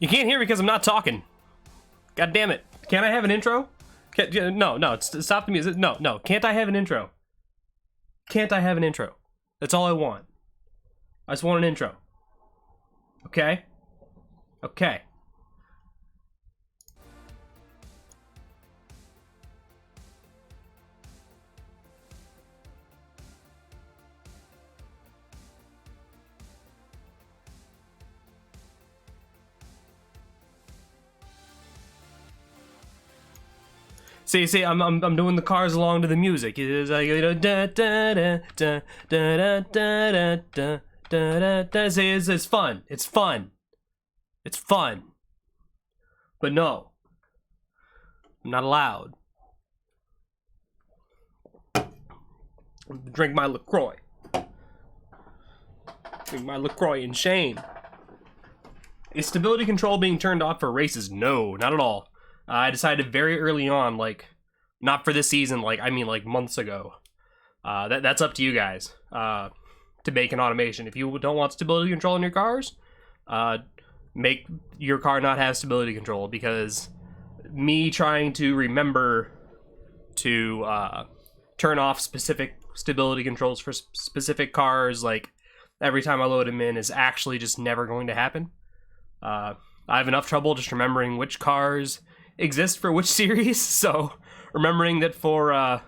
You can't hear me because I'm not talking. God damn it. Can't I have an intro? No, stop the music. No. Can't I have an intro? Can't I have an intro? That's all I want. I just want an intro. Okay? Okay. See, I'm doing the cars along to the music. It's like, you know, da da da da da da da da da da. See, it's fun. It's fun. It's fun. But no, I'm not allowed. Drink my LaCroix. Drink my LaCroix in shame. Is stability control being turned off for races? No, not at all. I decided very early on, like, not for this season, like, I mean, like, months ago. That's up to you guys, to make an automation. If you don't want stability control in your cars, make your car not have stability control, because me trying to remember to turn off specific stability controls for specific cars, like, every time I load them in, is actually just never going to happen. I have enough trouble just remembering which cars exist for which series, so remembering that for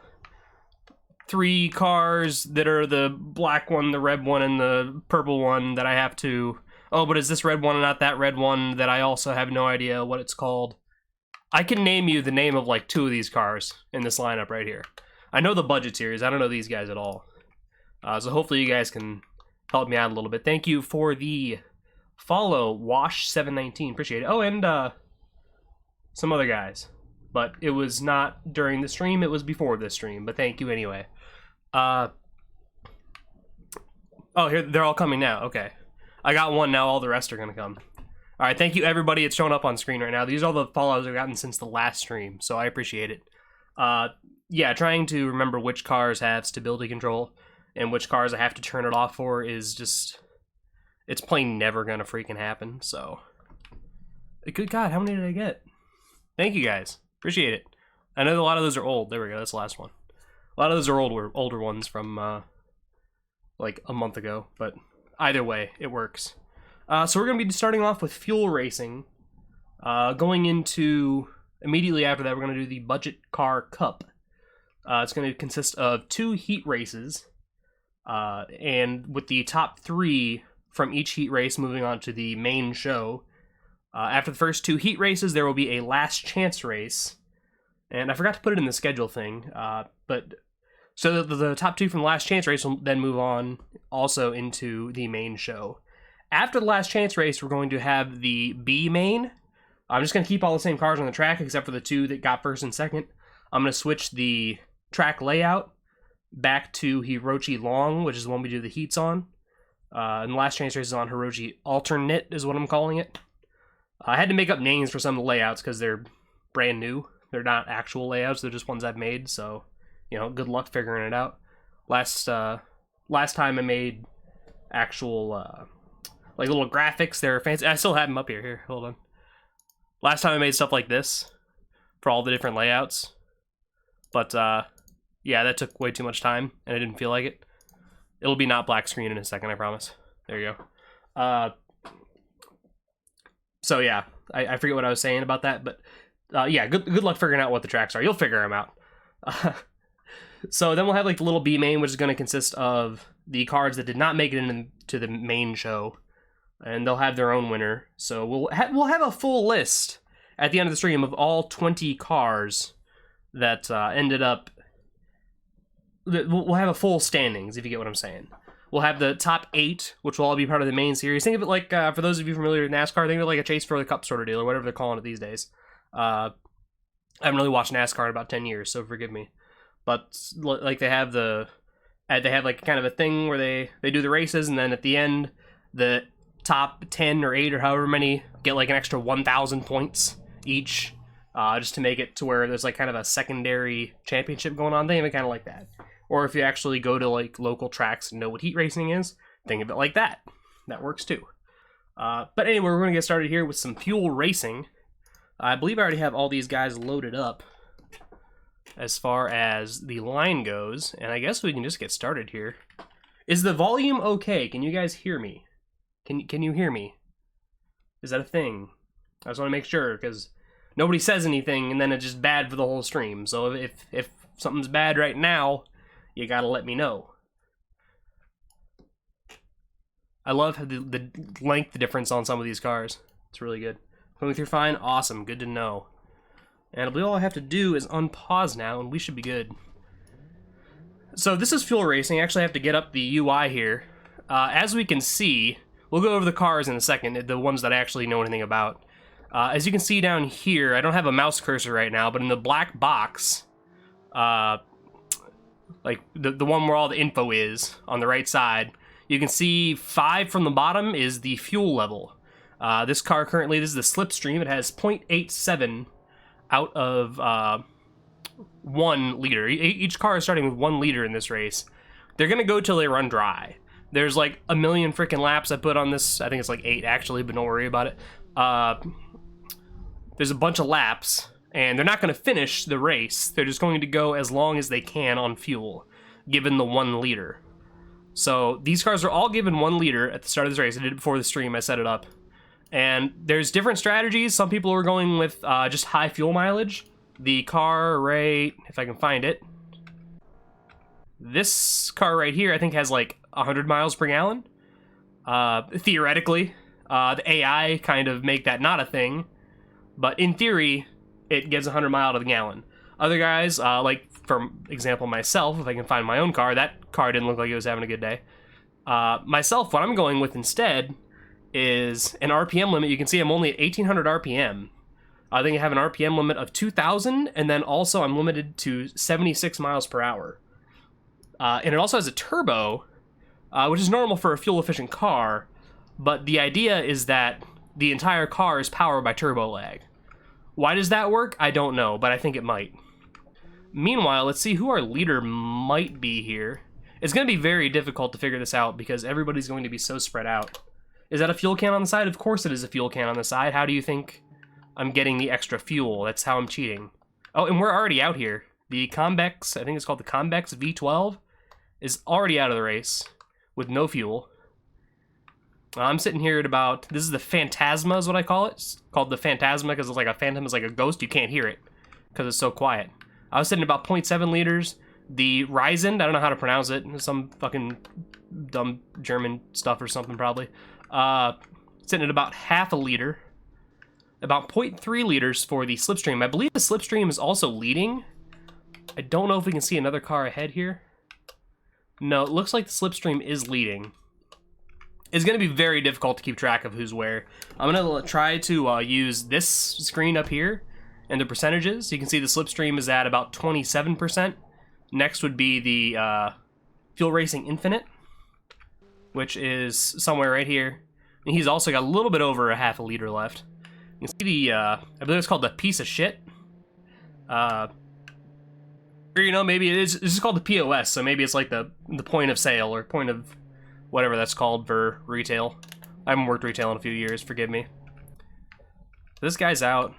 3 cars that are the black one, the red one, and the purple one, that I have to, oh, but is this red one and not that red one, that I also have no idea what it's called. I can name you the name of like 2 of these cars in this lineup right here. I know the budget series, I don't know these guys at all. So hopefully you guys can help me out a little bit. Thank you for the follow, Wash719, appreciate it. Oh, and some other guys, but it was not during the stream, it was before the stream, but thank you anyway. Oh, here, they're all coming now, okay. I got one now, all the rest are gonna come. Alright, thank you everybody, it's showing up on screen right now. These are all the follows I've gotten since the last stream, so I appreciate it. Yeah, trying to remember which cars have stability control and which cars I have to turn it off for is just, it's plain never gonna freaking happen, so. Good God, how many did I get? Thank you guys. Appreciate it. I know a lot of those are old. There we go. That's the last one. A lot of those are older ones from like a month ago. But either way, it works. So we're going to be starting off with fuel racing. Going into immediately after that, we're going to do the Budget Car Cup. It's going to consist of 2 heat races. And with the top 3 from each heat race moving on to the main show. After the first 2 heat races, there will be a last chance race. And I forgot to put it in the schedule thing, but so the top 2 from the last chance race will then move on also into the main show. After the last chance race, we're going to have the B main. I'm just going to keep all the same cars on the track except for the 2 that got first and second. I'm going to switch the track layout back to Hirochi Long, which is the one we do the heats on. And the last chance race is on Hirochi Alternate, is what I'm calling it. I had to make up names for some of the layouts because they're brand new. They're not actual layouts, they're just ones I've made, so, you know, good luck figuring it out. Last time I made actual, like, little graphics, they're fancy. I still have them up here. Here, hold on. Last time I made stuff like this for all the different layouts. But, yeah, that took way too much time, and I didn't feel like it. It'll be not black screen in a second, I promise. There you go. So yeah, I forget what I was saying about that, but yeah, good luck figuring out what the tracks are. You'll figure them out. So then we'll have like the little B main, which is going to consist of the cars that did not make it into the main show, and they'll have their own winner. So we'll have a full list at the end of the stream of all 20 cars that ended up. We'll have a full standings, if you get what I'm saying. We'll have the top 8, which will all be part of the main series. Think of it like, for those of you familiar with NASCAR, think of it like a chase for the cup sort of deal, or whatever they're calling it these days. I haven't really watched NASCAR in about 10 years, so forgive me. But, like, they have like kind of a thing where they do the races, and then at the end, the top 10 or 8 or however many get like an extra 1,000 points each, just to make it to where there's like kind of a secondary championship going on. Think of it kind of like that. Or if you actually go to like local tracks and know what heat racing is, think of it like that. That works too. But anyway, we're going to get started here with some fuel racing. I believe I already have all these guys loaded up as far as the line goes, and I guess we can just get started here. Is the volume okay? Can you guys hear me? Can you hear me? Is that a thing? I just want to make sure, because nobody says anything, and then it's just bad for the whole stream. So if something's bad right now, you gotta let me know. I love the length difference on some of these cars. It's really good. Going through fine? Awesome. Good to know. And I believe all I have to do is unpause now, and we should be good. So this is fuel racing. I actually have to get up the UI here. As we can see, we'll go over the cars in a second, the ones that I actually know anything about. As you can see down here, I don't have a mouse cursor right now, but in the black box, like the one where all the info is on the right side, you can see 5 from the bottom is the fuel level. This car currently, this is the slipstream. It has 0.87 out of 1 liter. Each car is starting with 1 liter in this race. They're gonna go till they run dry. There's like a million freaking laps I put on this. I think it's like 8 actually, but don't worry about it. There's a bunch of laps, and they're not gonna finish the race. They're just going to go as long as they can on fuel, given the 1 liter. So these cars are all given 1 liter at the start of this race. I did it before the stream, I set it up. And there's different strategies. Some people are going with just high fuel mileage. The car right, if I can find it. This car right here, I think has like 100 miles per gallon. Theoretically, the AI kind of make that not a thing. But in theory, it gets 100 miles to the gallon. Other guys, like for example myself, if I can find my own car, that car didn't look like it was having a good day. Myself, what I'm going with instead is an RPM limit. You can see I'm only at 1800 RPM. I think I have an RPM limit of 2000, and then also I'm limited to 76 miles per hour. And it also has a turbo, which is normal for a fuel-efficient car, but the idea is that the entire car is powered by turbo lag. Why does that work? I don't know, but I think it might. Meanwhile, let's see who our leader might be here. It's going to be very difficult to figure this out because everybody's going to be so spread out. Is that a fuel can on the side? Of course it is a fuel can on the side. How do you think I'm getting the extra fuel? That's how I'm cheating. Oh, and we're already out here. The Convex, I think it's called the Convex V12, is already out of the race with no fuel. I'm sitting here at about, this is the Phantasma is what I call it. It's called the Phantasma because it's like a phantom is like a ghost. You can't hear it because it's so quiet. I was sitting at about 0.7 liters. The Ryzen, I don't know how to pronounce it. Some fucking dumb German stuff or something probably. Sitting at about half a liter. About 0.3 liters for the slipstream. I believe the slipstream is also leading. I don't know if we can see another car ahead here. No, it looks like the slipstream is leading. It's going to be very difficult to keep track of who's where. I'm going to try to use this screen up here and the percentages. You can see the slipstream is at about 27%. Next would be the Fuel Racing Infinite, which is somewhere right here. And he's also got a little bit over a half a liter left. You can see the, I believe it's called the piece of shit. Or, you know, maybe it's just called the POS, so maybe it's like the point of sale or point of whatever that's called for retail. I haven't worked retail in a few years, forgive me. This guy's out.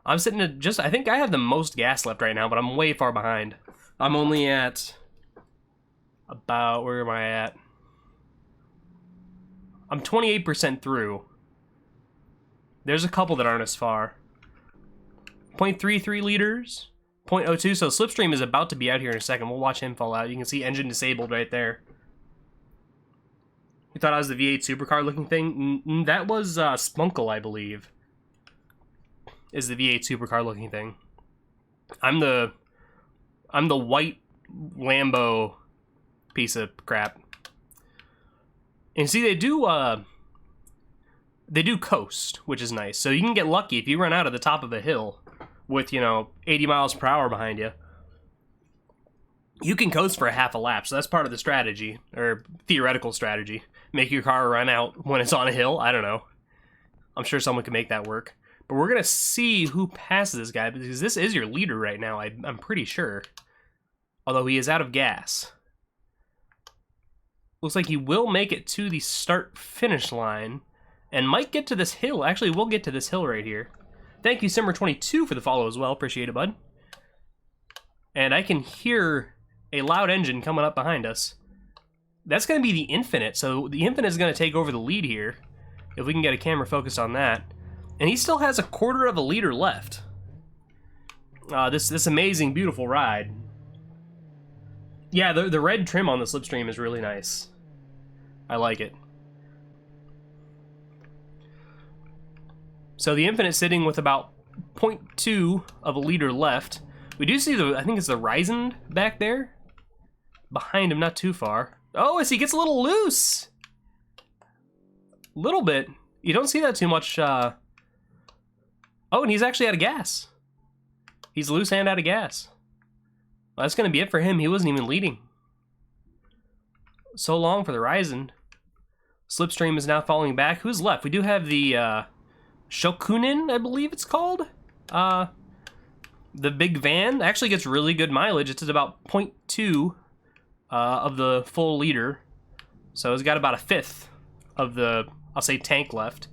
I'm sitting at just, I think I have the most gas left right now, but I'm way far behind. I'm only at about, where am I at? I'm 28% through. There's a couple that aren't as far. 0.33 liters, 0.02, so Slipstream is about to be out here in a second. We'll watch him fall out. You can see engine disabled right there. You thought I was the V8 supercar looking thing? That was Spunkle, I believe. Is the V8 supercar looking thing. I'm the white Lambo piece of crap. And see, they do coast, which is nice. So you can get lucky if you run out at the top of a hill with, you know, 80 miles per hour behind you. You can coast for a half a lap, so that's part of the strategy, or theoretical strategy. Make your car run out when it's on a hill, I don't know. I'm sure someone can make that work. But we're going to see who passes this guy, because this is your leader right now, I'm pretty sure. Although he is out of gas. Looks like he will make it to the start-finish line, and might get to this hill. Actually, we'll get to this hill right here. Thank you, Simmer22, for the follow as well. Appreciate it, bud. And I can hear a loud engine coming up behind us. That's going to be the Infinite, so the Infinite is going to take over the lead here, if we can get a camera focused on that. And he still has a quarter of a liter left. This amazing, beautiful ride. Yeah, the red trim on the Slipstream is really nice. I like it. So the Infinite sitting with about 0.2 of a liter left. We do see I think it's the Ryzen back there. Behind him, not too far. Oh, as he gets a little loose. Little bit. You don't see that too much. Oh, and he's actually out of gas. He's loose and out of gas. Well, that's going to be it for him. He wasn't even leading. So long for the Ryzen. Slipstream is now falling back. Who's left? We do have the Shokunin, I believe it's called. The big van actually gets really good mileage. It's at about 0.2 of the full liter. So it's got about a fifth of the, I'll say, tank left.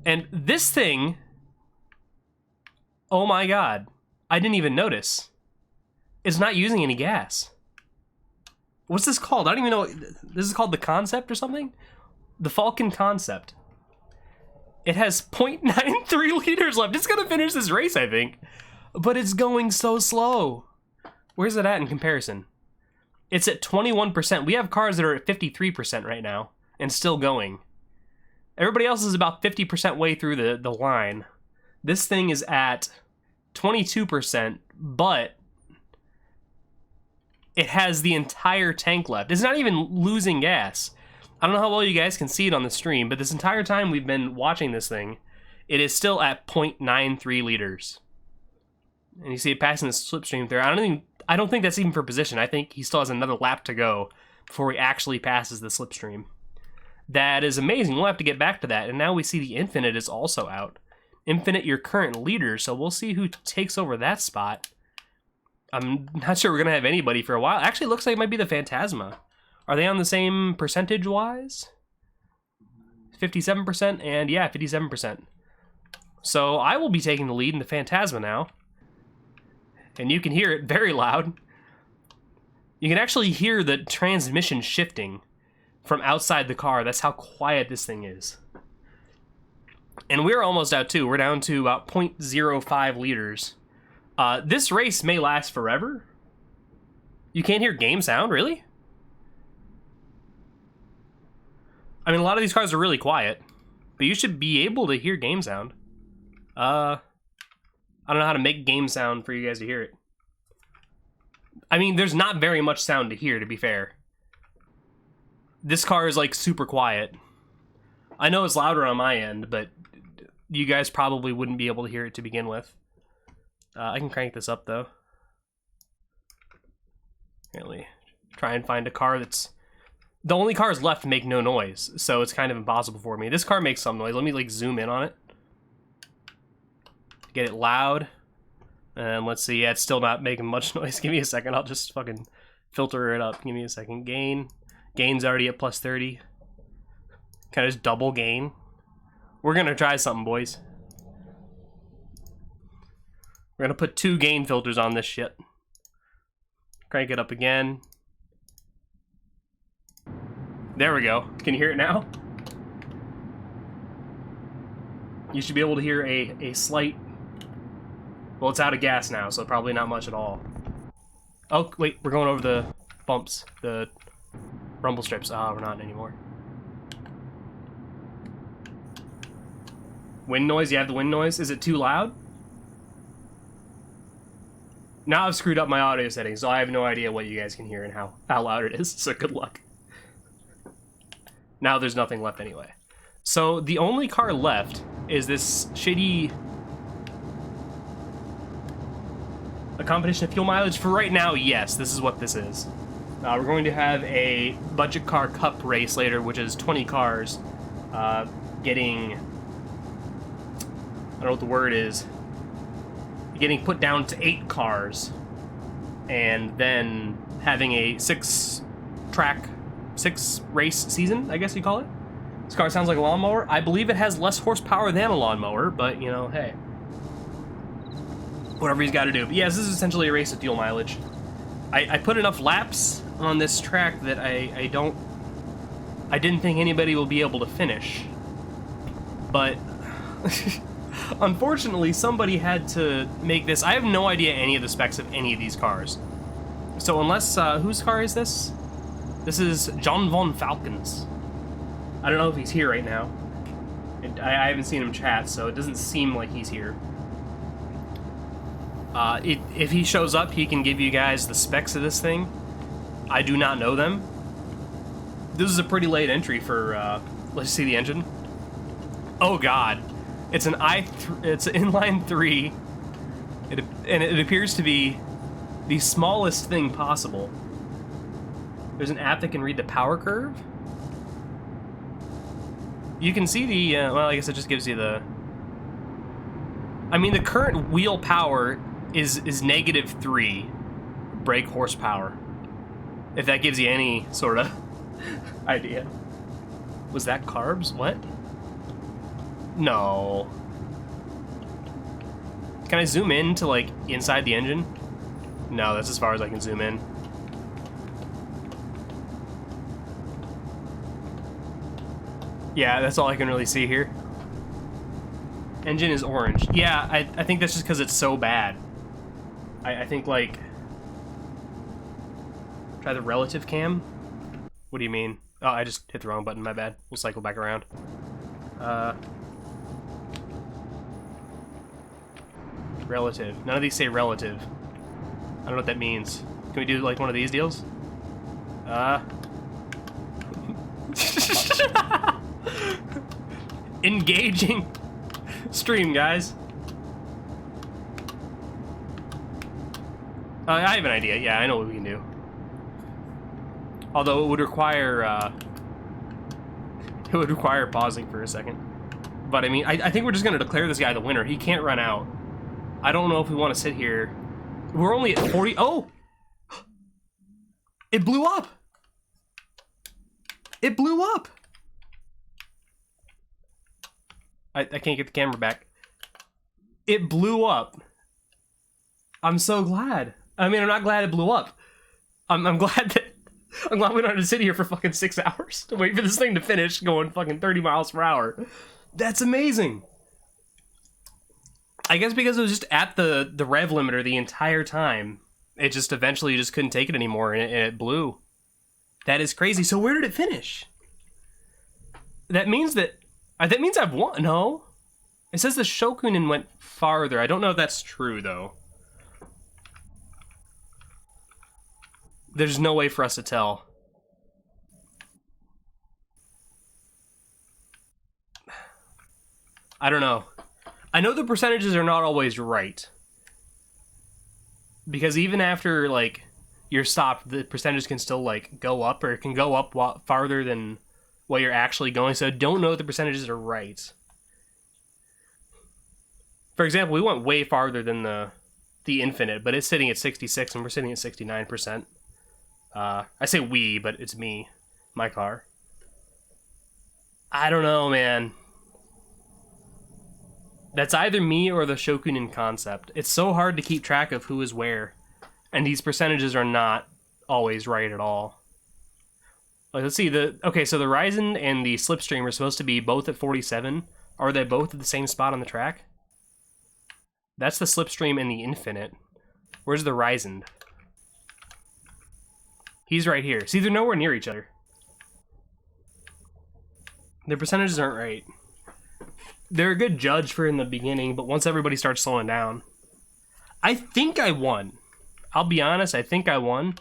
And this thing, oh my god, I didn't even notice. It's not using any gas. What's this called? I don't even know. This is called the Concept or something? The Falcon Concept. It has 0.93 liters left. It's gonna finish this race, I think. But it's going so slow. Where's it at in comparison? It's at 21%. We have cars that are at 53% right now and still going. Everybody else is about 50% way through the line. This thing is at 22%, but it has the entire tank left. It's not even losing gas. I don't know how well you guys can see it on the stream, but this entire time we've been watching this thing, it is still at 0.93 liters. And you see it passing the Slipstream there. I don't think that's even for position. I think he still has another lap to go before he actually passes the Slipstream. That is amazing. We'll have to get back to that. And now we see the Infinite is also out. Infinite, your current leader, so we'll see who takes over that spot. I'm not sure we're going to have anybody for a while. Actually, it looks like it might be the Phantasma. Are they on the same percentage-wise? 57%, and yeah, 57%. So I will be taking the lead in the Phantasma now. And you can hear it very loud. You can actually hear the transmission shifting from outside the car. That's how quiet this thing is. And we're almost out too. We're down to about 0.05 liters. This race may last forever. You can't hear game sound, really? I mean, a lot of these cars are really quiet, but you should be able to hear game sound. I don't know how to make game sound for you guys to hear it. I mean, there's not very much sound to hear, to be fair. This car is, like, super quiet. I know it's louder on my end, but you guys probably wouldn't be able to hear it to begin with. I can crank this up, though. Really try and find a car that's... The only cars left make no noise, so it's kind of impossible for me. This car makes some noise. Let me, like, zoom in on it. Get it loud. And let's see, yeah, it's still not making much noise. Give me a second, I'll just fucking filter it up. Give me a second. Gain. Gain's already at plus 30. Can I just double gain? We're gonna try something, boys. We're gonna put 2 gain filters on this shit. Crank it up again. There we go. Can you hear it now? You should be able to hear a slight... Well, it's out of gas now, so probably not much at all. Oh, wait, we're going over the bumps, the rumble strips. Ah, we're not anymore. Wind noise? You have the wind noise? Is it too loud? Now I've screwed up my audio settings, so I have no idea what you guys can hear and how loud it is, so good luck. Now there's nothing left anyway. So the only car left is this shitty... A competition of fuel mileage? For right now, yes, this is what this is. We're going to have a budget car cup race later, which is 20 cars getting... I don't know what the word is. Getting put down to 8 cars. And then having a 6 race season, I guess you call it. This car sounds like a lawnmower. I believe it has less horsepower than a lawnmower, but, you know, hey. Whatever he's got to do. But yeah, this is essentially a race of fuel mileage. I put enough laps on this track that I didn't think anybody will be able to finish. But unfortunately, somebody had to make this. I have no idea any of the specs of any of these cars. So unless, whose car is this? This is John von Falcon's. I don't know if he's here right now. I haven't seen him chat, so it doesn't seem like he's here. If he shows up, he can give you guys the specs of this thing. I do not know them. This is a pretty late entry for, let's see the engine. Oh god. It's an it's an inline 3. And it appears to be the smallest thing possible. There's an app that can read the power curve. You can see the, well, I guess it just gives you the... I mean, the current wheel power is -3 brake horsepower. If that gives you any sort of idea. Was that carbs? What? No. Can I zoom in to, like, inside the engine? No, that's as far as I can zoom in. Yeah, that's all I can really see here. Engine is orange. Yeah, I think that's just because it's so bad. I think, like... Try the relative cam? What do you mean? Oh, I just hit the wrong button, my bad. We'll cycle back around. Relative. None of these say relative. I don't know what that means. Can we do, like, one of these deals? Engaging stream, guys. I have an idea. Yeah, I know what we can do. Although it would require pausing for a second. But I mean, I think we're just gonna declare this guy the winner. He can't run out. I don't know if we want to sit here. We're only at 40. Oh, it blew up. It blew up. I can't get the camera back. It blew up. I'm so glad. I mean, I'm not glad it blew up. I'm glad we don't have to sit here for fucking 6 hours to wait for this thing to finish going fucking 30 miles per hour. That's amazing. I guess because it was just at the rev limiter the entire time, it just eventually just couldn't take it anymore and it blew. That is crazy. So where did it finish? That means I've won. No. It says the Shokunin went farther. I don't know if that's true, though. There's no way for us to tell. I don't know. I know the percentages are not always right. Because even after, like, you're stopped, the percentage can still, like, go up, or it can go up farther than what you're actually going. So I don't know if the percentages are right. For example, we went way farther than the Infinite, but it's sitting at 66 and we're sitting at 69%. I say we, but it's me, my car. I don't know, man. That's either me or the Shokunin concept. It's so hard to keep track of who is where, and these percentages are not always right at all. Like, let's see, okay, so the Ryzen and the Slipstream are supposed to be both at 47. Are they both at the same spot on the track? That's the Slipstream and the Infinite. Where's the Ryzen? He's right here. See, they're nowhere near each other. The percentages aren't right. They're a good judge for in the beginning, but once everybody starts slowing down... I think I won. I'll be honest, I think I won.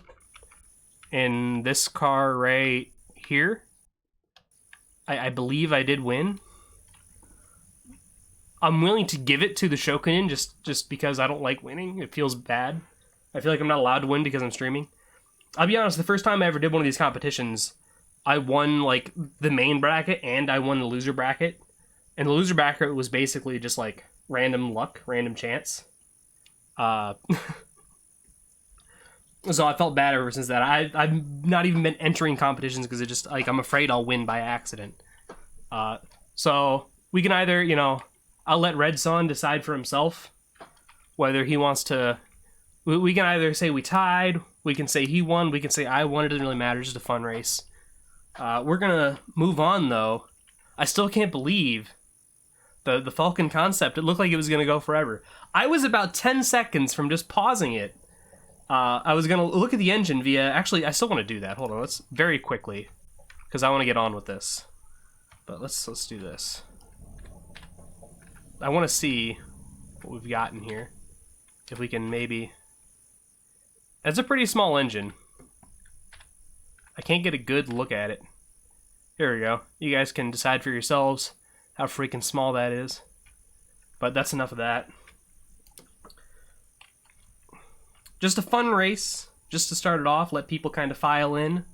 In this car right here. I believe I did win. I'm willing to give it to the Shokunin just because I don't like winning. It feels bad. I feel like I'm not allowed to win because I'm streaming. I'll be honest, the first time I ever did one of these competitions, I won, like, the main bracket and I won the loser bracket. And the loser bracket was basically just, like, random luck, random chance. So I felt bad ever since that. I've not even been entering competitions because it just, like, I'm afraid I'll win by accident. So we can either, you know, I'll let Red Son decide for himself whether he wants to. We can either say we tied, we can say he won, we can say I won. It doesn't really matter. It's just a fun race. We're gonna move on though. I still can't believe the Falcon concept. It looked like it was gonna go forever. I was about 10 seconds from just pausing it. I was gonna look at the engine via. Actually, I still want to do that. Hold on, let's very quickly, because I want to get on with this. But let's do this. I want to see what we've got in here. If we can maybe. It's a pretty small engine. I can't get a good look at it. Here we go. You guys can decide for yourselves how freaking small that is. But that's enough of that. Just a fun race, just to start it off, let people kind of file in.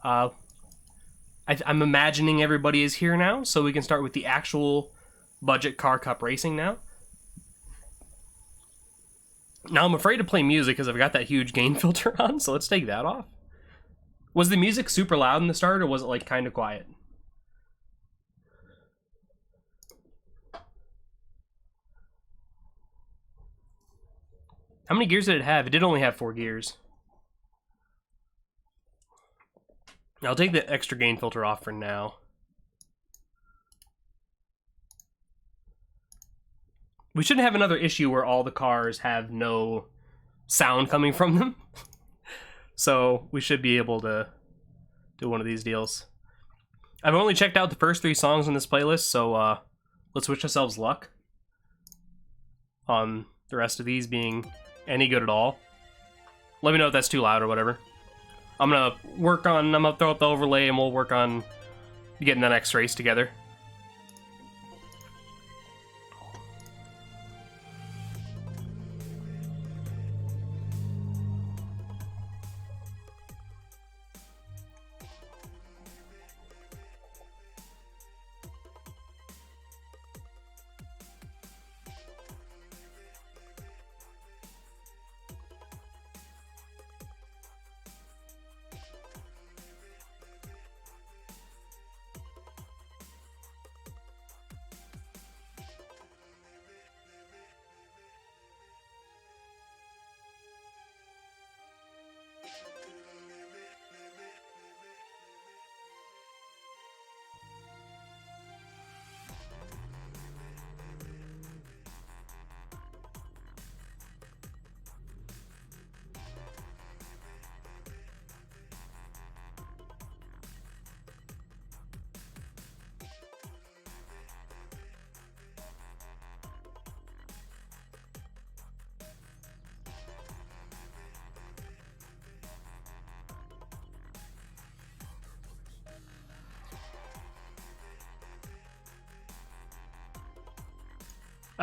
I'm imagining everybody is here now, so we can start with the actual budget car cup racing now. Now I'm afraid to play music because I've got that huge gain filter on, so let's take that off. Was the music super loud in the start, or was it like kind of quiet? How many gears did it have? It did only have 4 gears. I'll take the extra gain filter off for now. We shouldn't have another issue where all the cars have no sound coming from them. So we should be able to do one of these deals. I've only checked out the first 3 songs in this playlist, so let's wish ourselves luck on the rest of these being any good at all. Let me know if that's too loud or whatever. I'm gonna throw up the overlay and we'll work on getting the next race together.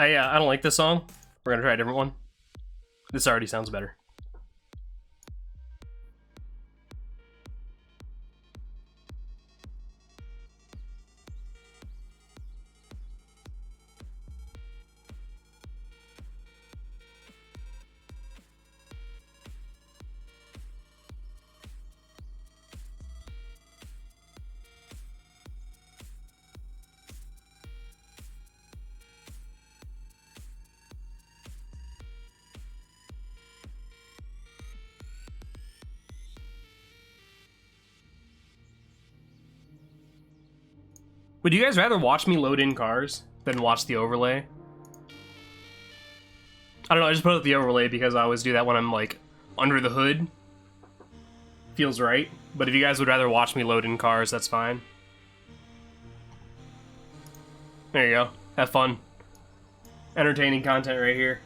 I don't like this song. We're gonna try a different one. This already sounds better. Would you guys rather watch me load in cars than watch the overlay? I don't know, I just put up the overlay because I always do that when I'm like under the hood. Feels right. But if you guys would rather watch me load in cars, that's fine. There you go. Have fun. Entertaining content right here.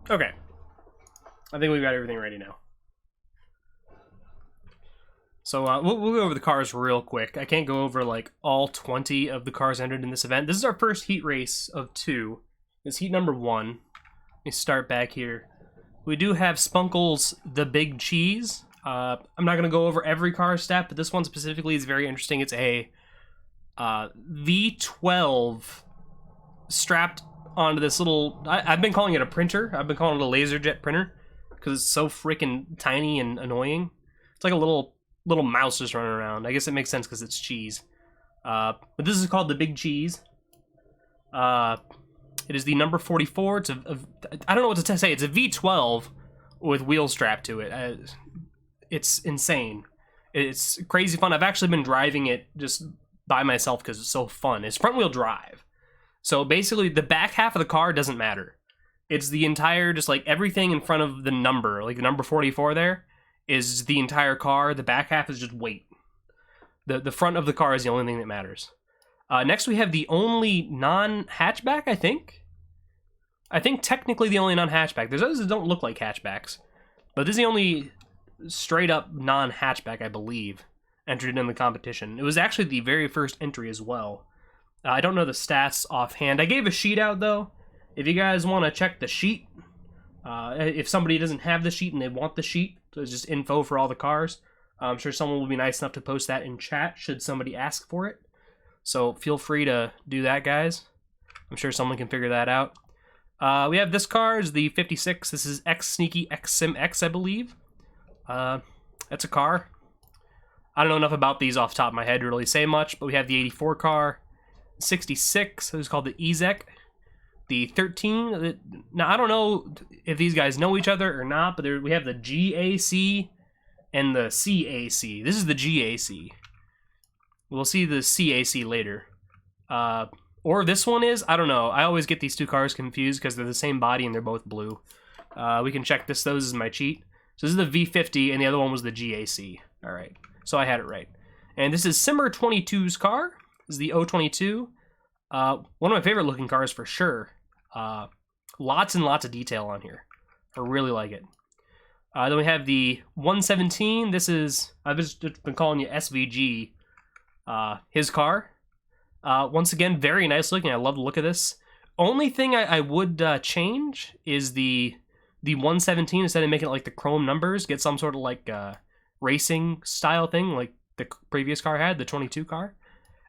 Okay. I think we've got everything ready now. So we'll go over the cars real quick. I can't go over like all 20 of the cars entered in this event. This is our first heat race of 2. It's heat number 1. Let me start back here. We do have Spunkle's The Big Cheese. I'm not going to go over every car stat, but this one specifically is very interesting. It's a V12 strapped onto this little... I've been calling it a printer. I've been calling it a laser jet printer because it's so freaking tiny and annoying. It's like a little mouse just running around. I guess it makes sense because it's cheese. But this is called the Big Cheese. It is the number 44. It's I don't know what to say. It's a V12 with wheel strapped to it. It's insane. It's crazy fun. I've actually been driving it just by myself because it's so fun. It's front wheel drive. So basically the back half of the car doesn't matter. It's the entire, just like everything in front of the number, like the number 44 there, is the entire car. The back half is just weight. The front of the car is the only thing that matters. Next we have the only non-hatchback, I think. I think technically the only non-hatchback. There's others that don't look like hatchbacks. But this is the only straight up non-hatchback, I believe, entered in the competition. It was actually the very first entry as well. I don't know the stats offhand. I gave a sheet out though. If you guys want to check the sheet, if somebody doesn't have the sheet and they want the sheet, so it's just info for all the cars, I'm sure someone will be nice enough to post that in chat should somebody ask for it. So feel free to do that, guys. I'm sure someone can figure that out. We have this car is the 56. This is X Sneaky X Sim X, I believe. That's a car. I don't know enough about these off the top of my head to really say much, but we have the 84 car, 66, it was called the EZEC, the 13. Now, I don't know if these guys know each other or not, but we have the GAC and the CAC. This is the GAC. We'll see the CAC later. Or this one is, I don't know. I always get these two cars confused because they're the same body and they're both blue. We can check this, though. This is my cheat. So this is the V50 and the other one was the GAC. All right. So I had it right. And this is Simmer 22's car. This is the O22. One of my favorite looking cars for sure. Lots and lots of detail on here. I really like it. Then we have the 117. This is, I've just been calling you SVG. His car. Once again, very nice looking. I love the look of this. Only thing I would change is the 117, instead of making it like the chrome numbers, get some sort of like racing style thing like the previous car had, the 22 car.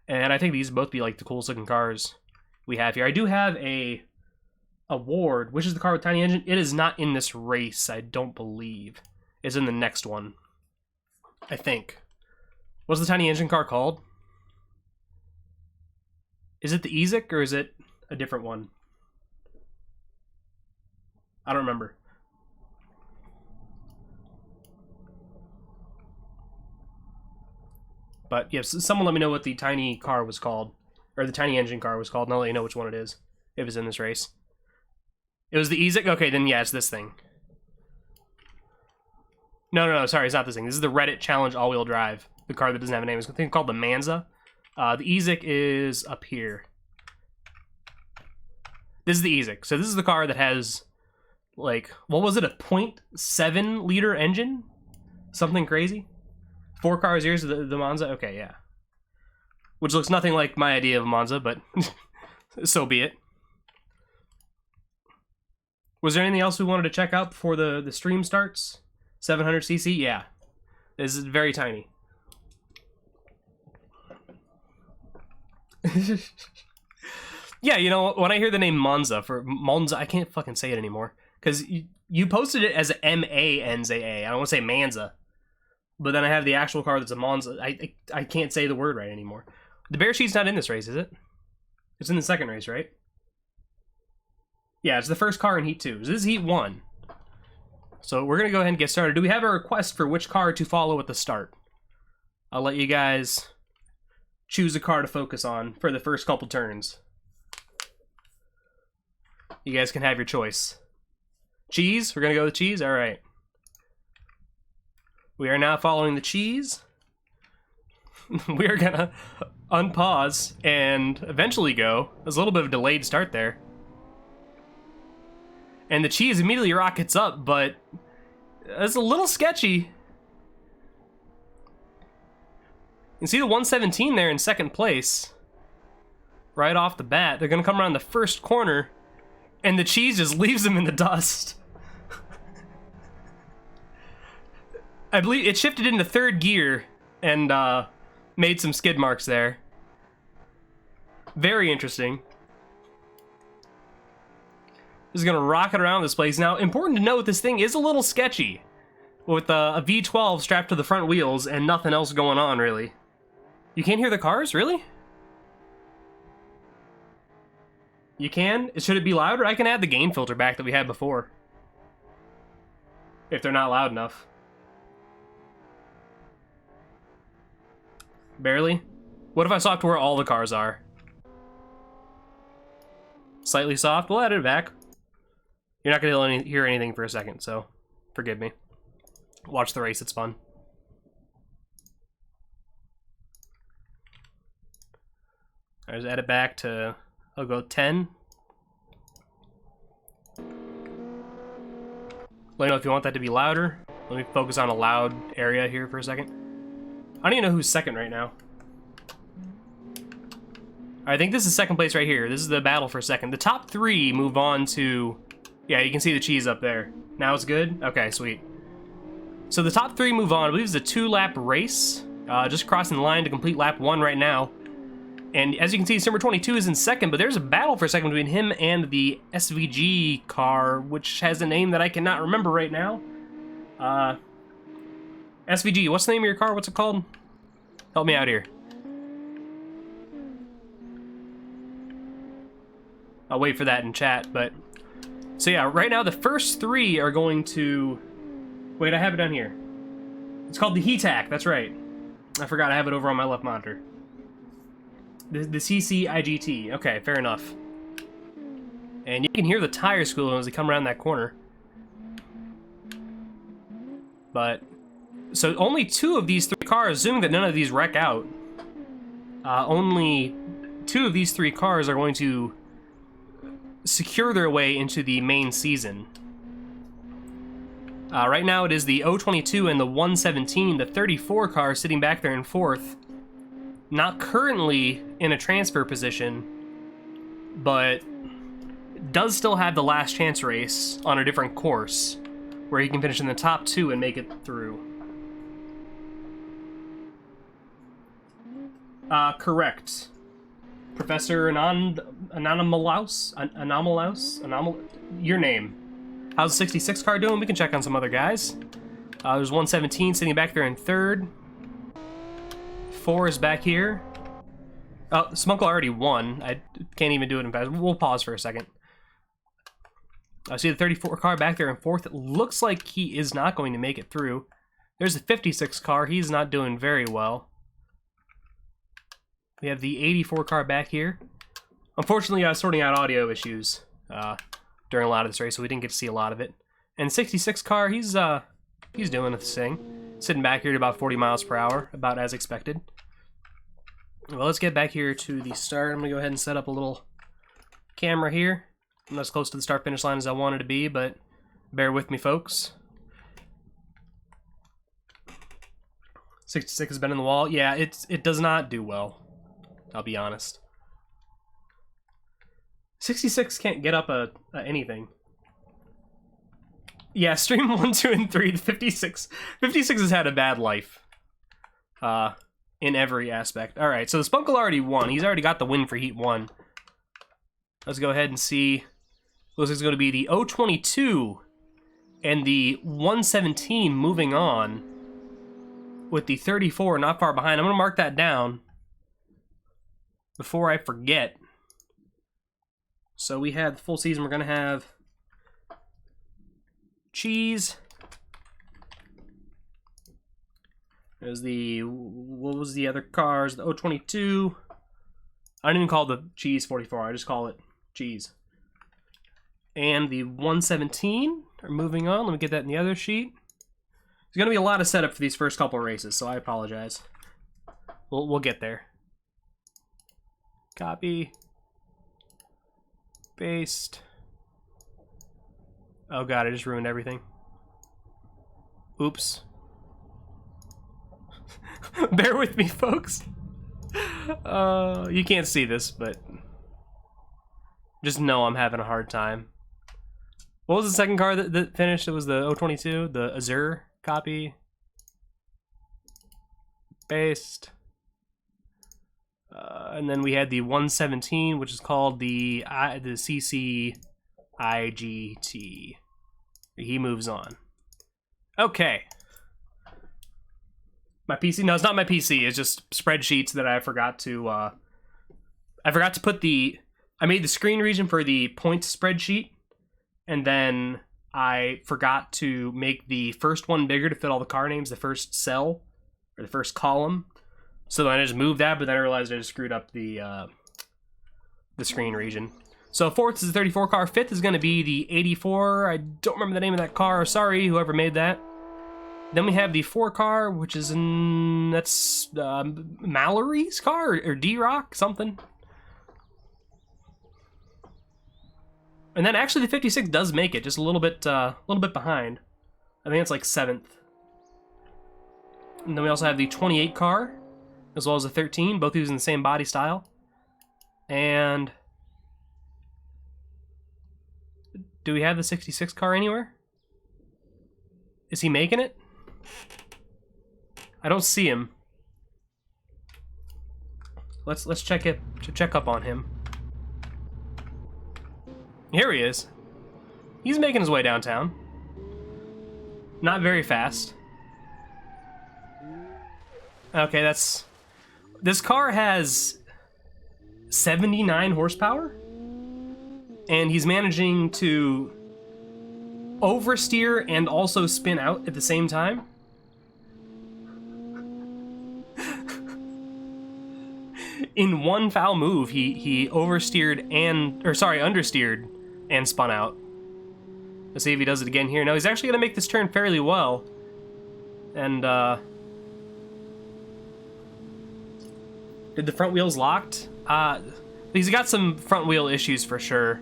And I think these both be like the coolest looking cars we have here. I do have a award, which is the car with tiny engine. It is not in this race, I don't believe. It's in the next one, I think. What's the tiny engine car called? Is it the EZEC or is it a different one? I don't remember. But yes, someone let me know what the tiny car was called, or the tiny engine car was called, and I'll let you know which one it is, if it's in this race. It was the EZEC? Okay, then yeah, it's this thing. No, sorry, it's not this thing. This is the Reddit Challenge all-wheel drive. The car that doesn't have a name. It's a thing called the Manza. The EZEC is up here. This is the EZEC. So this is the car that has, like, what was it, a 0.7 liter engine? Something crazy? 4 cars here is the Monza? Okay, yeah. Which looks nothing like my idea of a Monza, but so be it. Was there anything else we wanted to check out before the stream starts? 700cc? Yeah. This is very tiny. Yeah, you know, when I hear the name Monza, I can't fucking say it anymore. Because you posted it as M-A-N-Z-A. I don't want to say Manza. But then I have the actual car that's a Monza. I can't say the word right anymore. The Bear Sheet's not in this race, is it? It's in the second race, right? Yeah, it's the first car in Heat 2. This is Heat 1. So we're going to go ahead and get started. Do we have a request for which car to follow at the start? I'll let you guys choose a car to focus on for the first couple turns. You guys can have your choice. Cheese? We're going to go with cheese? All right. We are now following the cheese. We are going to unpause and eventually go. There's a little bit of a delayed start there. And the cheese immediately rockets up, but it's a little sketchy. You can see the 117 there in second place. Right off the bat. They're going to come around the first corner, and the cheese just leaves them in the dust. I believe it shifted into third gear and made some skid marks there. Very interesting. This is going to rocket around this place. Now, important to note, this thing is a little sketchy. With a V12 strapped to the front wheels and nothing else going on, really. You can't hear the cars? Really? You can? Should it be louder? I can add the gain filter back that we had before. If they're not loud enough. Barely? What if I swap to where all the cars are? Slightly soft? We'll edit it back. You're not going to hear anything for a second, so forgive me. Watch the race, it's fun. I just add it back to, I'll go 10. Let me know if you want that to be louder. Let me focus on a loud area here for a second. I don't even know who's second right now. I think this is second place right here. This is the battle for second. The top three move on to... Yeah, you can see the cheese up there. Now it's good? Okay, sweet. So the top three move on. I believe it's a 2-lap race. Just crossing the line to complete lap 1 right now. And as you can see, number 22 is in second, but there's a battle for second between him and the SVG car, which has a name that I cannot remember right now. SVG, what's the name of your car? What's it called? Help me out here. I'll wait for that in chat, but... So yeah, right now the first three are going to... Wait, I have it down here. It's called the HETAC, that's right. I forgot I have it over on my left monitor. The CCIGT, okay, fair enough. And you can hear the tires squealing as they come around that corner. But... So only 2 of these 3 cars, assuming that none of these wreck out, only 2 of these 3 cars are going to secure their way into the main season. Right now it is the 022 and the 117, the 34 car sitting back there in 4th. Not currently in a transfer position, but does still have the last chance race on a different course, where he can finish in the top 2 and make it through. Correct. Professor Anomalous? Your name. How's the 66 car doing? We can check on some other guys. There's 117 sitting back there in 3rd. 4 is back here. Oh, Smunkle already won. I can't even do it in fast. We'll pause for a second. I see the 34 car back there in 4th. It looks like he is not going to make it through. There's the 56 car. He's not doing very well. We have the 84 car back here. Unfortunately, I was sorting out audio issues during a lot of this race, so we didn't get to see a lot of it. And 66 car, he's doing his thing. Sitting back here at about 40 miles per hour, about as expected. Well, let's get back here to the start. I'm going to go ahead and set up a little camera here. I'm not as close to the start-finish line as I wanted to be, but bear with me, folks. 66 has been in the wall. Yeah, it does not do well. I'll be honest. 66 can't get up anything. Yeah, stream 1, 2, and 3. The 56 has had a bad life. In every aspect. Alright, so the Spunkle already won. He's already got the win for Heat 1. Let's go ahead and see. Looks like it's going to be the 022 and the 117 moving on. With the 34 not far behind. I'm going to mark that down before I forget. So we had the full season. We're going to have Cheese. There's the, what was the other cars? The 022. I didn't even call the Cheese 44. I just call it Cheese. And the 117 are moving on. Let me get that in the other sheet. There's going to be a lot of setup for these first couple races, so I apologize. We'll get there. Copy. Paste. Oh god, I just ruined everything. Oops. Bear with me, folks. You can't see this, but just know I'm having a hard time. What was the second car that finished? It was the 022, the Azure copy. Based. And then we had the 117, which is called the CC IGT. He moves on. Okay. My PC? No, it's not my PC. It's just spreadsheets that I forgot to. I forgot to put the. I made the screen region for the points spreadsheet, and then I forgot to make the first one bigger to fit all the car names. The first cell or the first column. So then I just moved that, but then I realized I just screwed up the screen region. So fourth is the 34 car. Fifth is going to be the 84. I don't remember the name of that car. Sorry, whoever made that. Then we have the 4 car, which is that's Mallory's car or D-Rock something. And then actually the 56 does make it, just a little bit behind. I think it's like 7th. And then we also have the 28 car, as well as the 13, both using the same body style. And do we have the 66 car anywhere? Is he making it? I don't see him. Let's check up on him. Here he is. He's making his way downtown. Not very fast. Okay, this car has 79 horsepower, and he's managing to oversteer and also spin out at the same time. In one foul move, he understeered and spun out. Let's see if he does it again here. No, he's actually gonna make this turn fairly well. And did the front wheels locked? He's got some front wheel issues for sure.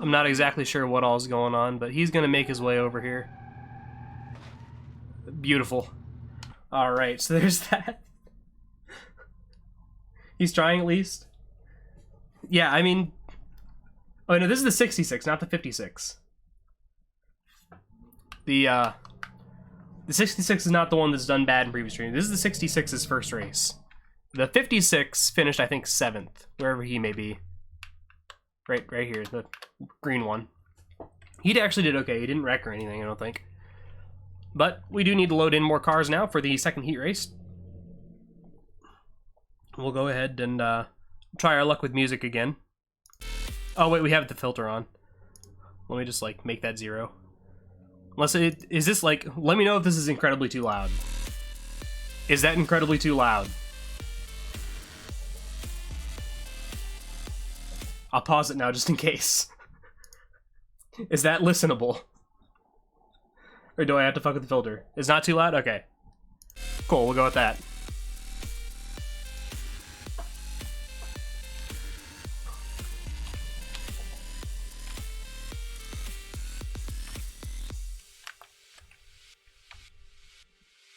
I'm not exactly sure what all's going on, but he's gonna make his way over here. Beautiful. All right, so there's that. He's trying at least. Yeah, I mean, oh no, this is the 66, not the 56. The 66 is not the one that's done bad in previous streams. This is the 66's first race. The 56 finished, I think, 7th, wherever he may be. Right here, the green one. He actually did okay. He didn't wreck or anything, I don't think. But we do need to load in more cars now for the second heat race. We'll go ahead and try our luck with music again. Oh wait, we have the filter on. Let me just like make that 0. Unless is this like, let me know if this is incredibly too loud. Is that incredibly too loud? I'll pause it now just in case. Is that listenable? Or do I have to fuck with the filter? It's not too loud? Okay. Cool, we'll go with that.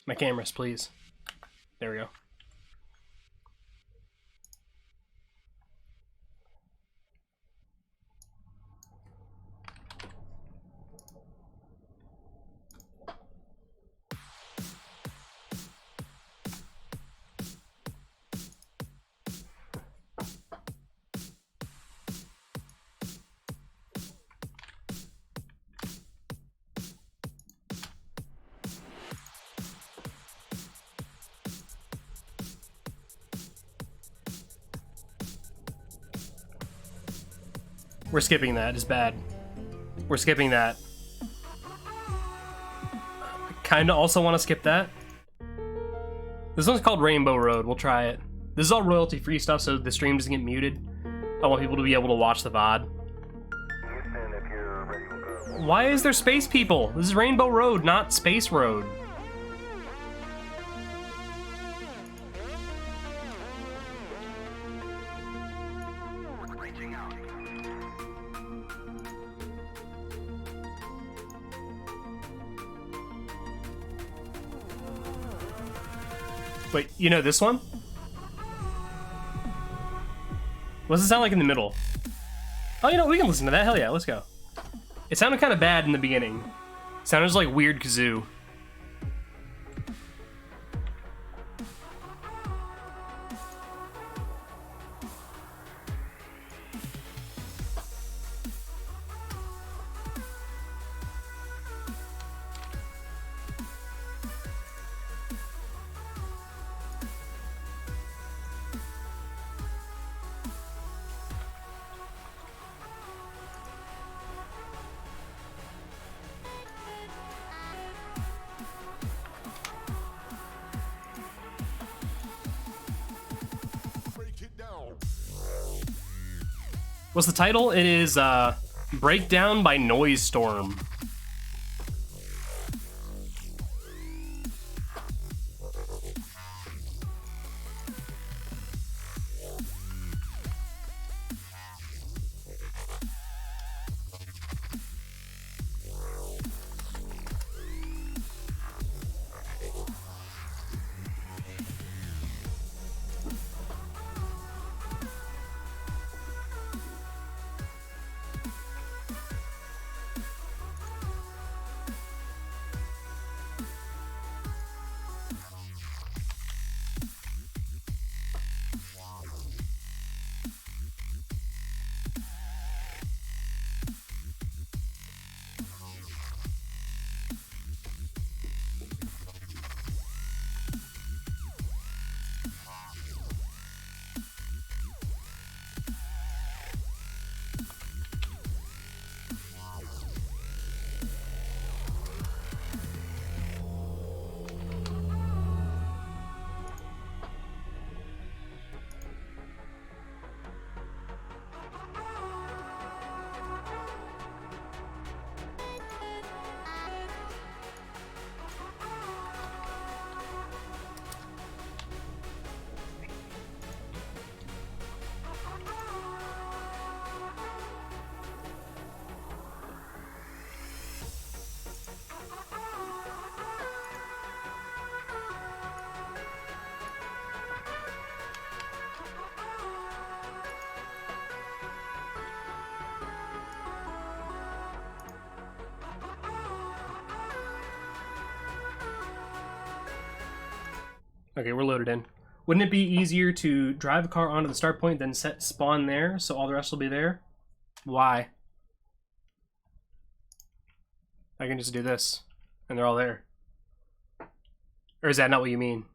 My cameras, please. There we go. We're skipping that. It's bad. We're skipping that. Kinda also want to skip that. This one's called Rainbow Road. We'll try it. This is all royalty-free stuff, so the stream doesn't get muted. I want people to be able to watch the VOD. Why is there space people? This is Rainbow Road, not Space Road. Wait, you know this one? What does it sound like in the middle? Oh, you know, we can listen to that. Hell yeah, let's go. It sounded kind of bad in the beginning. It sounded just like weird kazoo. What's the title? It is Breakdown by Noise Storm. Okay, we're loaded in. Wouldn't it be easier to drive a car onto the start point, then set spawn there, so all the rest will be there? Why? I can just do this, and they're all there. Or is that not what you mean?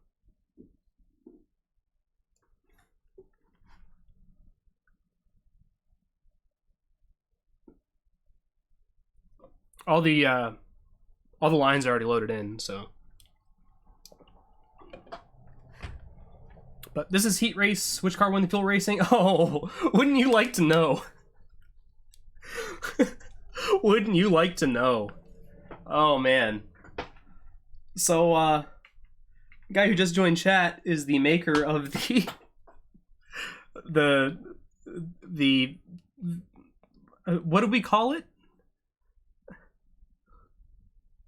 All the lines are already loaded in, so. But this is Heat Race. Which car won the fuel racing? Oh, wouldn't you like to know? Wouldn't you like to know? Oh, man. So, the guy who just joined chat is the maker of the what do we call it?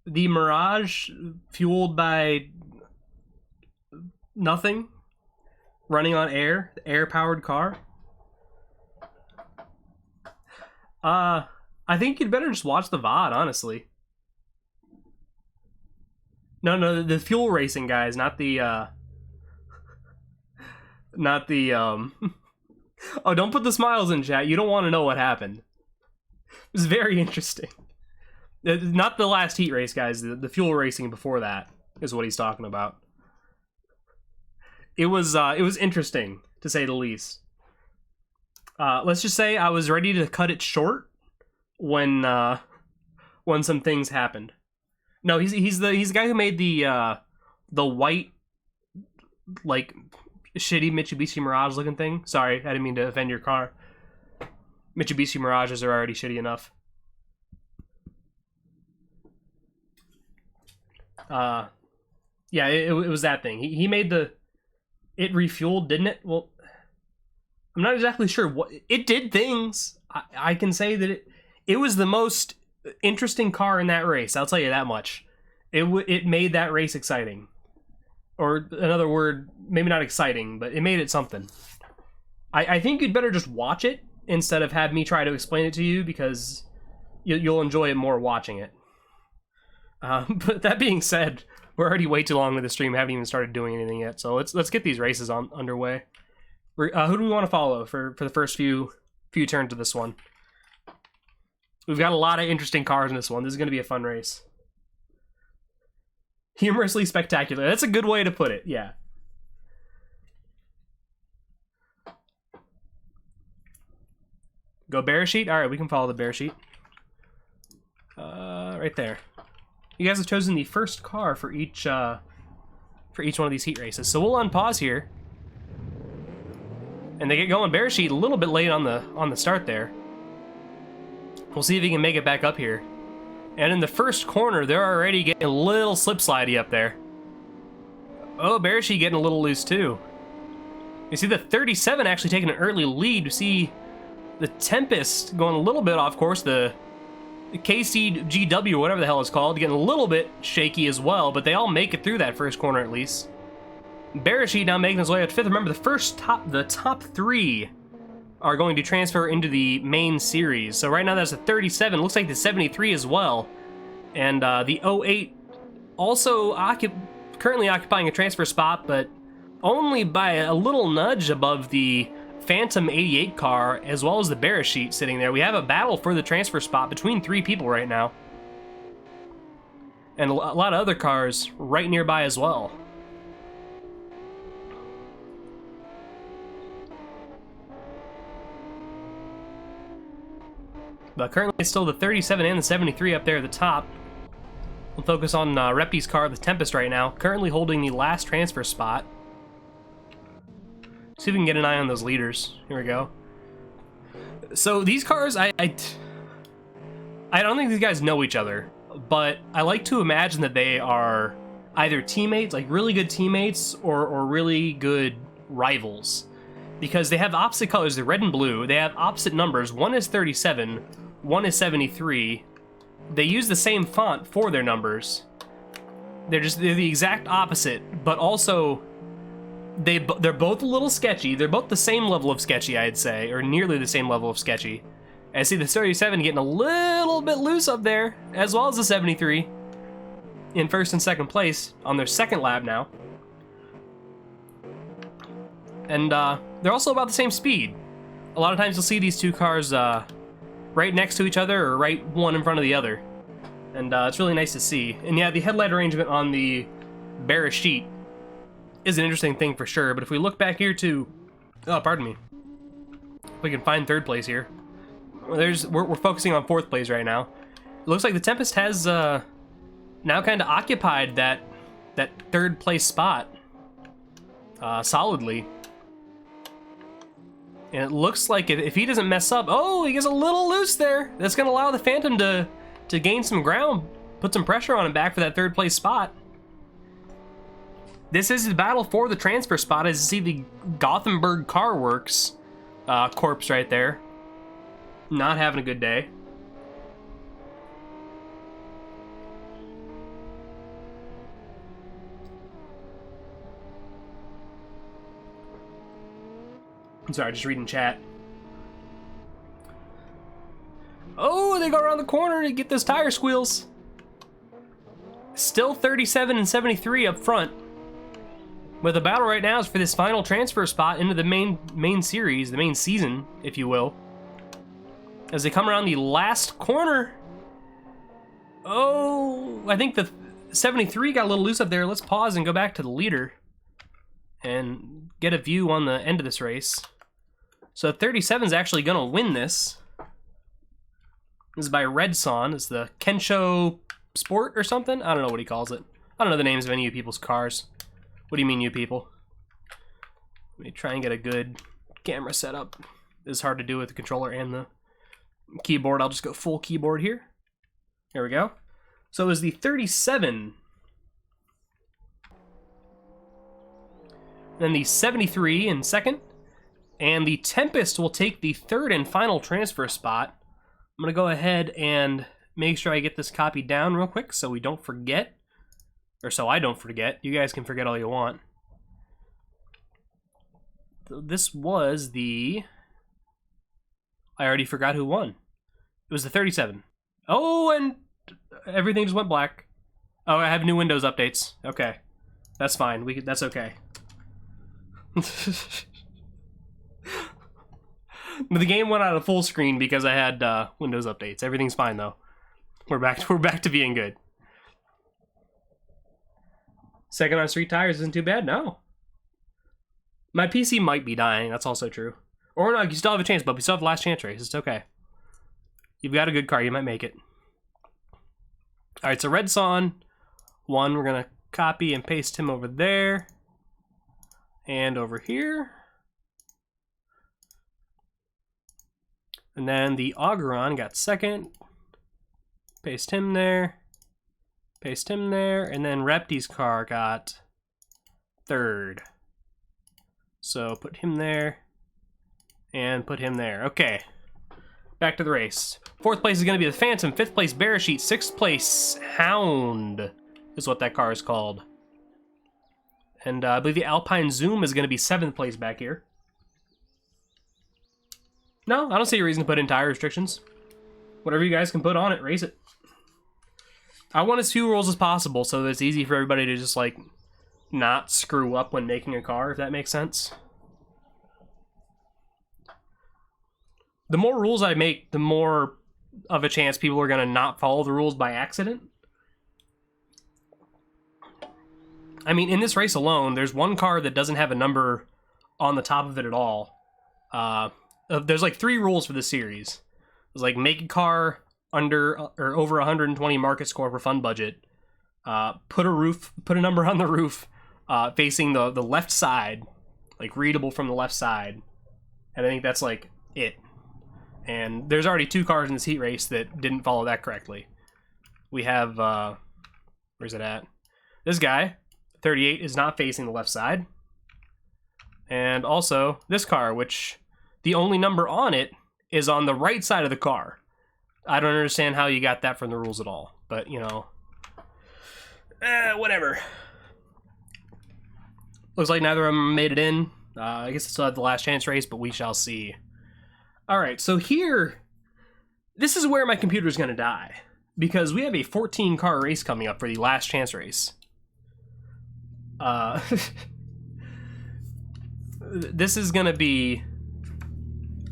The Mirage fueled by nothing? Running on air? Air-powered car? I think you'd better just watch the VOD, honestly. No, the fuel racing guys, not the, Oh, don't put the smiles in chat. You don't want to know what happened. It was very interesting. Not the last heat race, guys. The fuel racing before that is what he's talking about. It was interesting, to say the least. Let's just say I was ready to cut it short when some things happened. No, he's the guy who made the white, like, shitty Mitsubishi Mirage looking thing. Sorry, I didn't mean to offend your car. Mitsubishi Mirages are already shitty enough. Yeah, it was that thing. He made it refueled, didn't it? Well, I'm not exactly sure what it did. Things I can say that it was the most interesting car in that race. I'll tell you that much. It made that race exciting. Or another word, maybe not exciting, but it made it something. I think you'd better just watch it instead of have me try to explain it to you, because you'll enjoy it more watching it. But that being said, we're already way too long into the stream. Haven't even started doing anything yet. So let's get these races underway. Who do we want to follow for the first few turns of this one? We've got a lot of interesting cars in this one. This is going to be a fun race. Humorously spectacular. That's a good way to put it. Yeah. Go bear sheet. All right, we can follow the bear sheet. Right there. You guys have chosen the first car for each one of these heat races. So we'll unpause here. And they get going bear sheet a little bit late on the start there. We'll see if he can make it back up here. And in the first corner, they're already getting a little slip-slidey up there. Oh, bear sheet getting a little loose too. You see the 37 actually taking an early lead. You see the Tempest going a little bit off course. The KCGW, whatever the hell it's called, getting a little bit shaky as well, but they all make it through that first corner at least. Barashid now making his way up to 5th. Remember, the top 3 are going to transfer into the main series. So right now that's a 37, looks like the 73 as well. And the 08 also currently occupying a transfer spot, but only by a little nudge above the Phantom 88 car, as well as the Barashid sitting there. We have a battle for the transfer spot between 3 people right now. And a lot of other cars right nearby as well. But currently it's still the 37 and the 73 up there at the top. We'll focus on Reppy's car, the Tempest, right now. Currently holding the last transfer spot. See if we can get an eye on those leaders. Here we go. So these cars, I don't think these guys know each other, but I like to imagine that they are either teammates, like really good teammates, or really good rivals. Because they have opposite colors, they're red and blue. They have opposite numbers. One is 37, one is 73. They use the same font for their numbers. They're the exact opposite, but also they're both a little sketchy. They're both the same level of sketchy, I'd say, or nearly the same level of sketchy. I see the 37 getting a little bit loose up there, as well as the 73 in 1st and 2nd place on their 2nd lap now. And they're also about the same speed. A lot of times you'll see these 2 cars right next to each other, or right one in front of the other. And it's really nice to see. And yeah, the headlight arrangement on the Barashid is an interesting thing for sure, but if we look back here to, oh, pardon me, if we can find 3rd place here. We're focusing on 4th place right now. It looks like the Tempest has now kind of occupied that 3rd place spot solidly. And it looks like if he doesn't mess up, oh, he gets a little loose there. That's going to allow the Phantom to gain some ground, put some pressure on him back for that 3rd place spot. This is the battle for the transfer spot, as you see the Gothenburg Car Works corpse right there. Not having a good day. I'm sorry, just reading chat. Oh, they go around the corner to get those tire squeals. Still 37 and 73 up front. But the battle right now is for this final transfer spot into the main series, the main season, if you will. As they come around the last corner. Oh, I think the 73 got a little loose up there. Let's pause and go back to the leader and get a view on the end of this race. So 37 is actually going to win this. This is by Red Son. It's the Kensho Sport or something? I don't know what he calls it. I don't know the names of any of you people's cars. What do you mean, you people? Let me try and get a good camera setup. This is hard to do with the controller and the keyboard. I'll just go full keyboard here. There we go. So it was the 37. Then the 73 in 2nd. And the Tempest will take the 3rd and final transfer spot. I'm going to go ahead and make sure I get this copied down real quick so we don't forget. Or so I don't forget. You guys can forget all you want. This was the... I already forgot who won. It was the 37. Oh, and everything just went black. Oh, I have new Windows updates. Okay. That's fine. That's okay. The game went out of full screen because I had Windows updates. Everything's fine though. We're back to being good. Second on street tires isn't too bad, no. My PC might be dying, that's also true. Or no, you still have a chance, but we still have last chance race. It's okay. You've got a good car, you might make it. Alright, so Red Son won. We're gonna copy and paste him over there. And over here. And then the Augeron got second. Paste him there. Paste him there. And then Repti's car got third. So put him there. And put him there. Okay. Back to the race. Fourth place is going to be the Phantom. Fifth place, Bearsheet. Sixth place, Hound is what that car is called. And I believe the Alpine Zoom is going to be seventh place back here. No, I don't see a reason to put in tire restrictions. Whatever you guys can put on it, race it. I want as few rules as possible so that it's easy for everybody to just, like, not screw up when making a car, if that makes sense. The more rules I make, the more of a chance people are going to not follow the rules by accident. I mean, in this race alone, there's one car that doesn't have a number on the top of it at all. There's like 3 rules for this series. It's like make a car under or over 120 market score for fun budget. Put a number on the roof facing the left side, like readable from the left side. And I think that's like it. And there's already 2 cars in this heat race that didn't follow that correctly. We have, where's it at? This guy, 38, is not facing the left side. And also this car, which the only number on it is on the right side of the car. I don't understand how you got that from the rules at all. But, you know, whatever. Looks like neither of them made it in. I guess it's still at the last chance race, but we shall see. Alright, so here, this is where my computer's going to die. Because we have a 14-car race coming up for the last chance race. This is going to be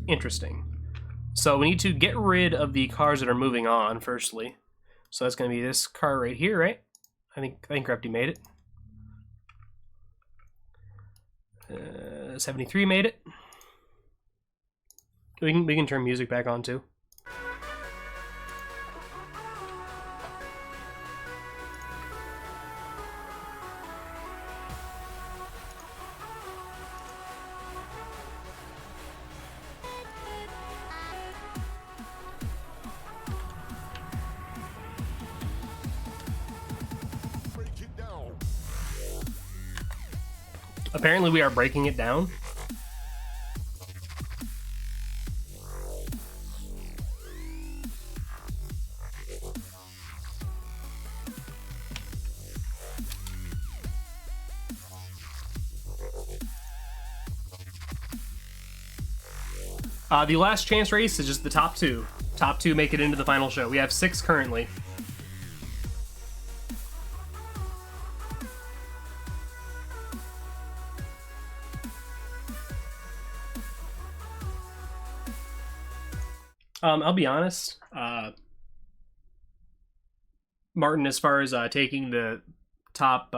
interesting. So we need to get rid of the cars that are moving on, firstly. So that's going to be this car right here, right? I think Repti made it. 73 made it. We can turn music back on too. Apparently we are breaking it down. The last chance race is just the top 2. Top 2 make it into the final show. We have 6 currently. I'll be honest. Martin, as far as taking the top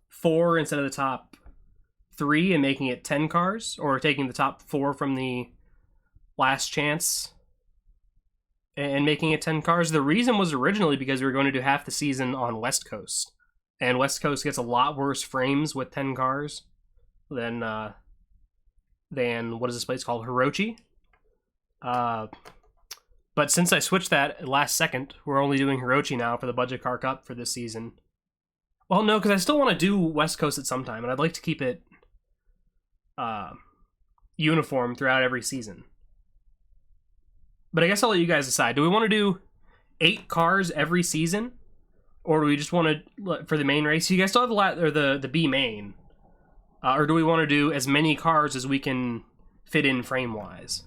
4 instead of the top 3 and making it 10 cars, or taking the top 4 from the last chance and making it 10 cars. The reason was originally because we were going to do half the season on West Coast, and West Coast gets a lot worse frames with 10 cars than what is this place called, Hirochi. But since I switched that last second, we're only doing Hirochi now for the Budget Car Cup for this season. Well, no, because I still want to do West Coast at some time, and I'd like to keep it uniform throughout every season. But I guess I'll let you guys decide. Do we want to do 8 cars every season? Or do we just want to, for the main race, you guys still have the B main. Or do we want to do as many cars as we can fit in frame-wise?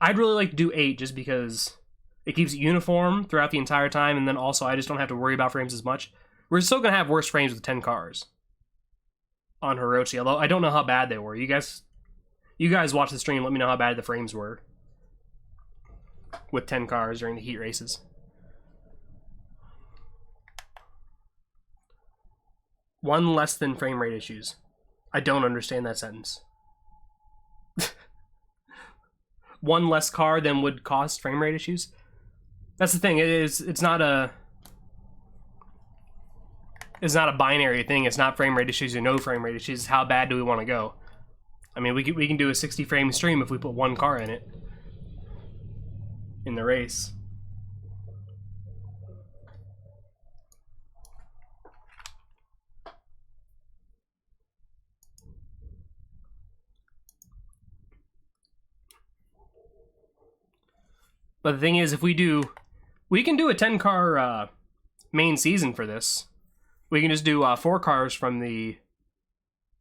I'd really like to do 8 just because it keeps it uniform throughout the entire time, and then also I just don't have to worry about frames as much. We're still going to have worse frames with 10 cars on Hirochi, although I don't know how bad they were. You guys watch the stream, let me know how bad the frames were with 10 cars during the heat races. One less than frame rate issues. I don't understand that sentence. One less car than would cost frame rate issues? That's the thing, it's not a binary thing. It's not frame rate issues or no frame rate issues. How bad do we want to go? I mean, we can do a 60 frame stream if we put one car in it in the race. But the thing is, if we can do a 10 car main season for this. We can just do 4 cars from the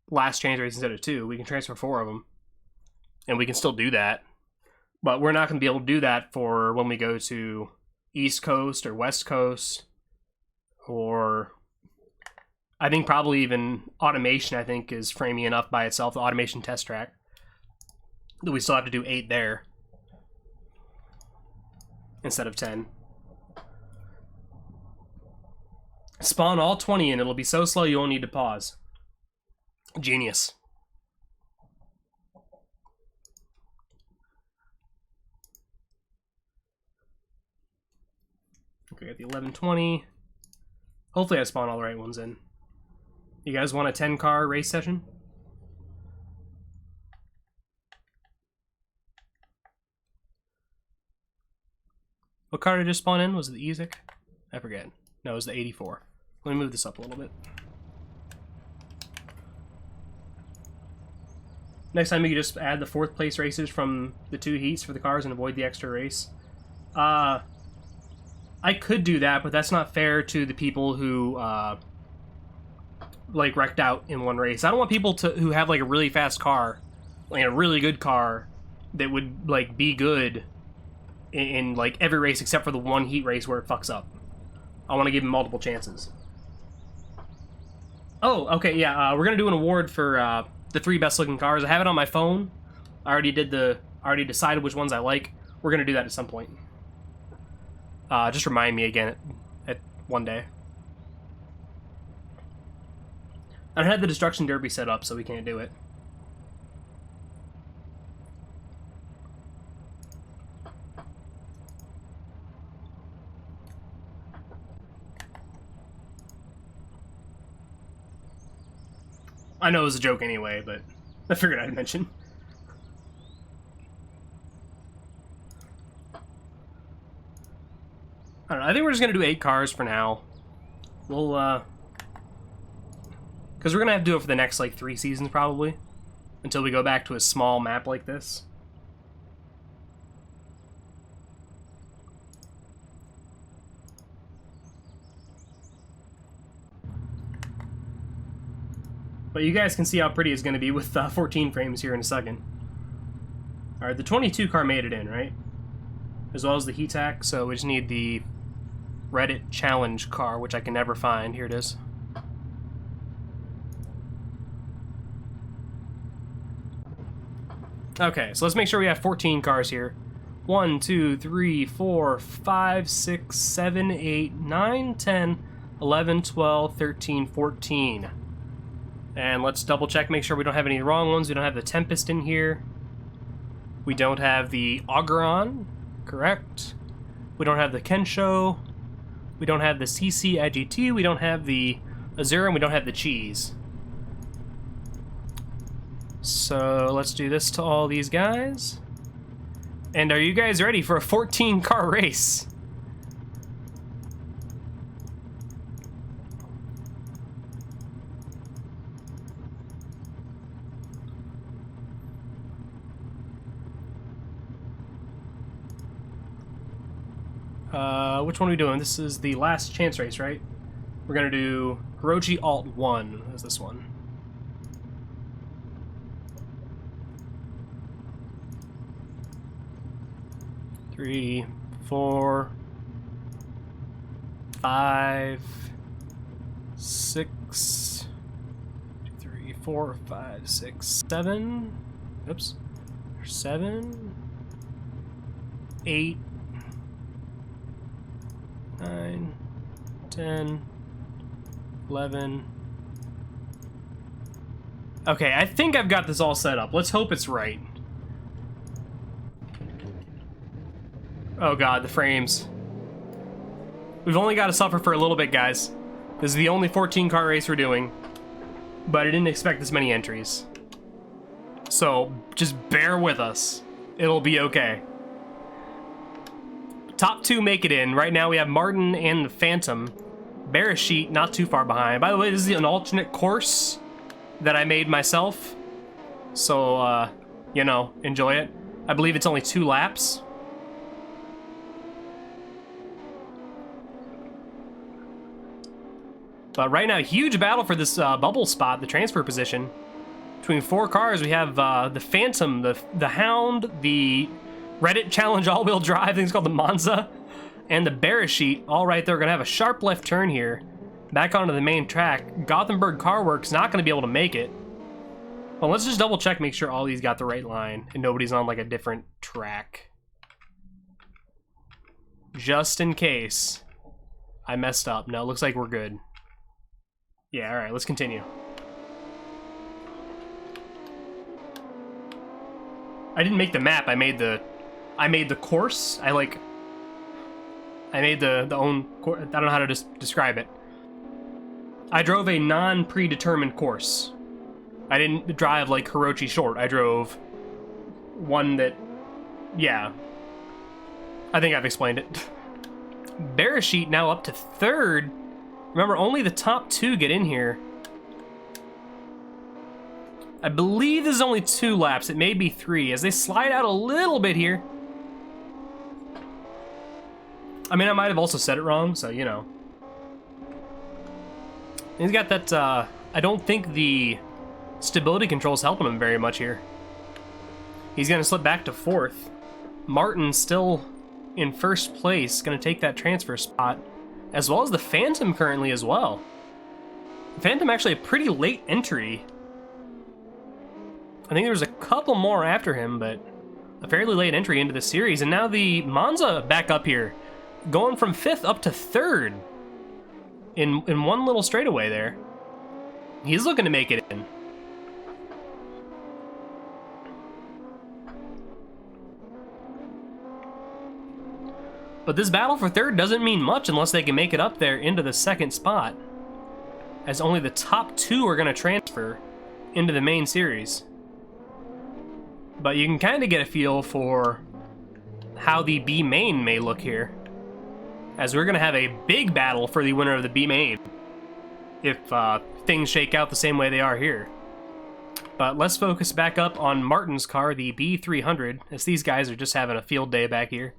last change race instead of 2. We can transfer 4 of them. And we can still do that. But we're not going to be able to do that for when we go to East Coast or West Coast. Or I think probably even automation, I think, is framey enough by itself. The automation test track. That we still have to do 8 there. Instead of 10. Spawn all 20 and it'll be so slow you won't need to pause. Genius. Okay, got the 1120. Hopefully I spawn all the right ones in. You guys want a 10 car race session? What car did I just spawn in? Was it the Ezek? I forget. No, it was the 84. Let me move this up a little bit. Next time you can just add the 4th place races from the 2 heats for the cars and avoid the extra race. I could do that, but that's not fair to the people who like wrecked out in one race. I don't want people who have like a really fast car, like a really good car that would like be good in like every race except for the one heat race where it fucks up. I want to give him multiple chances. Oh, okay, yeah, we're gonna do an award for the 3 best looking cars. I have it on my phone. I already decided which ones I like. We're gonna do that at some point. Just remind me again at one day. I don't have the Destruction Derby set up, so we can't do it. I know it was a joke anyway, but I figured I'd mention. I don't know, I think we're just gonna do 8 cars for now. We'll, because we're gonna have to do it for the next, like, 3 seasons, probably. Until we go back to a small map like this. But you guys can see how pretty it's going to be with 14 frames here in a second. Alright, the 22 car made it in, right? As well as the Heat-Tac, so we just need the Reddit Challenge car, which I can never find. Here it is. Okay, so let's make sure we have 14 cars here. 1, 2, 3, 4, 5, 6, 7, 8, 9, 10, 11, 12, 13, 14. And let's double check, make sure we don't have any wrong ones. We don't have the Tempest in here. We don't have the Auguron, correct. We don't have the Kensho. We don't have the CC AGT. We don't have the Azura, and we don't have the Cheese. So let's do this to all these guys. And are you guys ready for a 14-car race? Which one are we doing? This is the last chance race, right? We're gonna do Hirochi Alt 1. What is this one? Three, 4, 5, 6, 2, 3, 4, 5, 6, 7. Oops. 7, 8, 9, 10, 11. Okay, I think I've got this all set up. Let's hope it's right. Oh god, the frames. We've only got to suffer for a little bit, guys. This is the only 14-car race we're doing, but I didn't expect this many entries. So, just bear with us. It'll be okay. Top 2 make it in. Right now we have Martin and the Phantom. Bereshit not too far behind. By the way, this is an alternate course that I made myself. So, you know, enjoy it. I believe it's only 2 laps. But right now, huge battle for this bubble spot, the transfer position. Between 4 cars, we have the Phantom, the Hound, the Reddit Challenge all-wheel drive, I think it's called the Monza, and the Bereshit, all right there. We're going to have a sharp left turn here, back onto the main track. Gothenburg Car Works not going to be able to make it. Well, let's just double check, make sure all these got the right line, and nobody's on like a different track. Just in case I messed up. No, it looks like we're good. Yeah, alright, let's continue. I didn't make the map, I made the course. I made the own course. I don't know how to describe it. I drove a non-predetermined course. I didn't drive like Hirochi Short. I drove one that, yeah. I think I've explained it. Bereshit now up to 3rd. Remember, only the top 2 get in here. I believe this is only 2 laps. It may be 3, as they slide out a little bit here. I mean, I might have also said it wrong, so, you know. He's got that, I don't think the stability control's helping him very much here. He's gonna slip back to 4th. Martin's still in 1st place, gonna take that transfer spot, as well as the Phantom currently as well. The Phantom actually a pretty late entry. I think there was a couple more after him, but a fairly late entry into the series. And now the Monza back up here, going from 5th up to 3rd in one little straightaway there. He's looking to make it in. But this battle for 3rd doesn't mean much unless they can make it up there into the 2nd spot, as only the top 2 are going to transfer into the main series. But you can kind of get a feel for how the B main may look here, as we're going to have a big battle for the winner of the B main if things shake out the same way they are here. But let's focus back up on Martin's car, the B300, as these guys are just having a field day back here.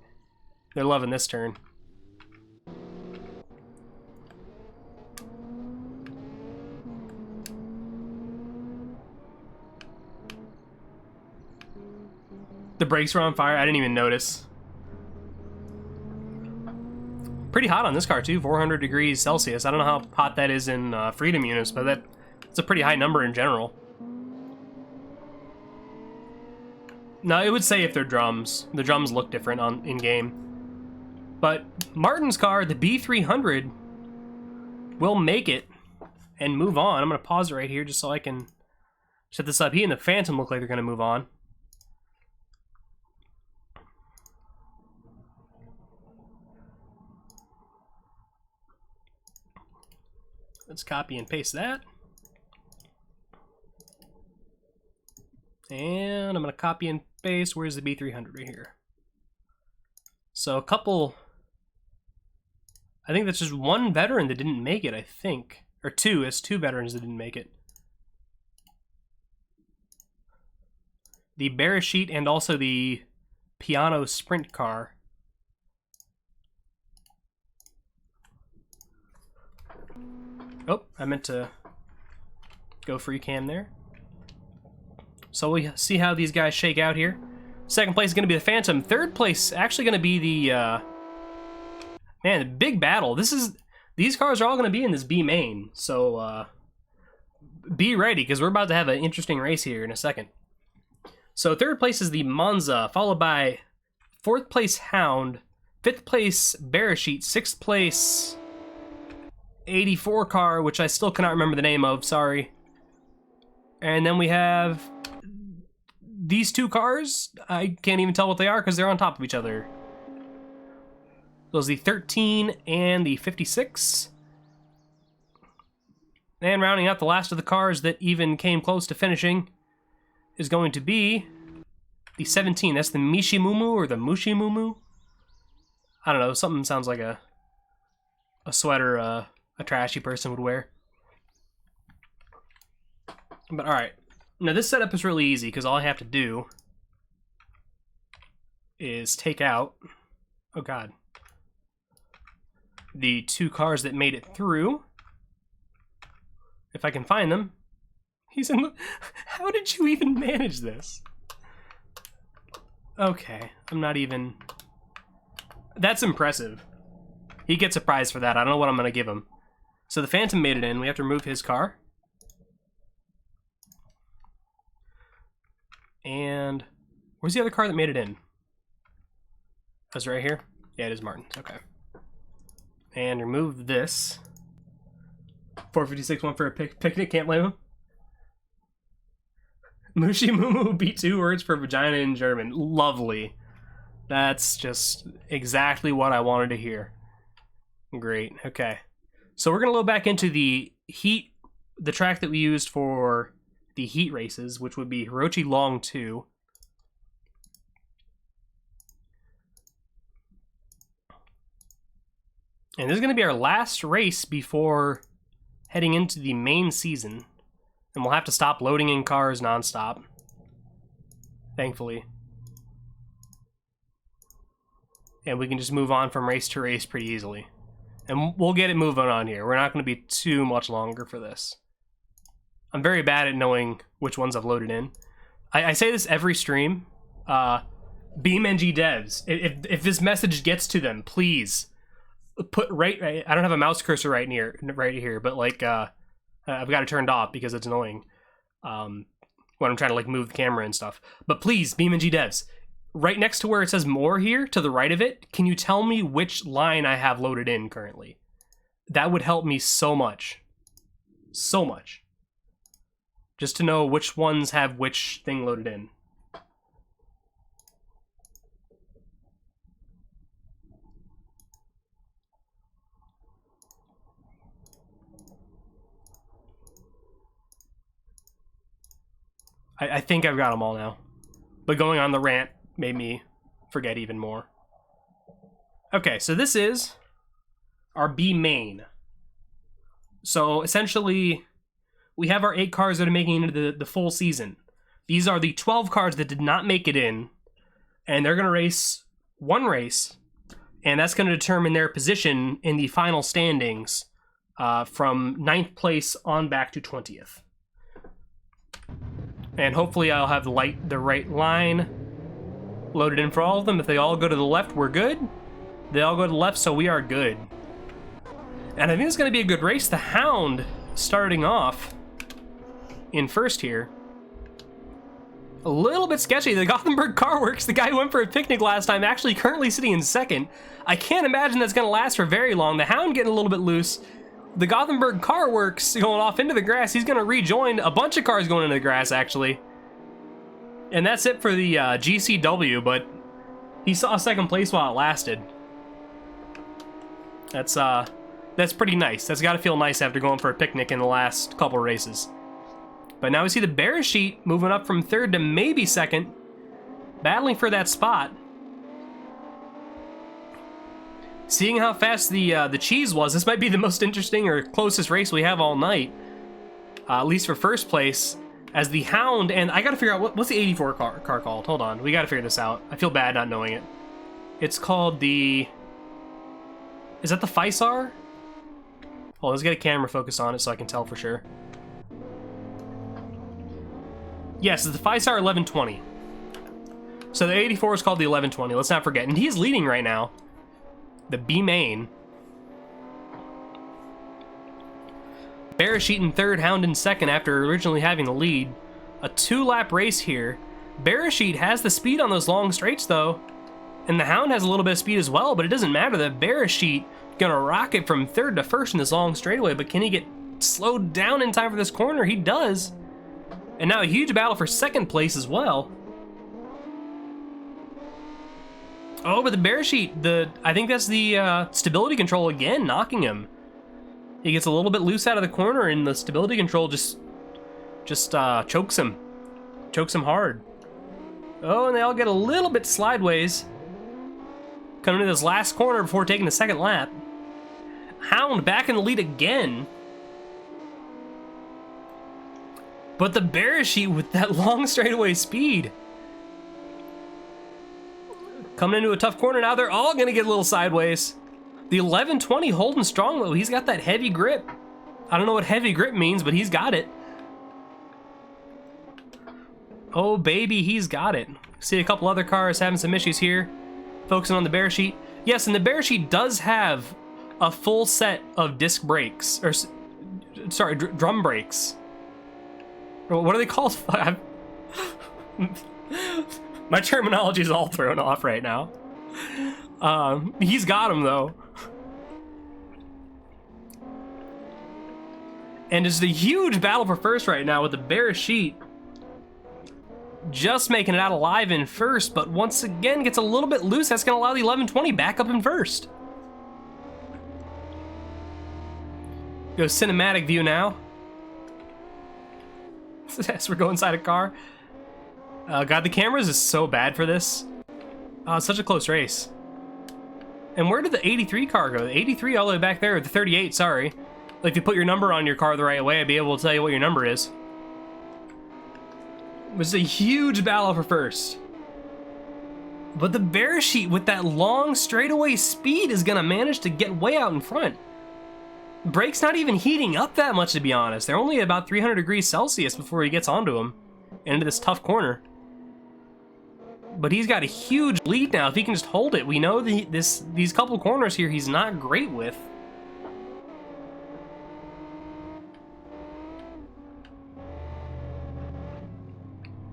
They're loving this turn. The brakes were on fire. I didn't even notice. Pretty hot on this car too, 400 degrees Celsius. I don't know how hot that is in freedom units, but that's a pretty high number in general. No, it would say if they're drums. The drums look different in game. But Martin's car, the B300, will make it and move on. I'm going to pause it right here just so I can set this up. He and the Phantom look like they're going to move on. Let's copy and paste that. And I'm going to copy and paste. Where's the B300 right here? So a couple... I think that's just one veteran that didn't make it, I think. Or 2. It's 2 veterans that didn't make it. The Bereshit and also the Piano Sprint car. Oh, I meant to go free cam there. So we see how these guys shake out here. Second place is going to be the Phantom. Third place actually going to be the man, the big battle. These cars are all going to be in this B main. So be ready, because we're about to have an interesting race here in a second. So third place is the Monza, followed by fourth place Hound, fifth place Beresheet, sixth place 84 car, which I still cannot remember the name of, sorry. And then we have these two cars. I can't even tell what they are because they're on top of each other. Those are the 13 and the 56. And rounding out the last of the cars that even came close to finishing is going to be the 17. That's the Mishimumu or the Mushimumu. I don't know, something sounds like a sweater a trashy person would wear. But alright. Now this setup is really easy because all I have to do is take out, oh god, the two cars that made it through. If I can find them. He's in the... How did you even manage this? Okay, I'm not even... That's impressive. He gets a prize for that. I don't know what I'm going to give him. So the Phantom made it in. We have to remove his car. And where's the other car that made it in? That's right here? Yeah, it is Martin's. Okay. And remove this. 456 went for a picnic, can't blame him. Mushi Mumu B2 words for vagina in German. Lovely. That's just exactly what I wanted to hear. Great, okay. So we're gonna load back into the heat, the track that we used for the heat races, which would be Hirochi Long 2. And this is gonna be our last race before heading into the main season. And we'll have to stop loading in cars nonstop. Thankfully. And we can just move on from race to race pretty easily. And we'll get it moving on here. We're not going to be too much longer for this. I'm very bad at knowing which ones I've loaded in. I say this every stream. BeamNG devs, if this message gets to them, please put right. I don't have a mouse cursor right here, but like I've got it turned off because it's annoying when I'm trying to like move the camera and stuff. But please, BeamNG devs, right next to where it says more here, to the right of it, can you tell me which line I have loaded in currently? That would help me so much. So much. Just to know which ones have which thing loaded in. I think I've got them all now. But going on the rant made me forget even more. Okay, so this is our B main. So essentially, we have our 8 cars that are making it into the full season. These are the 12 cars that did not make it in, and they're going to race one race, and that's going to determine their position in the final standings from 9th place on back to 20th. And hopefully I'll have the right line loaded in for all of them. If they all go to the left, we're good. They all go to the left, so we are good. And I think it's going to be a good race. The Hound starting off in first here. A little bit sketchy. The Gothenburg Car Works, the guy who went for a picnic last time, actually currently sitting in second. I can't imagine that's going to last for very long. The Hound getting a little bit loose. The Gothenburg Car Works going off into the grass. He's going to rejoin a bunch of cars going into the grass, actually. And that's it for the GCW, but he saw second place while it lasted. That's pretty nice. That's got to feel nice after going for a picnic in the last couple races. But now we see the Beresheet moving up from 3rd to maybe 2nd, battling for that spot. Seeing how fast the cheese was, this might be the most interesting or closest race we have all night, at least for first place. As the Hound, and I gotta figure out what's the 84 car called. Hold on, we gotta figure this out. I feel bad not knowing it. It's called the... Is that the Faisar? Hold on, let's get a camera focus on it so I can tell for sure. Yes, it's the 5-star 1120. So the 84 is called the 1120, let's not forget. And he's leading right now. The B main. Bearish in third, Hound in second after originally having the lead. A 2-lap race here. Beresheet has the speed on those long straights though. And the Hound has a little bit of speed as well, but it doesn't matter. That Beresheet gonna rocket from third to first in this long straightaway, but can he get slowed down in time for this corner? He does. And now a huge battle for second place as well. Oh, but the Beresheet, I think that's the stability control again, knocking him. He gets a little bit loose out of the corner, and the stability control just chokes him. Chokes him hard. Oh, and they all get a little bit slideways. Coming to this last corner before taking the second lap. Hound back in the lead again. But the Beresheet with that long straightaway speed. Coming into a tough corner now, they're all gonna get a little sideways. The 1120 holding strong though, he's got that heavy grip. I don't know what heavy grip means, but he's got it. Oh baby, he's got it. See a couple other cars having some issues here. Focusing on the Beresheet. Yes, and the Beresheet does have a full set of disc brakes, or sorry, drum brakes. What are they called? My terminology is all thrown off right now. He's got them though. And it's a huge battle for first right now with the Beresheet just making it out alive in first, but once again gets a little bit loose. That's gonna allow the 1120 back up in first. Go cinematic view now. As we're going inside a car. God, the cameras is so bad for this. It's such a close race. And where did the 83 car go? The 83 all the way back there, the 38, sorry. Like, if you put your number on your car the right way, I'd be able to tell you what your number is. It was a huge battle for first. But the Beresheet with that long straightaway speed is gonna manage to get way out in front. Brake's not even heating up that much, to be honest. They're only about 300 degrees Celsius before he gets onto him into this tough corner. But he's got a huge lead now if he can just hold it. We know these couple corners here he's not great with.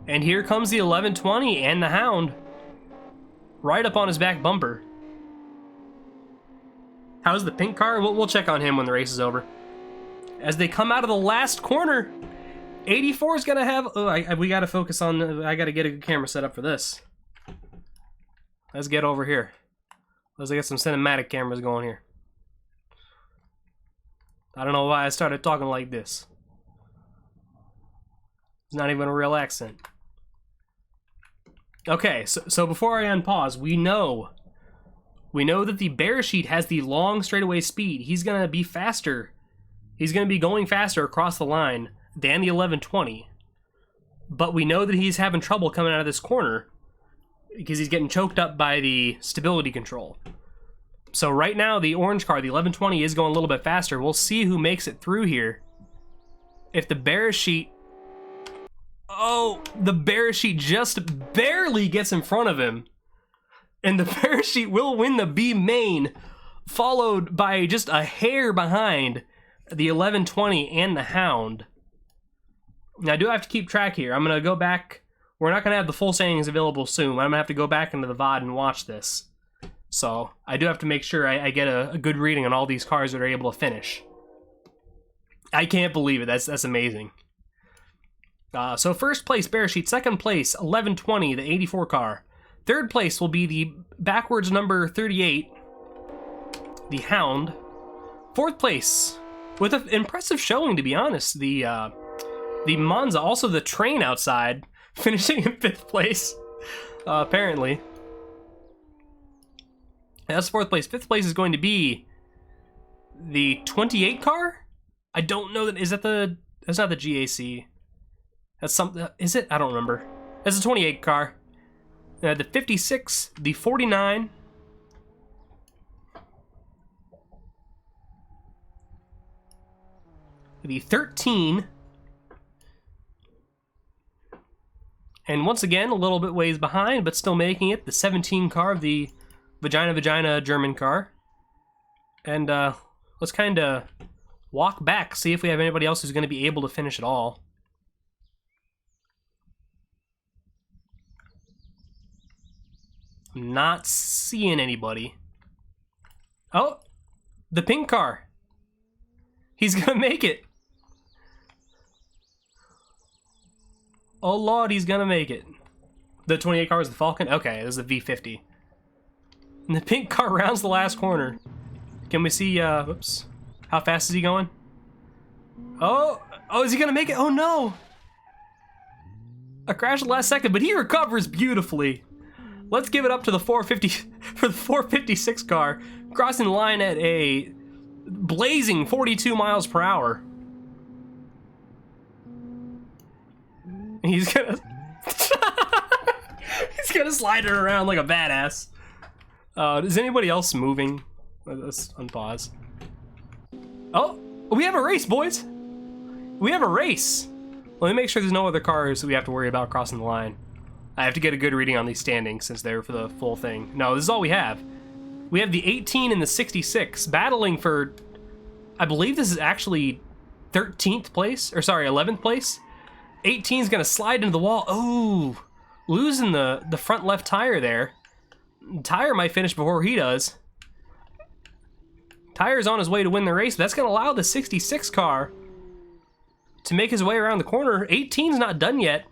And here comes the 1120 and the Hound right up on his back bumper. How's the pink car? We'll check on him when the race is over. As they come out of the last corner, 84 is gonna have. Oh, we gotta focus on. I gotta get a good camera set up for this. Let's get over here. Let's get some cinematic cameras going here. I don't know why I started talking like this. It's not even a real accent. Okay, so before I unpause, we know that the Beresheet has the long straightaway speed. He's gonna be faster. He's gonna be going faster across the line than the 1120. But we know that he's having trouble coming out of this corner because he's getting choked up by the stability control. So right now, the orange car, the 1120, is going a little bit faster. We'll see who makes it through here. If the Beresheet... Oh, the Beresheet just barely gets in front of him. And the Beresheet will win the B main, followed by just a hair behind the 1120 and the Hound. Now, I do have to keep track here. I'm going to go back. We're not going to have the full standings available soon. I'm going to have to go back into the VOD and watch this. So, I do have to make sure I get a good reading on all these cars that are able to finish. I can't believe it. That's amazing. So, first place, Beresheet. Second place, 1120, the 84 car. Third place will be the backwards number 38, the Hound. Fourth place, with an impressive showing, to be honest, the Monza, also the train outside, finishing in fifth place, apparently. That's fourth place. Fifth place is going to be the 28 car? I don't know that, that's not the GAC. That's something, is it? I don't remember. That's a 28 car. The 56, the 49, the 13. And once again, a little bit ways behind, but still making it, the 17 car of the Vagina German car. And let's kind of walk back, see if we have anybody else who's going to be able to finish it all. Not seeing anybody. Oh, the pink car. He's gonna make it. Oh Lord, he's gonna make it. The 28 car is the Falcon? Okay, this is the V50. And the pink car rounds the last corner. Can we see, oops. How fast is he going? Oh, is he gonna make it? Oh no! A crash at the last second, but he recovers beautifully. Let's give it up to the 450 for the 456 car, crossing the line at a blazing 42 miles per hour. And he's gonna he's gonna slide it around like a badass. Is anybody else moving? Let's unpause. Oh, we have a race, boys. We have a race. Let me make sure there's no other cars that we have to worry about crossing the line. I have to get a good reading on these standings since they're for the full thing. No, this is all we have. We have the 18 and the 66 battling for, I believe this is actually 13th place, or sorry, 11th place. 18 is gonna slide into the wall. Oh, losing the front left tire there. Tire might finish before he does. Tire's on his way to win the race, but that's gonna allow the 66 car to make his way around the corner. 18's not done yet.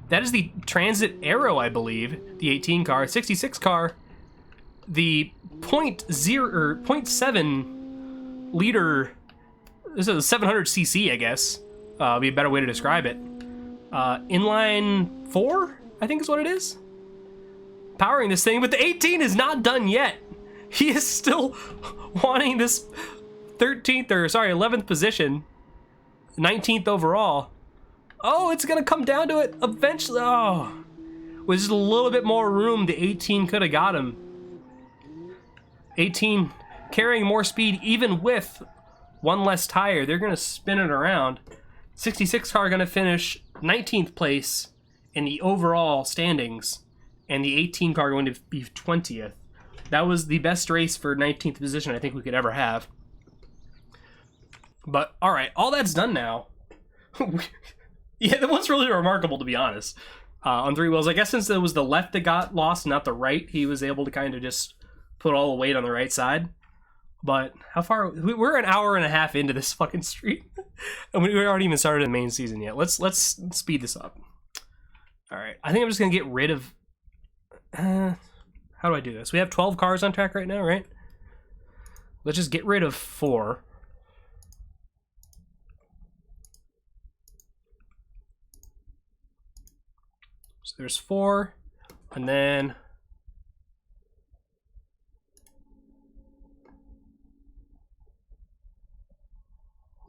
That is the Transit Aero, I believe, the 18 car. 66 car, the 0.7 liter, this is a 700cc, I guess, would be a better way to describe it. Inline 4, I think is what it is. Powering this thing, but the 18 is not done yet. He is still wanting this 11th position, 19th overall. Oh, it's gonna come down to it eventually. Oh, with just a little bit more room, the 18 could have got him. 18 carrying more speed, even with one less tire. They're gonna spin it around. 66 car gonna finish 19th place in the overall standings, and the 18 car going to be 20th. That was the best race for 19th position I think we could ever have. But all right, all that's done now. Yeah, that was really remarkable, to be honest. On 3 wheels, I guess since it was the left that got lost, not the right, he was able to kind of just put all the weight on the right side. But how far? We're an hour and a half into this fucking stream, and we already even started the main season yet. Let's speed this up. All right, I think I'm just gonna get rid of. How do I do this? We have 12 cars on track right now, right? Let's just get rid of 4. So there's 4, and then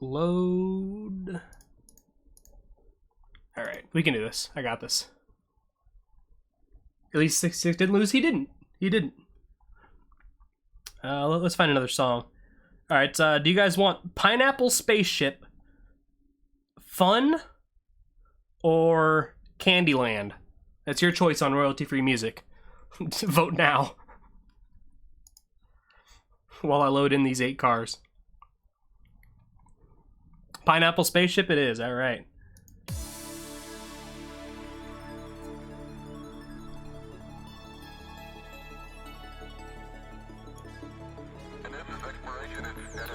load. All right, we can do this. I got this. At least 66 didn't lose. He didn't. Let's find another song. All right, do you guys want Pineapple Spaceship, Fun, or Candyland? That's your choice on royalty-free music. Vote now. While I load in these 8 cars. Pineapple Spaceship it is, all right.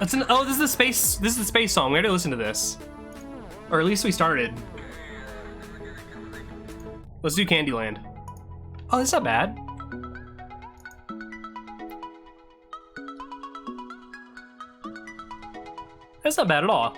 This is the space song. We had to listen to this. Or at least we started. Let's do Candyland. Oh, that's not bad. That's not bad at all.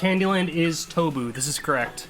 Candyland is Tobu. This is correct.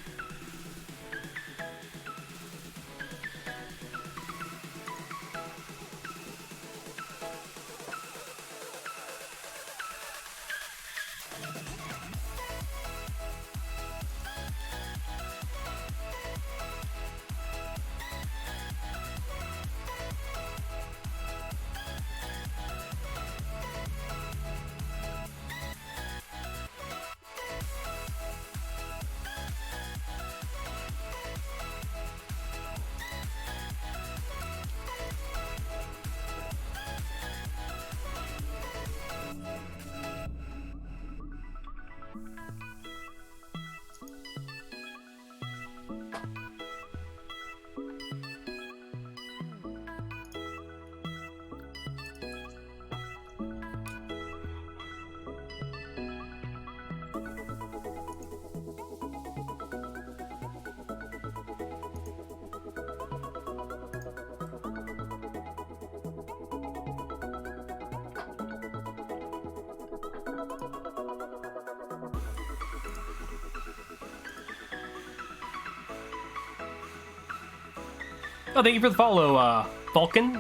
Oh, thank you for the follow, Falcon.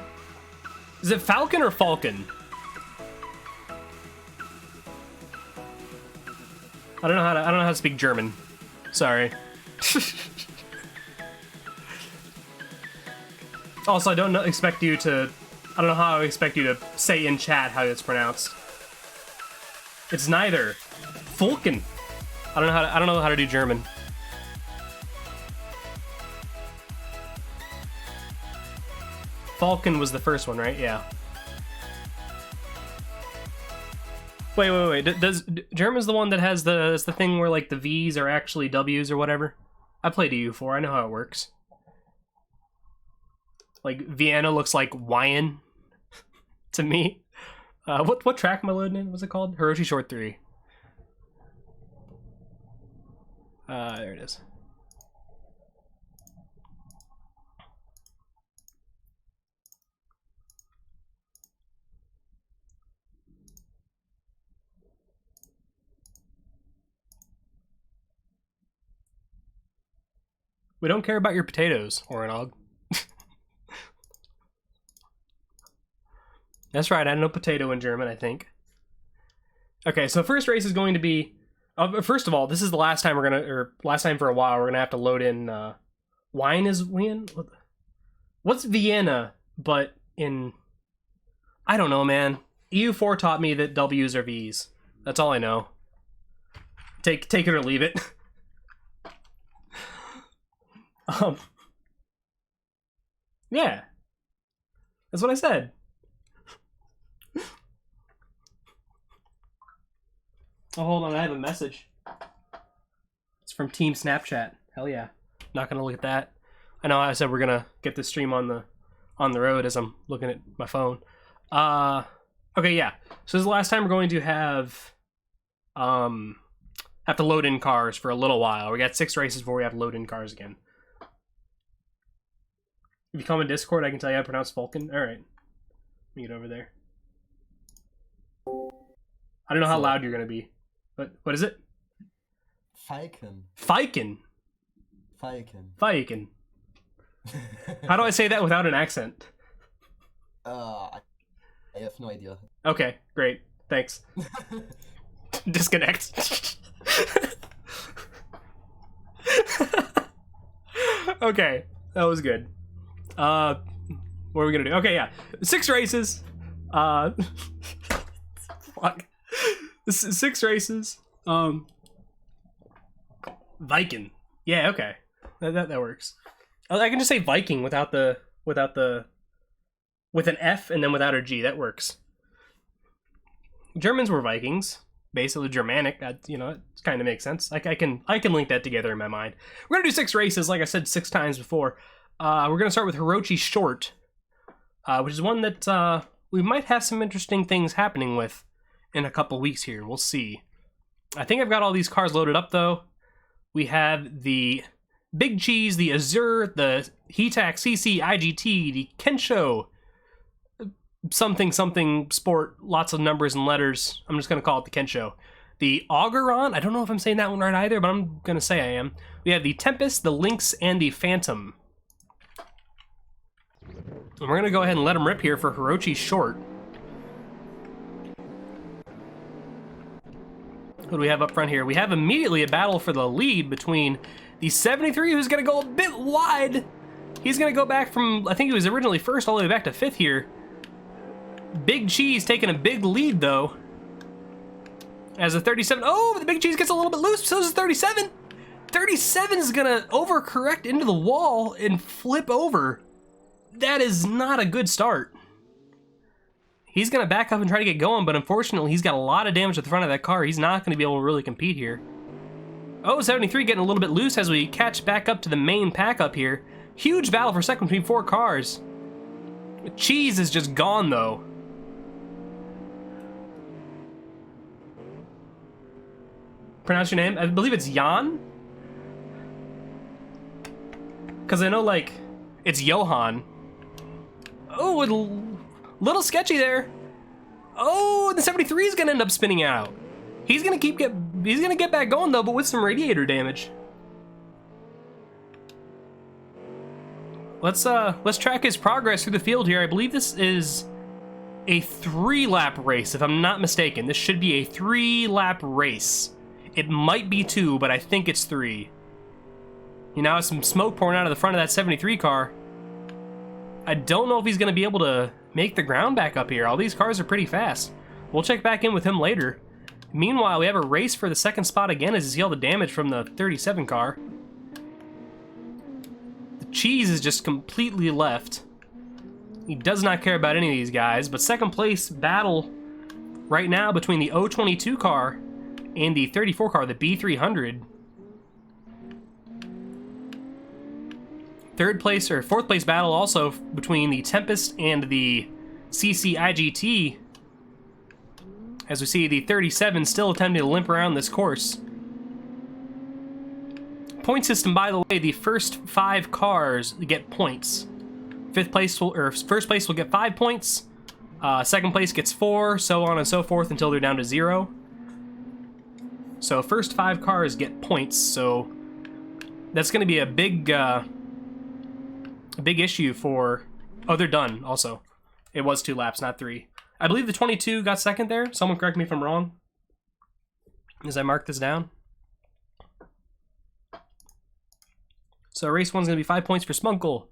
Is it Falcon or Falcon? I don't know how to speak German. Sorry. Also, I don't expect you to. I don't know how I expect you to say in chat how it's pronounced. It's neither. Falcon. I don't know how to do German. Falcon was the first one, right? Yeah. Wait. Does German's the one that has the thing where like the V's are actually W's or whatever? I played EU4. I know how it works. Like Vienna looks like Wyan to me. What track am I loading in? What's it called? Hiroshi Short 3. There it is. We don't care about your potatoes, Oronog. That's right, I know potato in German, I think. Okay, so first race is going to be... first of all, this is the last time we're gonna... Or last time for a while, we're gonna have to load in... Wine is Wien? What's Vienna, but in... I don't know, man. EU4 taught me that W's are V's. That's all I know. Take it or leave it. Yeah. That's what I said. Oh, hold on, I have a message. It's from Team Snapchat. Hell yeah. Not gonna look at that. I know I said we're gonna get this stream on the road as I'm looking at my phone. Okay, yeah. So this is the last time we're going to have to load in cars for a little while. We got 6 races before we have to load in cars again. If you come in Discord, I can tell you how to pronounce Falcon. Alright. Let me get over there. I don't know how loud you're gonna be. But what is it? Falcon. Falcon. Falcon. Falcon. How do I say that without an accent? I have no idea. Okay, great. Thanks. Disconnect. Okay, that was good. What are we gonna do? Okay, yeah. 6 races. Fuck. 6 races. Viking. Yeah, okay. That works. I can just say Viking with an F and then without a G. That works. Germans were Vikings, basically Germanic. That, you know, it kind of makes sense. I can link that together in my mind. We're gonna do 6 races, like I said 6 times before. We're gonna start with Hiroshi Short, which is one that we might have some interesting things happening with in a couple weeks here. We'll see. I think I've got all these cars loaded up though. We have the Big Cheese, the Azure, the Hitac CC IGT, the Kensho, something sport, lots of numbers and letters. I'm just going to call it the Kensho. the Auguron. I don't know if I'm saying that one right either, but I'm going to say I am. We have the Tempest, the Lynx, and the Phantom. And we're going to go ahead and let him rip here for Hirochi Short. What do we have up front here? We have immediately a battle for the lead between the 73, who's going to go a bit wide. He's going to go back from, I think he was originally first, all the way back to 5th here. Big Cheese taking a big lead, though. As a 37, oh, the Big Cheese gets a little bit loose, so does 37. 37 is going to overcorrect into the wall and flip over. That is not a good start. He's going to back up and try to get going, but unfortunately, he's got a lot of damage at the front of that car. He's not going to be able to really compete here. Oh, 73 getting a little bit loose as we catch back up to the main pack up here. Huge battle for second between 4 cars. Cheese is just gone, though. Pronounce your name? I believe it's Jan. Because I know, like, it's Johan. Oh, a little sketchy there. Oh, the 73 is going to end up spinning out. He's going to get back going, though, but with some radiator damage. Let's track his progress through the field here. I believe this is a 3-lap race, if I'm not mistaken. This should be a 3-lap race. It might be 2, but I think it's 3. You know, some smoke pouring out of the front of that 73 car. I don't know if he's going to be able to make the ground back up here. All these cars are pretty fast. We'll check back in with him later. Meanwhile, we have a race for the second spot again as you see all the damage from the 37 car. The Cheese is just completely left. He does not care about any of these guys, but second place battle right now between the 022 car and the 34 car, the B300. Fourth place battle also between the Tempest and the CC IGT. As we see the 37 still attempting to limp around this course. Point system, by the way, the first 5 cars get points. First place will get 5 points. Second place gets 4, so on and so forth until they're down to 0. So first 5 cars get points. So that's going to be a big issue for. Oh, they're done. Also, it was 2 laps, not 3. I believe the 22 got second there. Someone correct me if I'm wrong. As I mark this down. So race 1's going to be 5 points for Spunkle,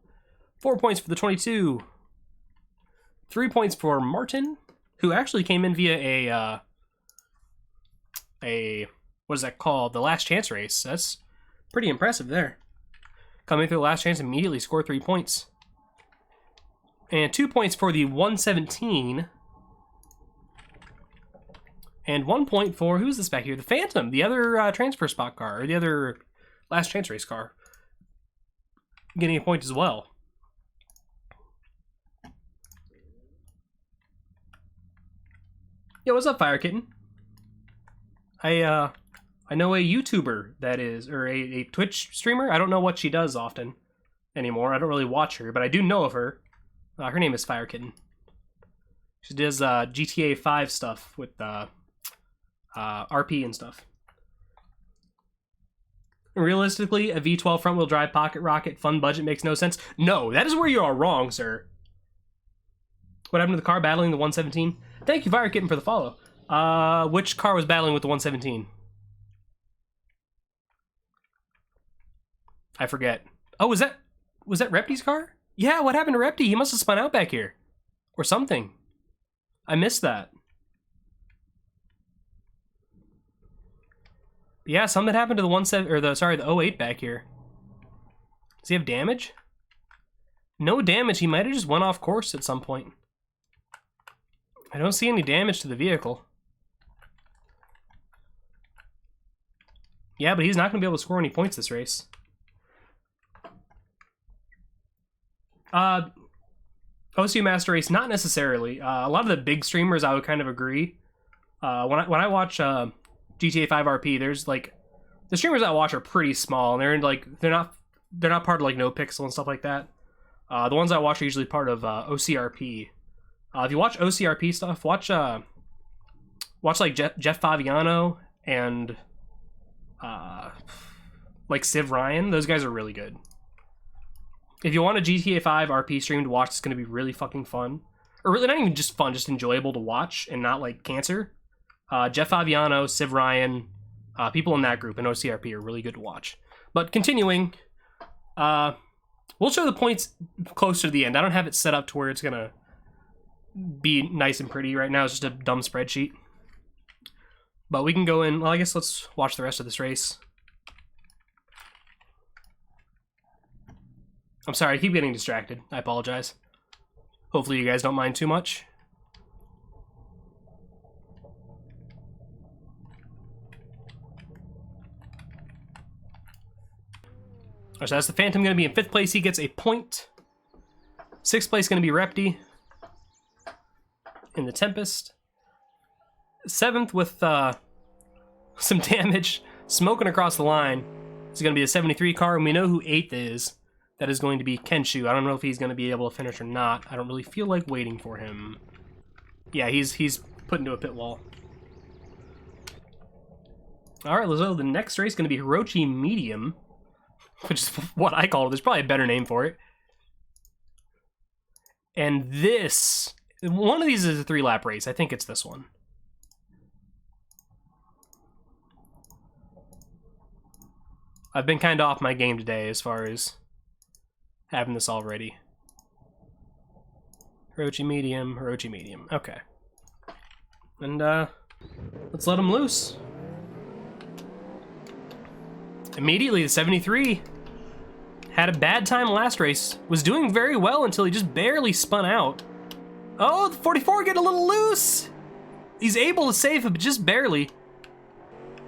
4 points for the 22, 3 points for Martin, who actually came in via a what is that called? The last chance race. That's pretty impressive there. Coming through the last chance, immediately score 3 points. And 2 points for the 117. And 1 point for, who's this back here? The Phantom, the other transfer spot car, or the other last chance race car. Getting a point as well. Yo, what's up, Fire Kitten? I know a YouTuber that is, or a Twitch streamer. I don't know what she does often anymore. I don't really watch her, but I do know of her. Her name is Fire Kitten. She does GTA 5 stuff with RP and stuff. Realistically, a V12 front-wheel drive pocket rocket fun budget makes no sense. No, that is where you are wrong, sir. What happened to the car battling the 117? Thank you, Fire Kitten, for the follow. Which car was battling with the 117? I forget. Oh, was that Repti's car? Yeah, what happened to Repti? He must have spun out back here. Or something. I missed that. Yeah, something happened to the 08 back here. Does he have damage? No damage. He might have just went off course at some point. I don't see any damage to the vehicle. Yeah, but he's not going to be able to score any points this race. OCU Master Race, not necessarily. A lot of the big streamers, I would kind of agree. When I watch GTA 5 RP, there's like the streamers I watch are pretty small, and they're not part of like NoPixel and stuff like that. The ones I watch are usually part of OCRP. If you watch OCRP stuff, watch like Jeff Favignano and like Civ Ryan. Those guys are really good. If you want a GTA 5 RP stream to watch, it's going to be really fucking fun. Or really not even just fun, just enjoyable to watch and not like cancer. Jeff Faviano, Civ Ryan, people in that group and OCRP are really good to watch. But continuing, we'll show the points closer to the end. I don't have it set up to where it's going to be nice and pretty right now. It's just a dumb spreadsheet. But we can go in, well, I guess let's watch the rest of this race. I'm sorry, I keep getting distracted. I apologize. Hopefully you guys don't mind too much. So that's the Phantom going to be in 5th place. He gets a point. 6th place going to be Repty in the Tempest. 7th with some damage, smoking across the line. It's going to be a 73 car, and we know who 8th is. That is going to be Kenshu. I don't know if he's going to be able to finish or not. I don't really feel like waiting for him. Yeah, he's put into a pit wall. All right, so the next race is going to be Hirochi Medium, which is what I call it. There's probably a better name for it. And this, one of these is a 3-lap race. I think it's this one. I've been kind of off my game today as far as having this all ready. Hirochi Medium, Hirochi Medium. Okay. And let's let him loose. Immediately, the 73 had a bad time last race. Was doing very well until he just barely spun out. Oh, the 44 get a little loose. He's able to save it, but just barely.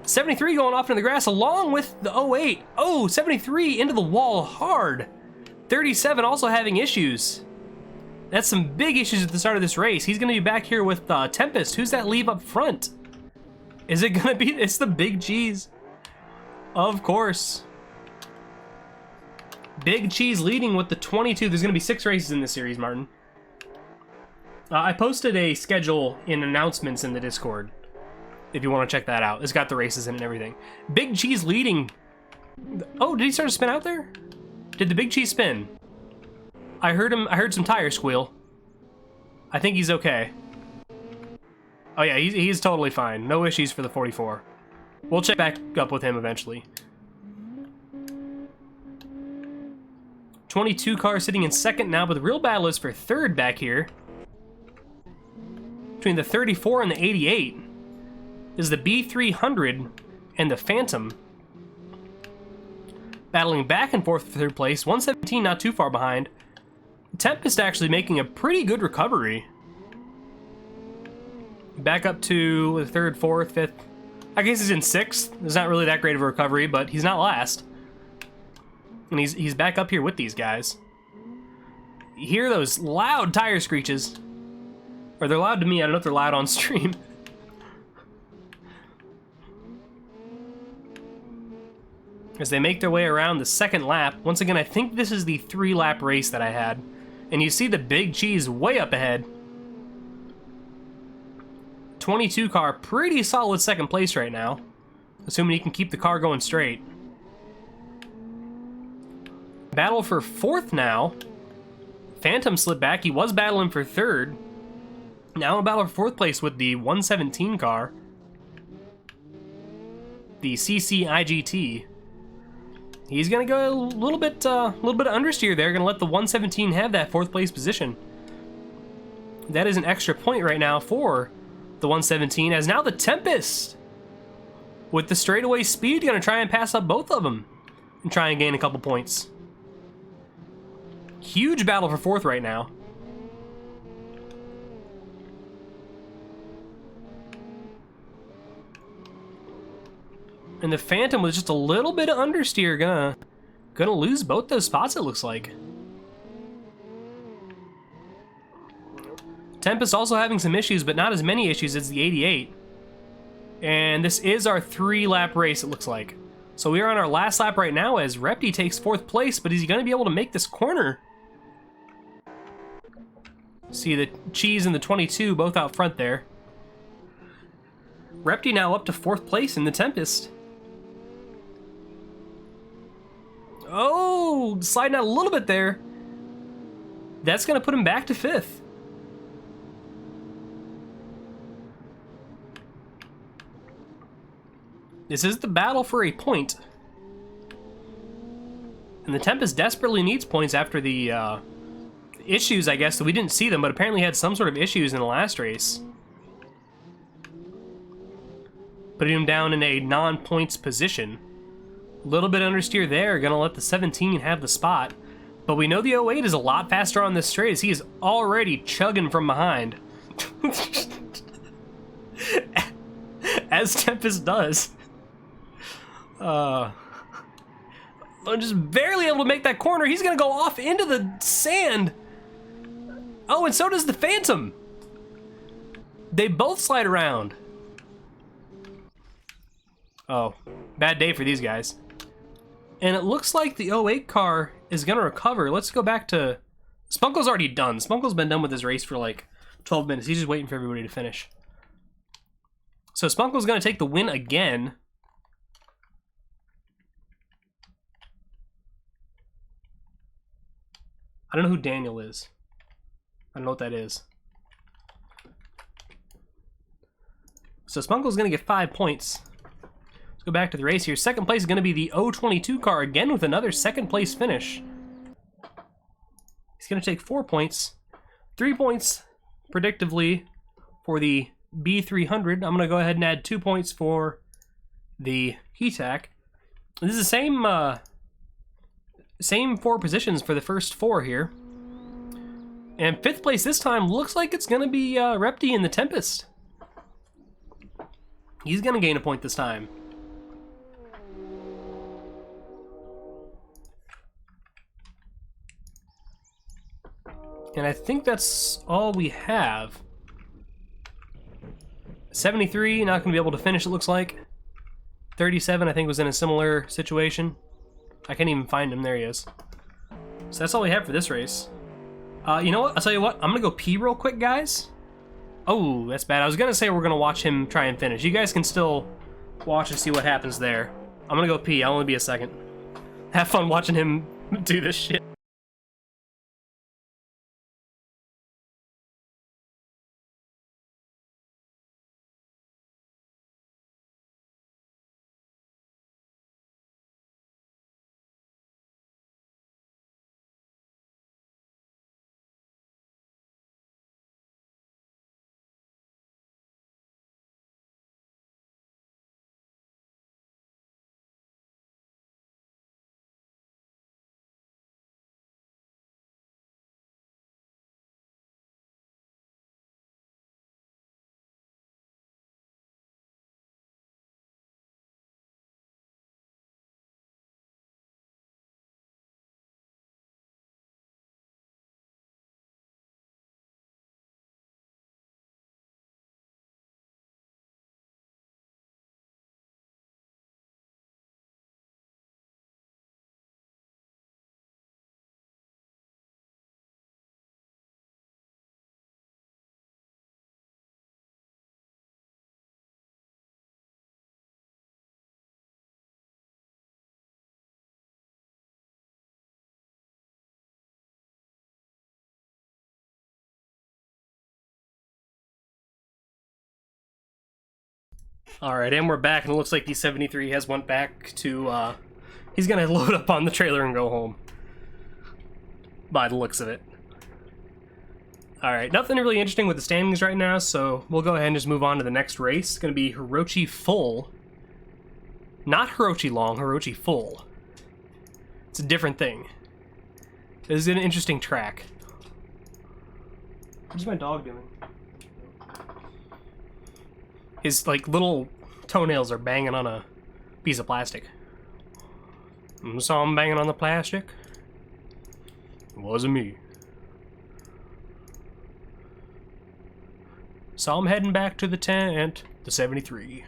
73 going off into the grass along with the 08. Oh, 73 into the wall hard. 37 also having issues. That's some big issues at the start of this race. He's going to be back here with Tempest. Who's that leave up front? Is it going to be... It's the Big Cheese. Of course. Big Cheese leading with the 22. There's going to be 6 races in this series, Martin. I posted a schedule in announcements in the Discord, if you want to check that out. It's got the races in it and everything. Big Cheese leading. Oh, did he start to spin out there? Did the Big Cheese spin? I heard him. I heard some tires squeal. I think he's okay. Oh yeah, he's totally fine. No issues for the 44. We'll check back up with him eventually. 22 car sitting in 2nd now, but the real battle is for 3rd back here. Between the 34 and the 88 is the B300 and the Phantom. Battling back and forth for 3rd place. 117 not too far behind. Tempest actually making a pretty good recovery. Back up to 3rd, 4th, 5th. I guess he's in 6th. It's not really that great of a recovery, but he's not last. And he's back up here with these guys. You hear those loud tire screeches. Or they're loud to me. I don't know if they're loud on stream. As they make their way around the 2nd lap. Once again, I think this is the 3-lap race that I had. And you see the Big Cheese way up ahead. 22 car, pretty solid 2nd place right now. Assuming he can keep the car going straight. Battle for 4th now. Phantom slipped back. He was battling for 3rd. Now a battle for 4th place with the 117 car. The CC IGT. He's gonna go a little bit of understeer there. Gonna let the 117 have that 4th place position. That is an extra point right now for the 117. As now the Tempest, with the straightaway speed, gonna try and pass up both of them and try and gain a couple points. Huge battle for 4th right now. And the Phantom with just a little bit of understeer gonna lose both those spots, it looks like. Tempest also having some issues, but not as many issues as the 88. And this is our 3-lap race, it looks like. So we are on our last lap right now as Repty takes 4th place, but is he gonna be able to make this corner? See the Cheese and the 22 both out front there. Repty now up to 4th place in the Tempest. Oh, sliding out a little bit there. That's going to put him back to 5th. This is the battle for a point. And the Tempest desperately needs points after the issues, I guess. So we didn't see them, but apparently had some sort of issues in the last race. Putting him down in a non-points position. A little bit understeer there, gonna let the 17 have the spot. But we know the 08 is a lot faster on this straight as he is already chugging from behind. As Tempest does. I'm just barely able to make that corner. He's gonna go off into the sand. Oh, and so does the Phantom. They both slide around. Oh, bad day for these guys. And it looks like the 08 car is gonna recover. Let's go back to... Spunkle's already done. Spunkle's been done with his race for like 12 minutes. He's just waiting for everybody to finish. So Spunkle's gonna take the win again. I don't know who Daniel is. I don't know what that is. So Spunkle's gonna get 5 points. Let's go back to the race here. Second place is gonna be the 022 car again with another second place finish. He's gonna take 4 points. 3 points, predictively, for the B300. I'm gonna go ahead and add 2 points for the HETAC. This is the same 4 positions for the first 4 here. And 5th place this time looks like it's gonna be Repty in the Tempest. He's gonna gain a point this time. And I think that's all we have. 73, not gonna be able to finish, it looks like. 37, I think, was in a similar situation. I can't even find him. There he is. So that's all we have for this race. You know what? I'll tell you what. I'm gonna go pee real quick, guys. Oh, that's bad. I was gonna say we're gonna watch him try and finish. You guys can still watch and see what happens there. I'm gonna go pee. I'll only be a second. Have fun watching him do this shit. Alright, and we're back, and it looks like the 73 has went back to, he's gonna load up on the trailer and go home. By the looks of it. Alright, nothing really interesting with the standings right now, so we'll go ahead and just move on to the next race. It's gonna be Hirochi Full. Not Hirochi Long, Hirochi Full. It's a different thing. This is an interesting track. What's my dog doing? His, like, little toenails are banging on a piece of plastic. Saw him banging on the plastic. It wasn't me. Saw him heading back to the tent, the 73.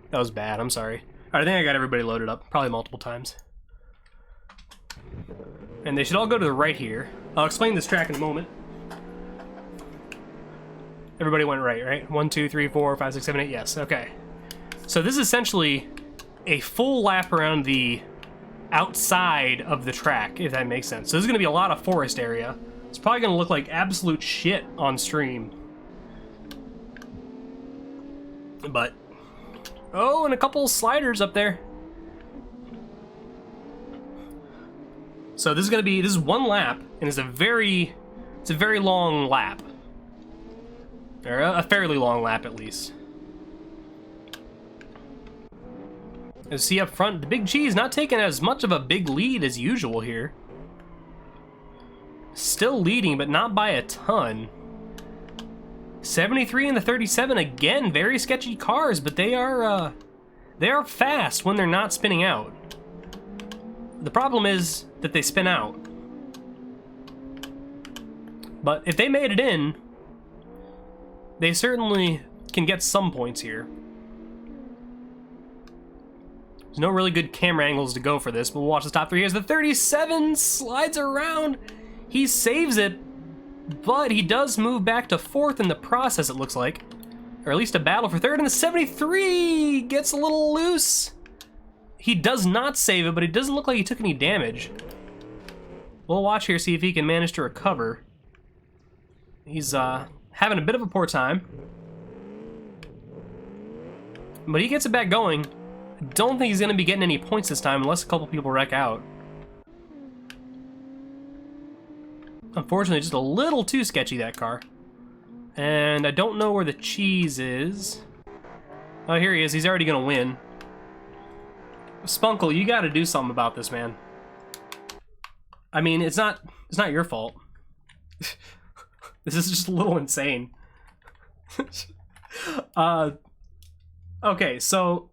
That was bad, I'm sorry. Alright, I think I got everybody loaded up, probably multiple times. And they should all go to the right here. I'll explain this track in a moment. Everybody went right? 1, 2, 3, 4, 5, 6, 7, 8. Yes. Okay. So this is essentially a full lap around the outside of the track, if that makes sense. So this is going to be a lot of forest area. It's probably going to look like absolute shit on stream. But, oh, and a couple sliders up there. So this is one lap, and it's a very long lap. Or a fairly long lap, at least. As see up front, the Big Cheese not taking as much of a big lead as usual here. Still leading, but not by a ton. 73 and the 37, again, very sketchy cars, but they are fast when they're not spinning out. The problem is that they spin out. But if they made it in, they certainly can get some points here. There's no really good camera angles to go for this, but we'll watch the top three. Here's the 37, slides around. He saves it, but he does move back to fourth in the process, it looks like. Or at least a battle for third, and the 73 gets a little loose. He does not save it, but it doesn't look like he took any damage. We'll watch here, see if he can manage to recover. He's having a bit of a poor time. But he gets it back going. I don't think he's going to be getting any points this time unless a couple people wreck out. Unfortunately, just a little too sketchy, that car. And I don't know where the cheese is. Oh, here he is. He's already going to win. Spunkle, you got to do something about this, man. I mean, it's not your fault. This is just a little insane. Okay, so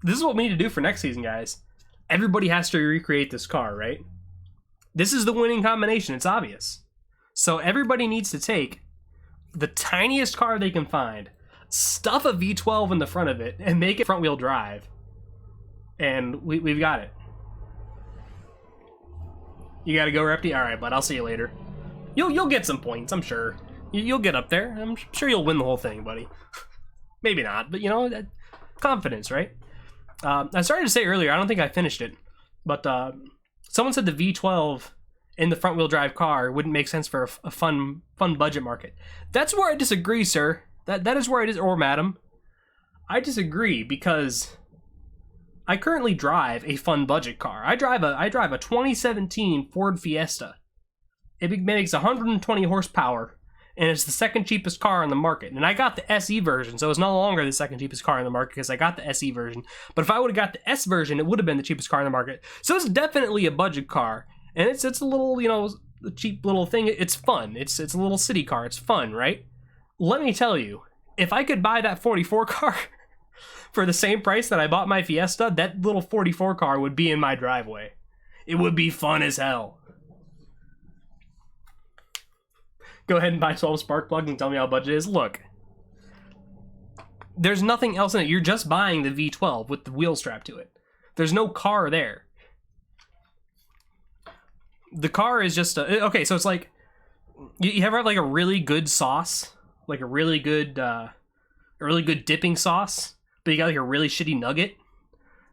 this is what we need to do for next season, guys. Everybody has to recreate this car, right? This is the winning combination, it's obvious. So everybody needs to take the tiniest car they can find, stuff a V12 in the front of it, and make it front-wheel drive. And we've got it. You gotta go, Repty? Alright, bud, I'll see you later. You'll get some points, I'm sure. You'll get up there. I'm sure you'll win the whole thing, buddy. Maybe not, but you know, confidence, right? I started to say earlier, I don't think I finished it, but someone said the V12 in the front-wheel drive car wouldn't make sense for a fun budget market. That's where I disagree, sir. That is where it is, or madam. I disagree because I currently drive a fun budget car. I drive a 2017 Ford Fiesta. It makes 120 horsepower, and it's the second cheapest car on the market. And I got the SE version, so it's no longer the second cheapest car on the market because I got the SE version. But if I would have got the S version, it would have been the cheapest car on the market. So it's definitely a budget car, and it's a little, you know, cheap little thing. It's fun. It's a little city car. It's fun, right? Let me tell you, if I could buy that 44 car for the same price that I bought my Fiesta, that little 44 car would be in my driveway. It would be fun as hell. Go ahead and buy 12 spark plugs and tell me how budget is. Look, there's nothing else in it. You're just buying the V12 with the wheel strap to it. There's no car there. The car is just okay. So it's like you ever have like a really good sauce, like a really good dipping sauce, but you got like a really shitty nugget.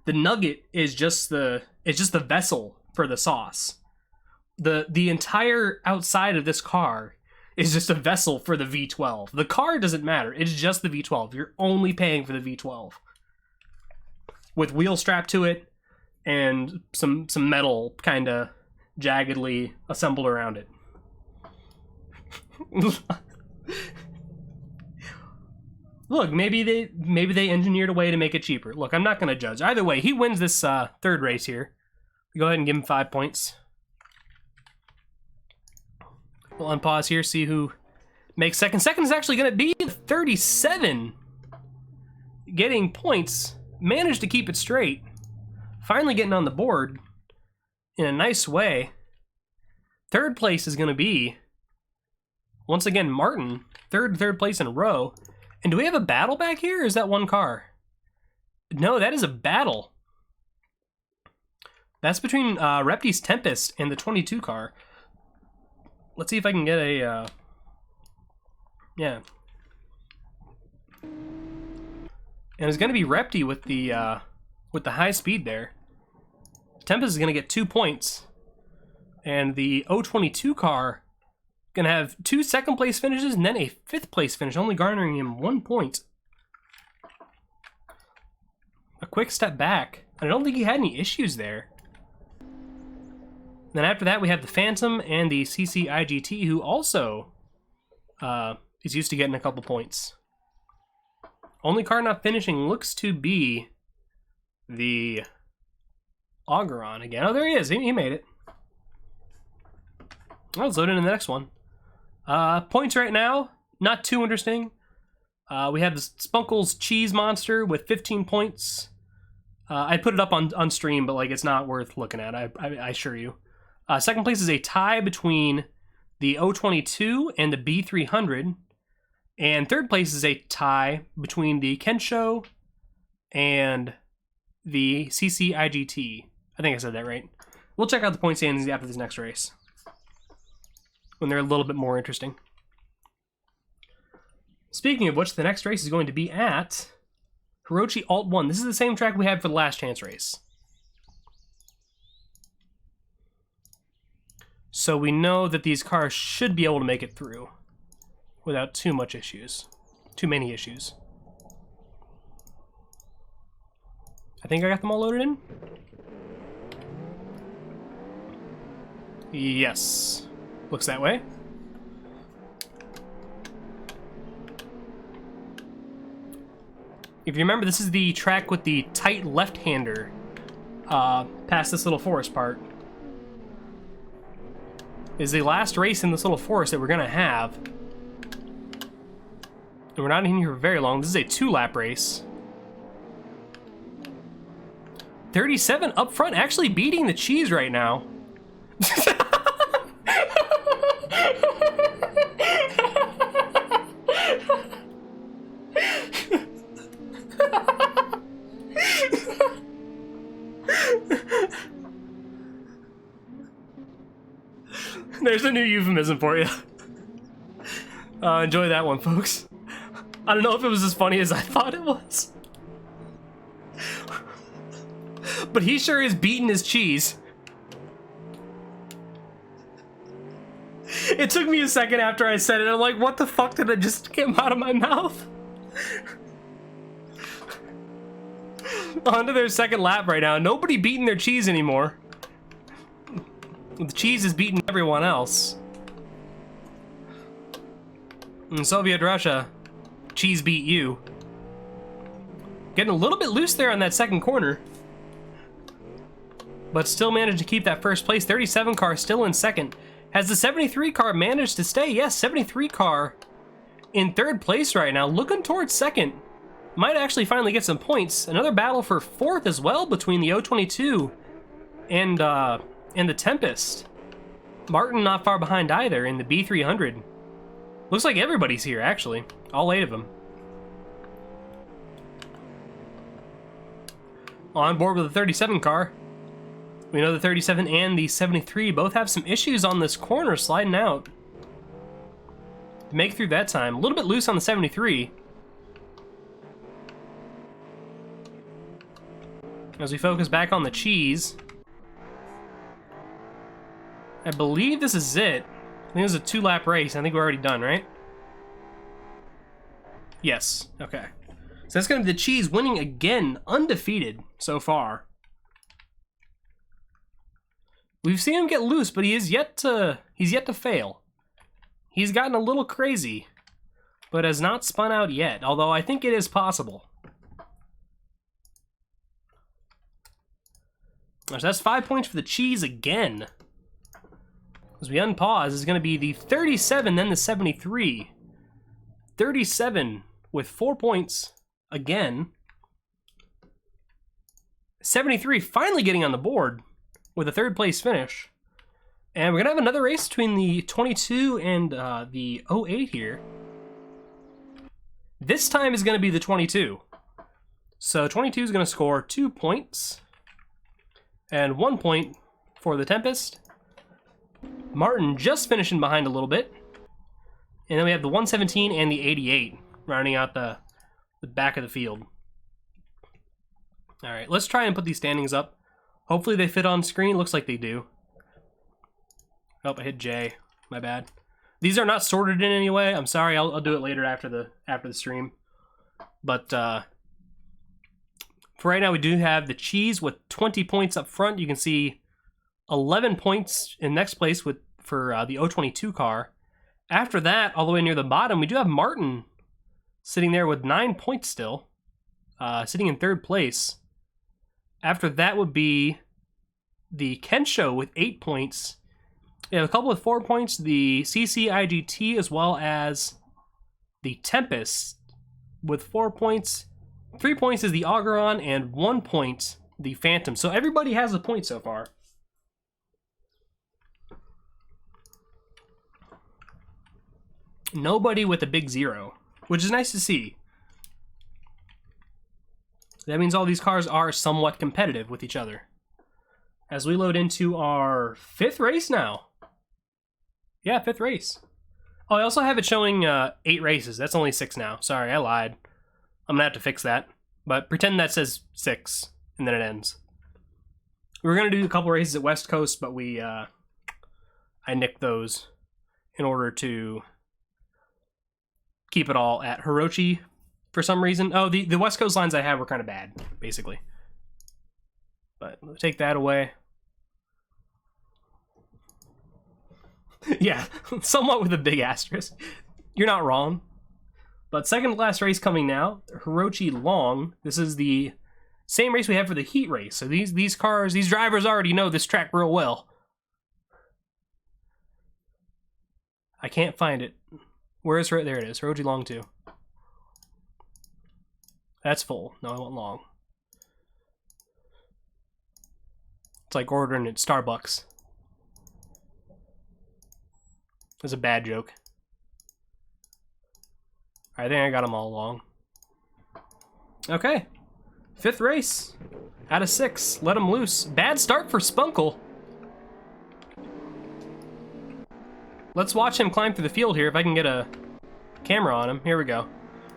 The nugget is just the vessel for the sauce. The entire outside of this car is just a vessel for the V12. The car doesn't matter. It's just the V12. You're only paying for the V12. With wheel strap to it and some metal kind of jaggedly assembled around it. Look, maybe they engineered a way to make it cheaper. Look, I'm not going to judge. Either way, he wins this third race here. Go ahead and give him 5 points. We'll unpause here, see who makes second. Second is actually going to be 37. Getting points. Managed to keep it straight. Finally getting on the board in a nice way. Third place is going to be, once again, Martin. Third place in a row. And do we have a battle back here, or is that one car? No, that is a battle. That's between Repty's Tempest and the 22 car. Let's see if I can get a, yeah. And it's going to be Repty with the high speed there. Tempest is going to get 2 points. And the 022 car going to have 2 second place finishes and then a 5th place finish, only garnering him 1 point. A quick step back. I don't think he had any issues there. Then after that, we have the Phantom and the CCIGT, who also is used to getting a couple points. Only car not finishing looks to be the Auguron again. Oh, there he is. He made it. Let's load in the next one. Points right now, not too interesting. We have the Spunkles Cheese Monster with 15 points. I put it up on stream, but like it's not worth looking at, I assure you. Second place is a tie between the 022 and the B300. And third place is a tie between the Kensho and the CCIGT. I think I said that right. We'll check out the point standings after this next race, when they're a little bit more interesting. Speaking of which, the next race is going to be at Hirochi Alt 1. This is the same track we had for the last chance race. So we know that these cars should be able to make it through without too many issues. I think I got them all loaded in. Yes. Looks that way. If you remember, this is the track with the tight left-hander past this little forest part. Is the last race in this little forest that we're going to have. And we're not in here for very long. This is a 2-lap race. 37 up front, actually beating the Cheese right now. There's a new euphemism for you. Enjoy that one, folks. I don't know if it was as funny as I thought it was. But he sure is beating his Cheese. It took me a second after I said it. I'm like, what the fuck did I just get out of my mouth? On to their second lap right now. Nobody beating their Cheese anymore. The Cheese is beating everyone else. In Soviet Russia, Cheese beat you. Getting a little bit loose there on that second corner. But still managed to keep that first place. 37 car still in second. Has the 73 car managed to stay? Yes, 73 car in third place right now, looking towards second. Might actually finally get some points. Another battle for fourth as well between the 022 and the Tempest. Martin not far behind either in the B300. Looks like everybody's here, actually. All 8 of them. On board with the 37 car. We know the 37 and the 73 both have some issues on this corner sliding out. Make through that time. A little bit loose on the 73. As we focus back on the Cheese. I believe this is it. I think this is a 2-lap race. I think we're already done, right? Yes. Okay. So that's going to be the Cheese winning again, undefeated so far. We've seen him get loose, but he's yet to fail. He's gotten a little crazy, but has not spun out yet, although I think it is possible. So that's 5 points for the Cheese again. As we unpause, is going to be the 37, then the 73. 37 with 4 points again. 73 finally getting on the board with a third place finish. And we're going to have another race between the 22 and the 08 here. This time is going to be the 22. So 22 is going to score 2 points. And 1 point for the Tempest. Martin just finishing behind a little bit. And then we have the 117 and the 88 rounding out the back of the field. All right, let's try and put these standings up. Hopefully they fit on screen. Looks like they do. Oh, I hit J. My bad. These are not sorted in any way. I'm sorry. I'll do it later after the stream. But for right now, we do have the Cheese with 20 points up front. You can see 11 points in next place for the 022 car. After that, all the way near the bottom, we do have Martin sitting there with 9 points still, sitting in third place. After that would be the Kensho with 8 points. Yeah, a couple with 4 points, the CCIGT, as well as the Tempest with 4 points. 3 points is the Augeron, and 1 point the Phantom. So everybody has a point so far. Nobody with a big 0, which is nice to see. That means all these cars are somewhat competitive with each other. As we load into our 5th race now. Yeah, 5th race. Oh, I also have it showing 8 races. That's only 6 now. Sorry, I lied. I'm gonna have to fix that. But pretend that says 6, and then it ends. We were gonna do a couple races at West Coast, but I nicked those in order to keep it all at Hirochi for some reason. Oh, the West Coast lines I had were kind of bad, basically. But we'll take that away. Yeah, somewhat with a big asterisk. You're not wrong. But second to last race coming now, Hirochi Long. This is the same race we had for the heat race. So these drivers already know this track real well. I can't find it. Where is it? There it is. Hirochi Long 2. That's full. No, I want long. It's like ordering at Starbucks. That's a bad joke. I think I got them all long. Okay. 5th race. Out of 6. Let them loose. Bad start for Spunkle. Let's watch him climb through the field here if I can get a camera on him. Here we go.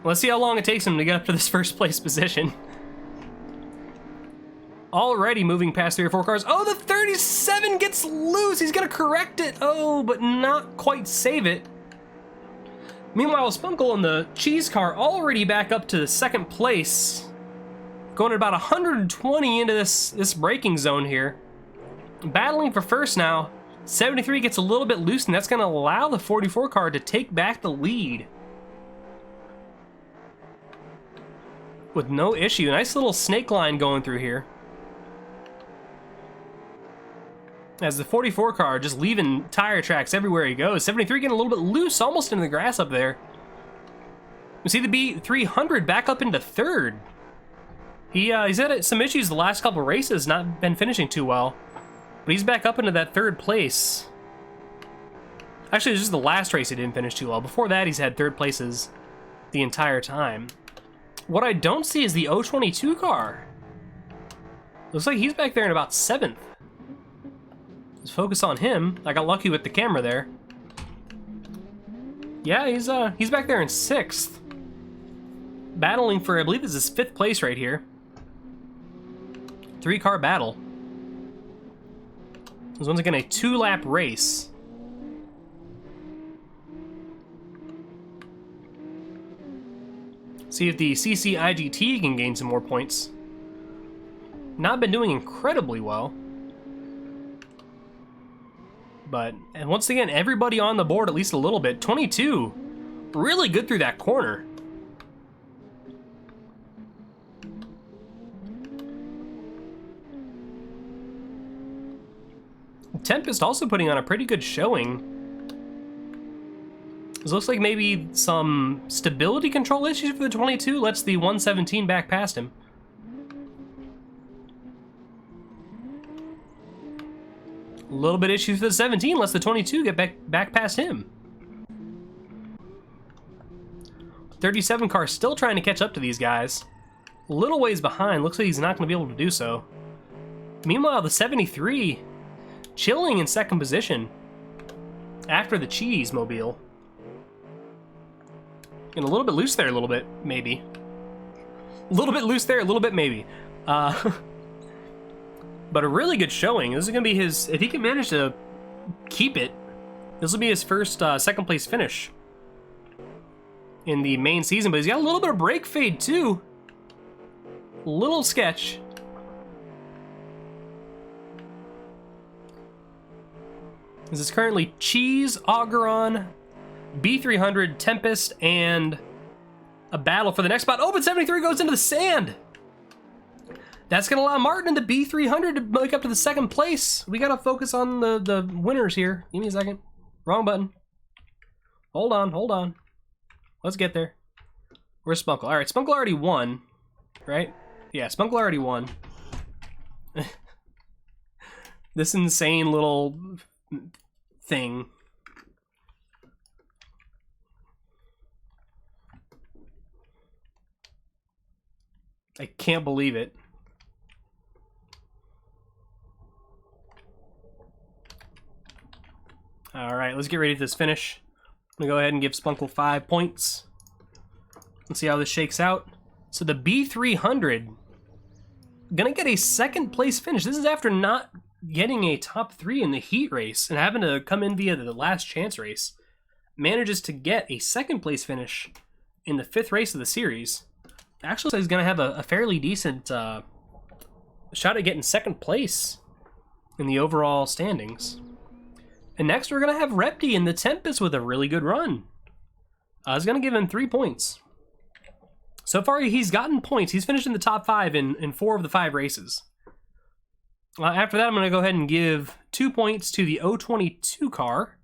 Let's see how long it takes him to get up to this first place position. Already moving past 3 or 4 cars. Oh, the 37 gets loose. He's gonna correct it. Oh, but not quite save it. Meanwhile, Spunkle and the Cheese car already back up to the 2nd place. Going at about 120 into this braking zone here. Battling for first now. 73 gets a little bit loose, and that's gonna allow the 44 car to take back the lead. With no issue. Nice little snake line going through here. As the 44 car just leaving tire tracks everywhere he goes. 73 getting a little bit loose, almost into the grass up there. We see the B300 back up into 3rd. He's had some issues the last couple races, not been finishing too well. But he's back up into that 3rd place. Actually, this is the last race he didn't finish too well. Before that, he's had 3rd places the entire time. What I don't see is the 022 car. Looks like he's back there in about 7th. Let's focus on him. I got lucky with the camera there. Yeah, he's back there in 6th. Battling for, I believe this is 5th place right here. 3-car battle. This one's again a 2-lap race. See if the CCIGT can gain some more points. Not been doing incredibly well. But, and once again, everybody on the board at least a little bit. 22, really good through that corner. Tempest also putting on a pretty good showing. This looks like maybe some stability control issues for the 22. Lets the 117 back past him. A little bit issues for the 17. Lets the 22 get back past him. 37 car still trying to catch up to these guys. A little ways behind. Looks like he's not going to be able to do so. Meanwhile, the 73 chilling in 2nd position after the Cheese mobile. And a little bit loose there, a little bit, maybe. A little bit loose there, a little bit, maybe. But a really good showing. This is going to be his... If he can manage to keep it, this will be his first second place finish in the main season. But he's got a little bit of brake fade, too. Little sketch. This is currently Cheese, Augeron, B300, Tempest, and a battle for the next spot. Oh, but 73 goes into the sand. That's going to allow Martin and the B300 to make up to the second place. We got to focus on the winners here. Give me a second. Wrong button. Hold on. Let's get there. Where's Spunkle? All right, Spunkle already won, right? Yeah, Spunkle already won. This insane little thing. I can't believe it. All right, let's get ready for this finish. I'm gonna go ahead and give Spunkle 5 points. Let's see how this shakes out. So the B300 gonna get a second place finish. This is after not getting a top 3 in the heat race and having to come in via the last chance race. Manages to get a second place finish in the 5th race of the series. Actually, so he's gonna have a fairly decent shot at getting second place in the overall standings. And next we're gonna have Repti in the Tempest with a really good run. I was gonna give him 3 points. So far, he's gotten points. He's finished in the top 5 in 4 of the 5 races. After that, I'm going to go ahead and give 2 points to the 022 car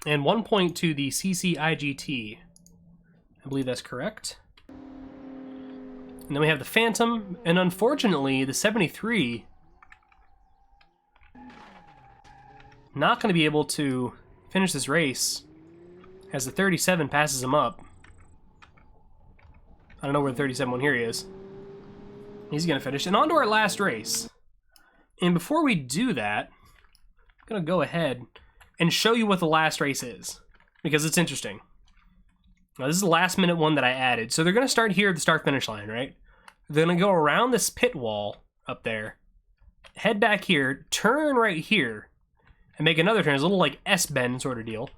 and 1 point to the CCIGT. I believe that's correct. And then we have the Phantom, and unfortunately, the 73 not going to be able to finish this race as the 37 passes him up. I don't know where the 37 one here he is. He's going to finish. And on to our last race. And before we do that, I'm going to go ahead and show you what the last race is, because it's interesting. Now, this is the last minute one that I added. So they're going to start here at the start-finish line, right? They're going to go around this pit wall up there, head back here, turn right here, and make another turn. It's a little like S-bend sort of deal.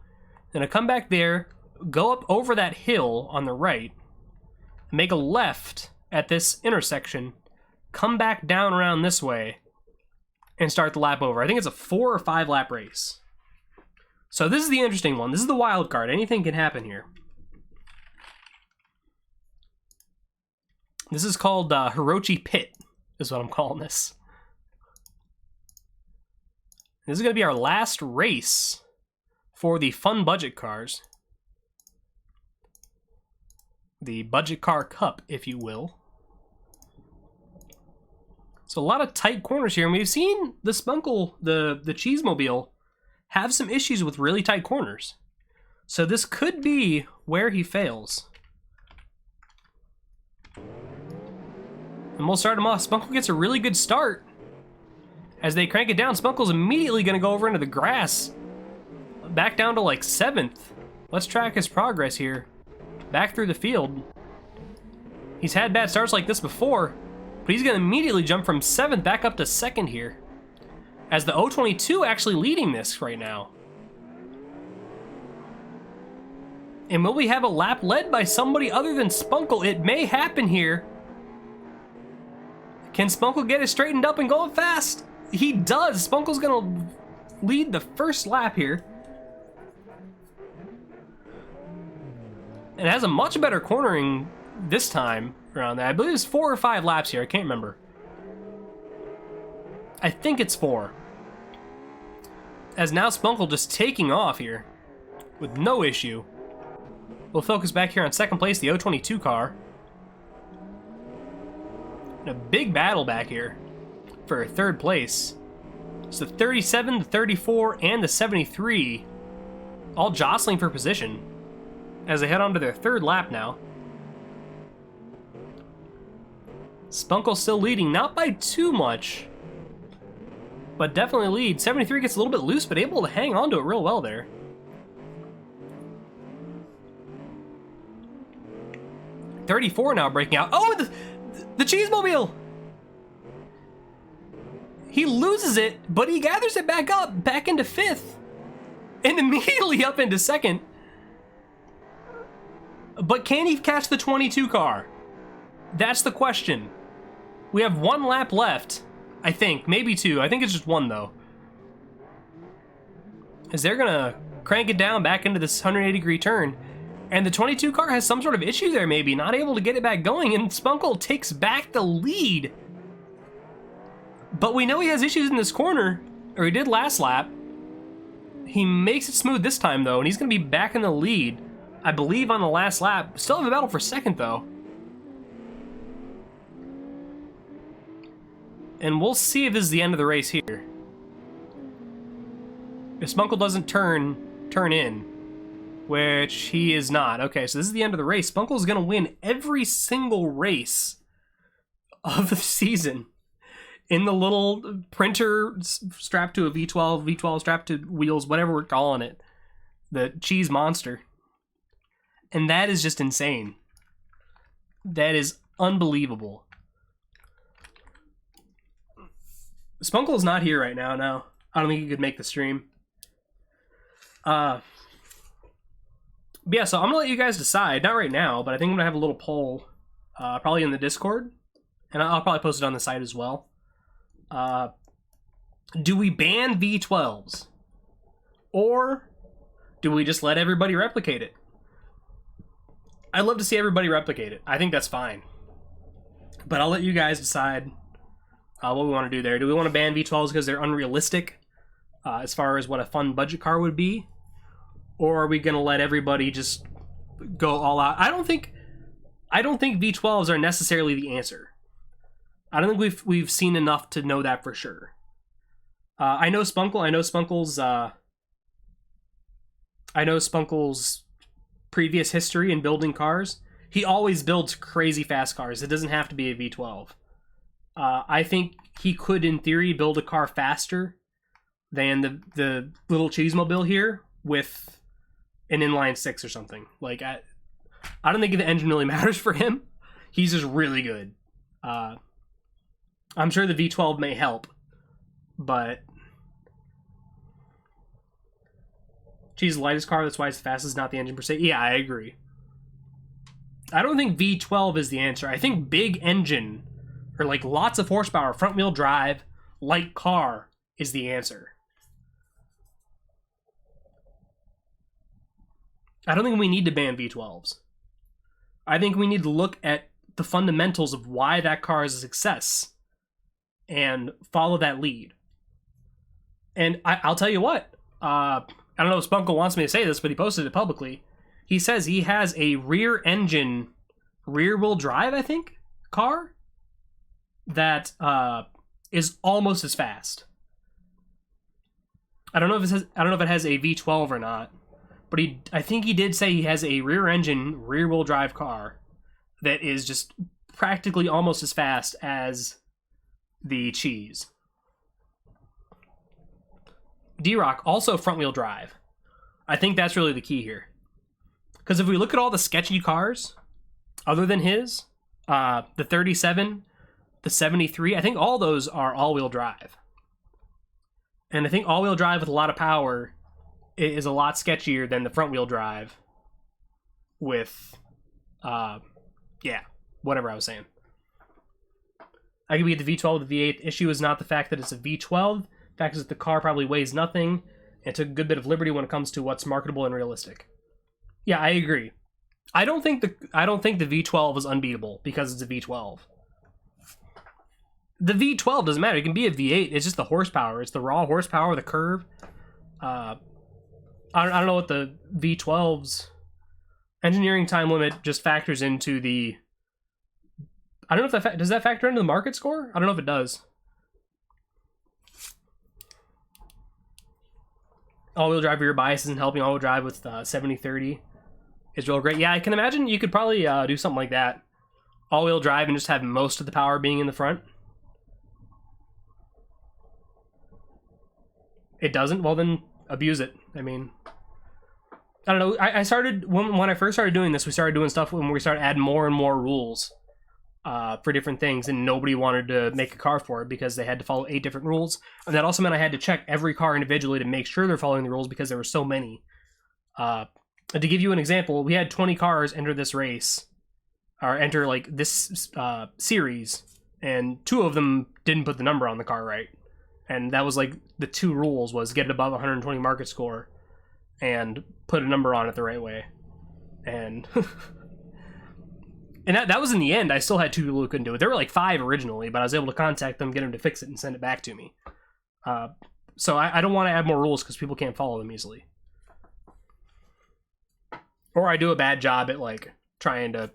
Then I come back there, go up over that hill on the right, make a left at this intersection, come back down around this way, and start the lap over. I think it's a 4 or 5 lap race. So this is the interesting one. This is the wild card. Anything can happen here. This is called Hirochi Pit, is what I'm calling this. This is going to be our last race for the fun budget cars. The Budget Car Cup, if you will. So a lot of tight corners here, and we've seen the Spunkle, the Cheesemobile, have some issues with really tight corners. So this could be where he fails. And we'll start him off. Spunkle gets a really good start. As they crank it down, Spunkle's immediately going to go over into the grass. Back down to like 7th. Let's track his progress here. Back through the field. He's had bad starts like this before, but he's going to immediately jump from 7th back up to 2nd here. As the 022 actually leading this right now. And will we have a lap led by somebody other than Spunkle? It may happen here. Can Spunkle get it straightened up and going fast? He does. Spunkle's going to lead the first lap here. It has a much better cornering this time around that. I believe it's 4 or 5 laps here. I can't remember. I think it's 4. As now Spunkle just taking off here with no issue. We'll focus back here on 2nd place, the 022 car. And a big battle back here for 3rd place. It's the 37, the 34, and the 73 all jostling for position as they head on to their 3rd lap now. Spunkle still leading, not by too much, but definitely lead. 73 gets a little bit loose, but able to hang on to it real well there. '34 now breaking out. Oh, The Cheesemobile! He loses it, but he gathers it back up, back into 5th. And immediately up into 2nd. But can he catch the 22 car? That's the question. We have 1 lap left, I think. Maybe 2. I think it's just 1, though. As they're gonna crank it down back into this 180-degree turn. And the 22 car has some sort of issue there, maybe. Not able to get it back going, and Spunkle takes back the lead. But we know he has issues in this corner, or he did last lap. He makes it smooth this time, though, and he's gonna be back in the lead, I believe, on the last lap. Still have a battle for 2nd, though. And we'll see if this is the end of the race here. If Spunkle doesn't turn in, which he is not. Okay, so this is the end of the race. Spunkle's gonna win every single race of the season in the little printer strapped to a V12, V12 strapped to wheels, whatever we're calling it. The cheese monster. And that is just insane. That is unbelievable. Spunkle's not here right now, no. I don't think he could make the stream. But yeah, so I'm gonna let you guys decide. Not right now, but I think I'm gonna have a little poll, probably in the Discord, and I'll probably post it on the site as well. Do we ban V12s, or do we just let everybody replicate it? I'd love to see everybody replicate it. I think that's fine, but I'll let you guys decide what we want to do there. Do we want to ban V12s because they're unrealistic as far as what a fun budget car would be? Or are we going to let everybody just go all out? I don't think V12s are necessarily the answer. I don't think we've seen enough to know that for sure. I know Spunkle. I know Spunkle's previous history in building cars. He always builds crazy fast cars. It doesn't have to be a V12. I think he could, in theory, build a car faster than the little Cheesemobile here with an inline 6 or something. Like, I don't think the engine really matters for him. He's just really good. I'm sure the V12 may help, but Cheese the lightest car, that's why it's the fastest, not the engine per se. Yeah, I agree. I don't think V12 is the answer. I think big engine, or like lots of horsepower, front wheel drive, light car is the answer. I don't think we need to ban V12s. I think we need to look at the fundamentals of why that car is a success and follow that lead. And I'll tell you what, I don't know if Spunkle wants me to say this, but he posted it publicly. He says he has a rear engine, rear wheel drive, I think, car that is almost as fast. I don't know if it has a V12 or not, but I think he did say he has a rear engine, rear wheel drive car that is just practically almost as fast as the Cheese. D-Rock, also front wheel drive. I think that's really the key here. Because if we look at all the sketchy cars, other than his, the 37, the 73, I think all those are all-wheel drive. And I think all-wheel drive with a lot of power is a lot sketchier than the front-wheel drive with, yeah, whatever I was saying. I could be the V12 with the V8. The issue is not the fact that it's a V12. The fact is that the car probably weighs nothing and took a good bit of liberty when it comes to what's marketable and realistic. Yeah, I agree. I don't think the V12 is unbeatable because it's a V12. The V12 doesn't matter. It can be a V8. It's just the horsepower. It's the raw horsepower, the curve. I don't know what the V12's engineering time limit just factors into the... I don't know if that... does that factor into the market score? I don't know if it does. All-wheel drive rear bias isn't helping. All-wheel drive with 70-30 is real great. Yeah, I can imagine you could probably do something like that. All-wheel drive and just have most of the power being in the front. It doesn't? Well, then abuse it. I mean, I don't know. I started, when I first started doing this, we started doing stuff when we started adding more and more rules. for different things, and nobody wanted to make a car for it because they had to follow 8 different rules. And that also meant I had to check every car individually to make sure they're following the rules because there were so many. To give you an example, we had 20 cars enter this race, or enter like this series, and 2 of them didn't put the number on the car right. And that was like the 2 rules was get it above 120 market score and put a number on it the right way. And and that was in the end. I still had 2 people who couldn't do it. There were like 5 originally, but I was able to contact them, get them to fix it, and send it back to me. So I don't want to add more rules because people can't follow them easily. Or I do a bad job at like trying to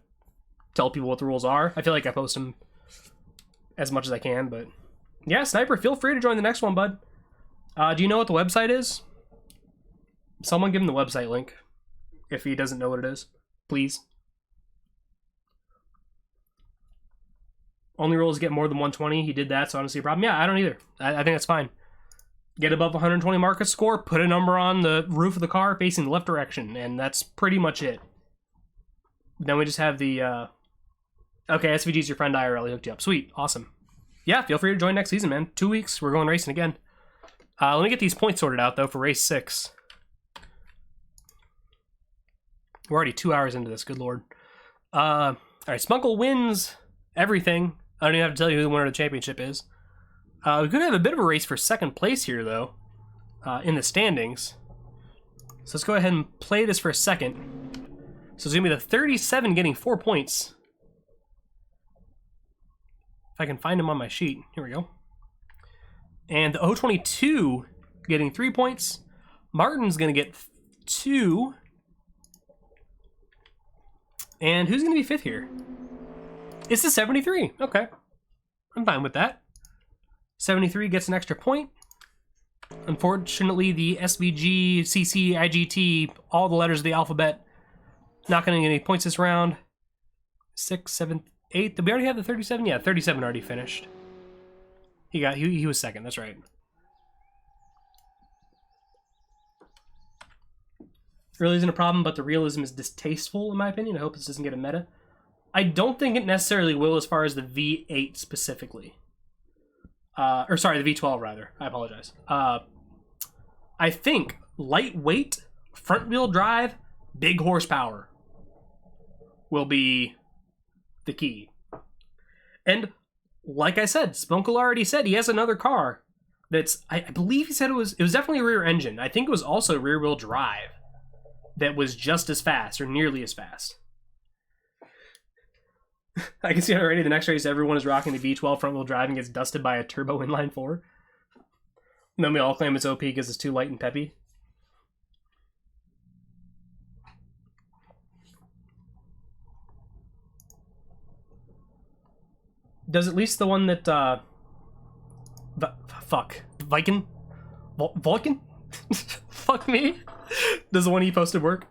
tell people what the rules are. I feel like I post them as much as I can, but yeah, Sniper, feel free to join the next one, bud. Do you know what the website is? Someone give him the website link if he doesn't know what it is, please. Only rule is get more than 120. He did that, so I don't see a problem. Yeah, I don't either. I think that's fine. Get above 120 market score, put a number on the roof of the car facing the left direction, and that's pretty much it. Then we just have the, okay, SVG's your friend IRL, he hooked you up. Sweet, awesome. Yeah, feel free to join next season, man. 2 weeks, we're going racing again. Let me get these points sorted out, though, for race 6. We're already 2 hours into this, good lord. Alright, Spunkle wins everything. I don't even have to tell you who the winner of the championship is. We could have a bit of a race for 2nd place here, though, in the standings. So let's go ahead and play this for a second. So it's going to be the 37 getting 4 points. If I can find him on my sheet. Here we go. And the 022 getting 3 points. Martin's going to get 2. And who's going to be 5th here? It's the 73. Okay. I'm fine with that. 73 gets an extra point. Unfortunately, the SVG, CC, IGT, all the letters of the alphabet, not going to get any points this round. 6, 7, 8. Did we already have the 37? Yeah, 37 already finished. He was 2nd, that's right. Really isn't a problem, but the realism is distasteful, in my opinion. I hope this doesn't get a meta. I don't think it necessarily will as far as the V8 specifically. Or sorry, the V12 rather. I apologize. I think lightweight, front-wheel drive, big horsepower will be the key. And like I said, Spunkle already said he has another car that's, I believe he said it was definitely a rear engine. I think it was also rear-wheel drive that was just as fast or nearly as fast. I can see already the next race everyone is rocking the V12 front-wheel drive and gets dusted by a turbo inline 4. And then we all claim it's OP because it's too light and peppy. Does at least the one that, Viking? Vulcan? Fuck me? Does the one he posted work?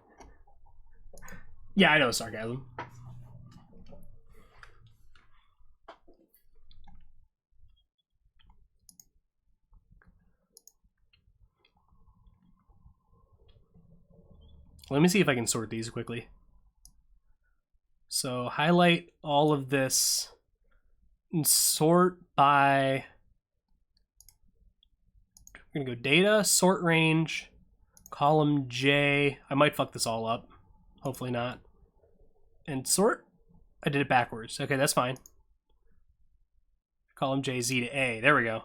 Yeah, I know, sarcasm. Let me see if I can sort these quickly. So highlight all of this and sort by, we're gonna go data, sort range, column J. I might fuck this all up. Hopefully not. And sort, I did it backwards. Okay, that's fine. Column J, Z to A. There we go.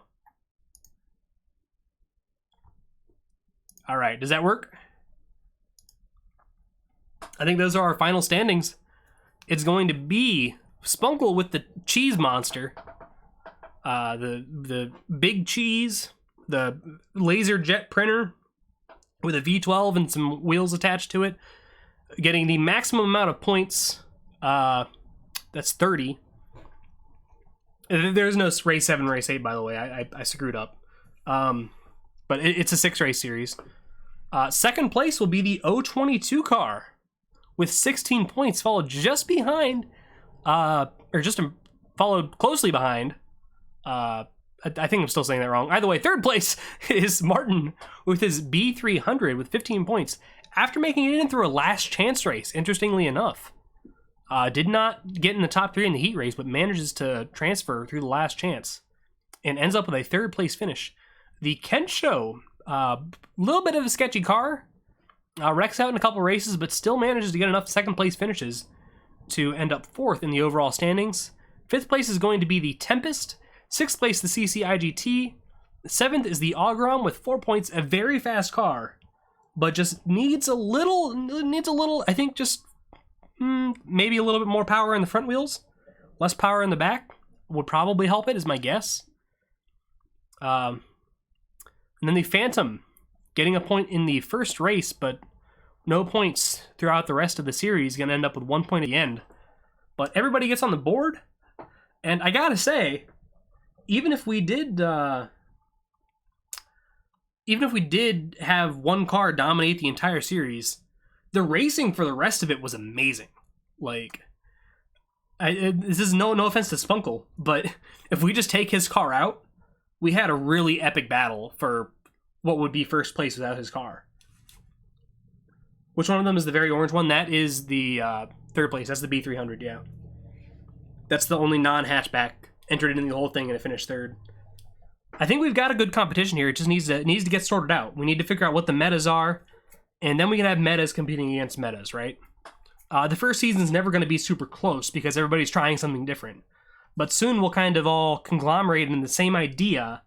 All right, does that work? I think those are our final standings. It's going to be Spunkle with the cheese monster, the big cheese, the laser jet printer with a V12 and some wheels attached to it, getting the maximum amount of points. That's 30. There's no race 7, race 8, by the way. I screwed up. But it's a 6-race series. Second place will be the 022 car with 16 points, followed just behind, followed closely behind. I think I'm still saying that wrong. Either way, third place is Martin with his B300 with 15 points after making it in through a last chance race, interestingly enough. Did not get in the top 3 in the heat race, but manages to transfer through the last chance and ends up with a 3rd place finish. The Kent Show, little bit of a sketchy car. Wrecks out in a couple races, but still manages to get enough 2nd place finishes to end up 4th in the overall standings. 5th place is going to be the Tempest. 6th place, the CCIGT. 7th is the Ogron with 4 points, a very fast car, but just needs a little, I think just maybe a little bit more power in the front wheels, less power in the back would probably help it, is my guess. And then the Phantom, getting a point in the first race, but no points throughout the rest of the series, going to end up with 1 point at the end. But everybody gets on the board, and I gotta say, even if we did have one car dominate the entire series, the racing for the rest of it was amazing. Like, this is no offense to Spunkle, but if we just take his car out, we had a really epic battle for what would be first place without his car. Which one of them is the very orange one? That is the 3rd place. That's the B300, yeah. That's the only non-hatchback entered into the whole thing and it finished 3rd. I think we've got a good competition here. It just needs to get sorted out. We need to figure out what the metas are, and then we can have metas competing against metas, right? The first season's never going to be super close because everybody's trying something different. But soon we'll kind of all conglomerate in the same idea,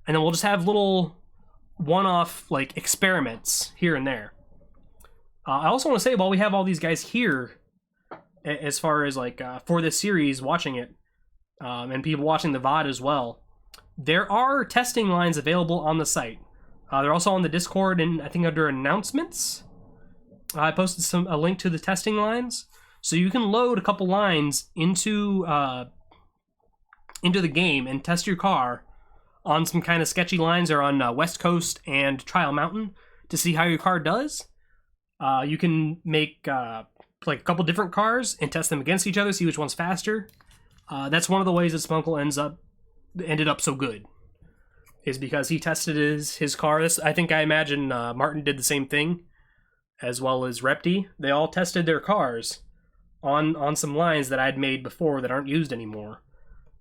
and then we'll just have little one-off like experiments here and there. I also want to say, while we have all these guys here, as far as like for this series, watching it, and people watching the VOD as well, there are testing lines available on the site. They're also on the Discord, and I think under announcements, I posted a link to the testing lines, so you can load a couple lines into the game and test your car on some kind of sketchy lines, or on West Coast and Trial Mountain, to see how your car does. You can make like a couple different cars and test them against each other, see which one's faster. That's one of the ways that Spunkle ended up so good, is because he tested his car. I imagine Martin did the same thing, as well as Repti. They all tested their cars on some lines that I'd made before that aren't used anymore,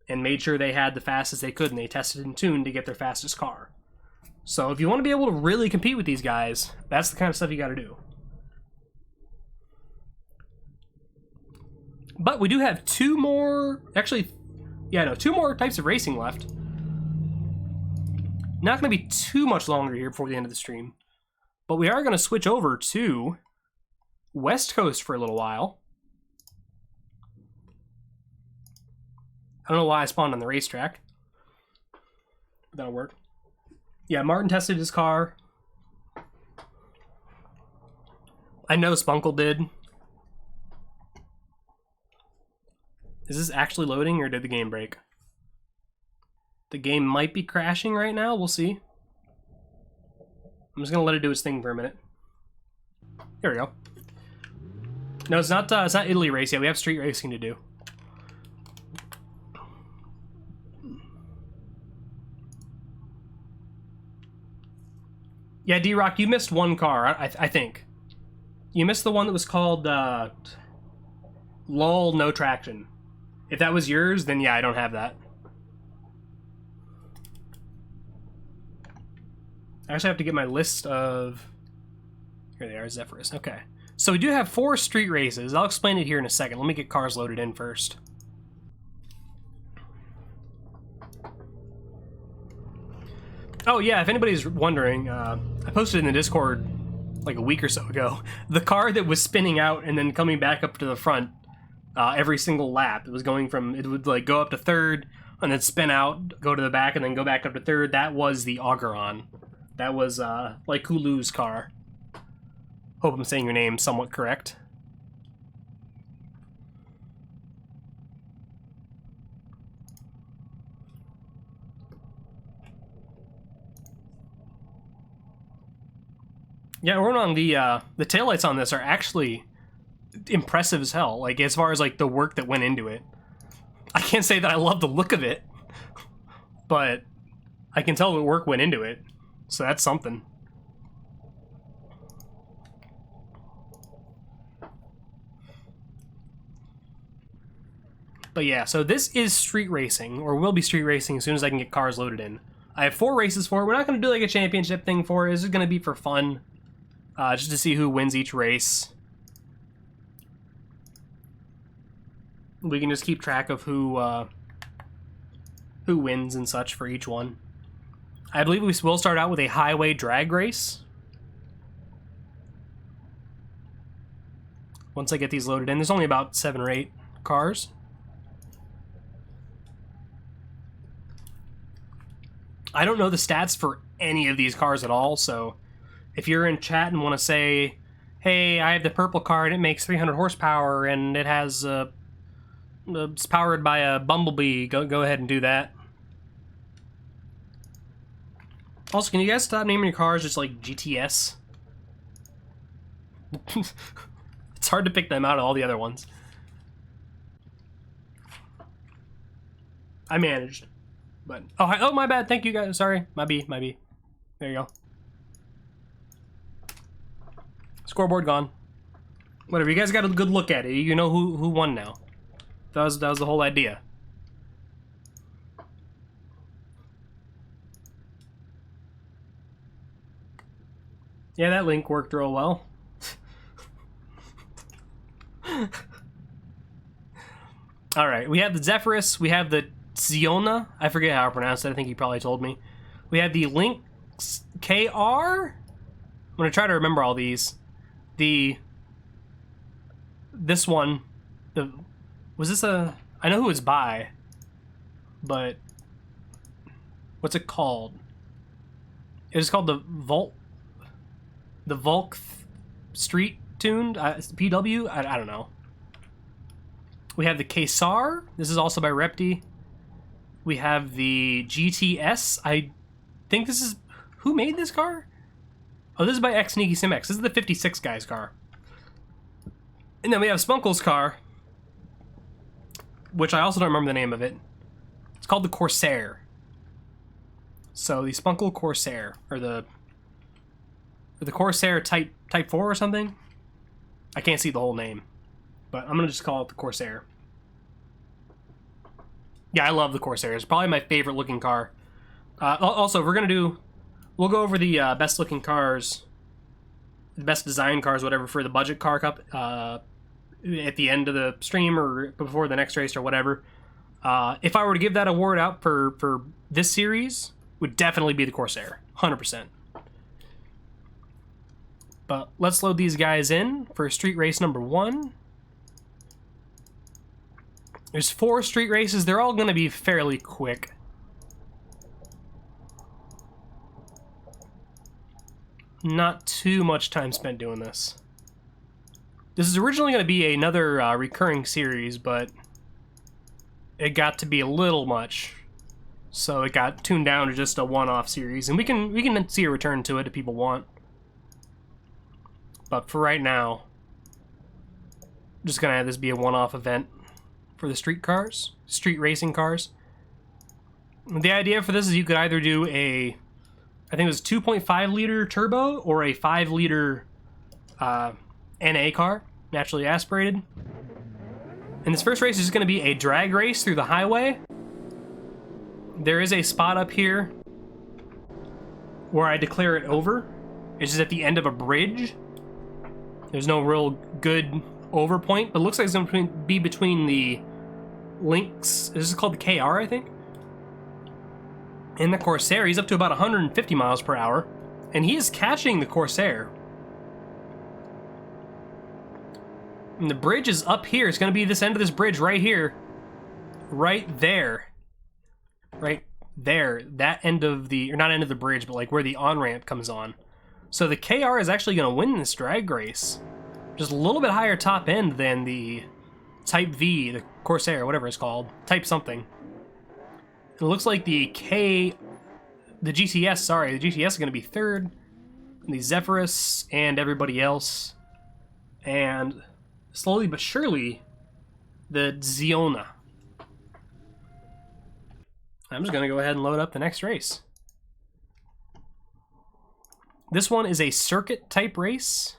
and made sure they had the fastest they could, and they tested and tuned to get their fastest car. So if you want to be able to really compete with these guys, that's the kind of stuff you got to do. But we do have two more types of racing left. Not going to be too much longer here before the end of the stream. But we are going to switch over to West Coast for a little while. I don't know why I spawned on the racetrack. That'll work. Yeah, Martin tested his car. I know Spunkle did. Is this actually loading, or did the game break? The game might be crashing right now. We'll see. I'm just gonna let it do its thing for a minute. Here we go. No, it's not Italy race yet. We have street racing to do. Yeah, D-Rock, you missed one car, I think. You missed the one that was called LOL No Traction. If that was yours, then yeah, I don't have that. I actually have to get my list of... Here they are, Zephyrus. Okay. So we do have 4 street races. I'll explain it here in a second. Let me get cars loaded in first. Oh yeah, if anybody's wondering, I posted in the Discord like a week or so ago, the car that was spinning out and then coming back up to the front every single lap. It would like go up to 3rd and then spin out, go to the back, and then go back up to 3rd. That was the Auguron. That was like Hulu's car. Hope I'm saying your name somewhat correct. Yeah, Ornong, the taillights on this are actually impressive as hell. Like, as far as like the work that went into it. I can't say that I love the look of it, but I can tell what work went into it. So that's something. But yeah, so this is street racing, or will be street racing as soon as I can get cars loaded in. I have 4 races for it. We're not going to do like a championship thing for it. This is going to be for fun, just to see who wins each race. We can just keep track of who wins and such for each one. I believe we will start out with a highway drag race. Once I get these loaded in, there's only about 7 or 8 cars. I don't know the stats for any of these cars at all, so if you're in chat and want to say, hey, I have the purple car and it makes 300 horsepower and it has it's powered by a bumblebee, go ahead and do that. Also, can you guys stop naming your cars just like GTS? It's hard to pick them out of all the other ones. I managed. But oh my bad. Thank you guys. Sorry. My B. There you go. Scoreboard gone. Whatever. You guys got a good look at it. You know who won now. That was the whole idea. Yeah, that link worked real well. All right, we have the Zephyrus, we have the Ziona. I forget how to pronounce it. I think he probably told me. We have the Lynx KR. I'm gonna try to remember all these. This one, was this a? I know who it's by, but what's it called? It is called the Volk Street Tuned PW. I don't know. We have the Kesar. This is also by Repti. We have the GTS. I think this is... Who made this car? Oh, this is by X Sneaky Sim X. This is the 56 guy's car. And then we have Spunkle's car, which I also don't remember the name of it. It's called the Corsair. So the Spunkle Corsair, or the Corsair Type 4 or something. I can't see the whole name, but I'm gonna just call it the Corsair. Yeah, I love the Corsair. It's probably my favorite looking car. Also, we'll go over the best looking cars, the best design cars, whatever, for the Budget Car Cup at the end of the stream or before the next race or whatever. If I were to give that award out for this series, would definitely be the Corsair, 100%. But let's load these guys in for street race number 1. There's 4 street races. They're all going to be fairly quick. Not too much time spent doing this. This is originally going to be another recurring series, but it got to be a little much. So it got tuned down to just a one-off series. And we can see a return to it if people want. But for right now, I'm just gonna have this be a one-off event for the street racing cars. The idea for this is you could either do I think it was 2.5 liter turbo or a 5 liter NA car, naturally aspirated. And this first race is just gonna be a drag race through the highway. There is a spot up here where I declare it over. It's just at the end of a bridge. There's no real good over point, but it looks like it's going to be between the Lynx. This is called the KR, I think. And the Corsair, he's up to about 150 miles per hour, and he is catching the Corsair. And the bridge is up here. It's going to be this end of this bridge right here. Right there. Right there. That end of the... Or not end of the bridge, but like where the on-ramp comes on. So the KR is actually going to win this drag race. Just a little bit higher top end than the Type V, the Corsair, whatever it's called. Type something. It looks like the GTS is going to be third. And the Zephyrus and everybody else. And slowly but surely, the Ziona. I'm just going to go ahead and load up the next race. This one is a circuit type race.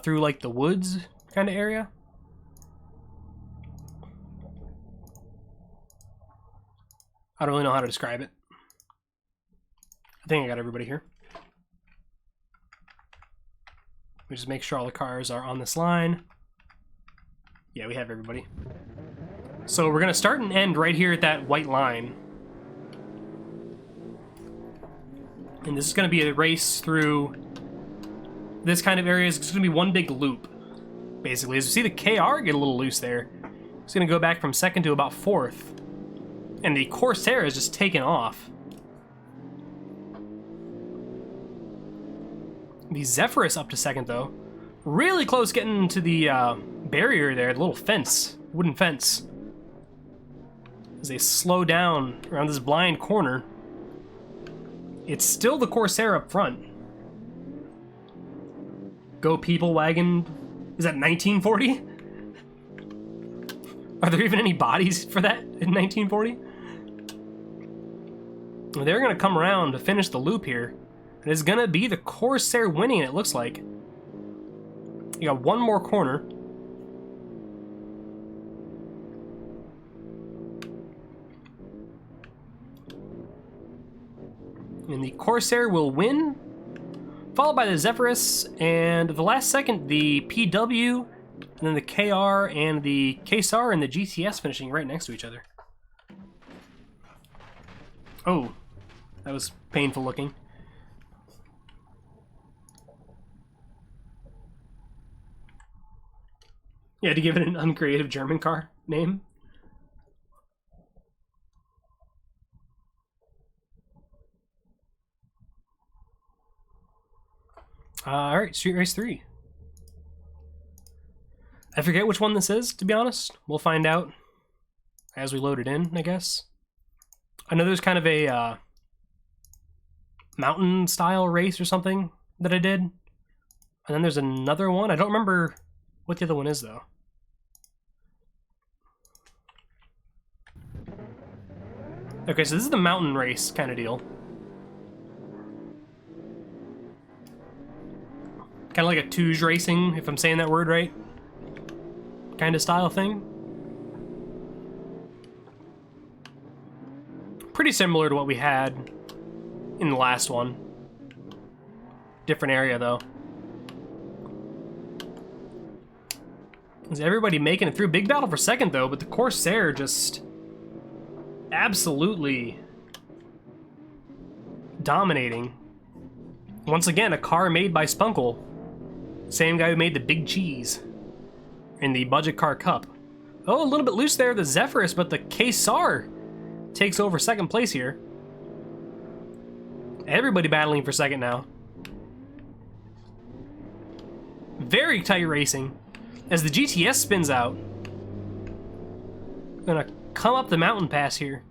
Through like the woods kind of area. I don't really know how to describe it. I think I got everybody here. We just make sure all the cars are on this line. Yeah, we have everybody. So we're gonna start and end right here at that white line. And this is gonna be a race through this kind of area. It's gonna be one big loop, basically. As you see the KR get a little loose there. It's gonna go back from second to about fourth. And the Corsair is just taken off. The Zephyrus up to second, though. Really close getting to the barrier there, the little fence, wooden fence. As they slow down around this blind corner. It's still the Corsair up front. Go People Wagon. Is that 1940? Are there even any bodies for that in 1940? They're going to come around to finish the loop here. And it's going to be the Corsair winning, it looks like. You got one more corner. And the Corsair will win, followed by the Zephyrus, and the last second, the PW, and then the KR and the KSAR and the GTS finishing right next to each other. Oh, that was painful looking. Yeah, to give it an uncreative German car name. Alright, Street Race 3. I forget which one this is, to be honest. We'll find out as we load it in, I guess. I know there's kind of a mountain-style race or something that I did. And then there's another one. I don't remember what the other one is, though. Okay, so this is the mountain race kind of deal. Kind of like a Touge racing, if I'm saying that word right. Kind of style thing. Pretty similar to what we had in the last one. Different area, though. Is everybody making it through? Big battle for second, though, but the Corsair just absolutely dominating. Once again, a car made by Spunkle. Same guy who made the Big Cheese in the Budget Car Cup. Oh, a little bit loose there, the Zephyrus, but the KSAR takes over second place here. Everybody battling for second now. Very tight racing. As the GTS spins out. Gonna come up the mountain pass here.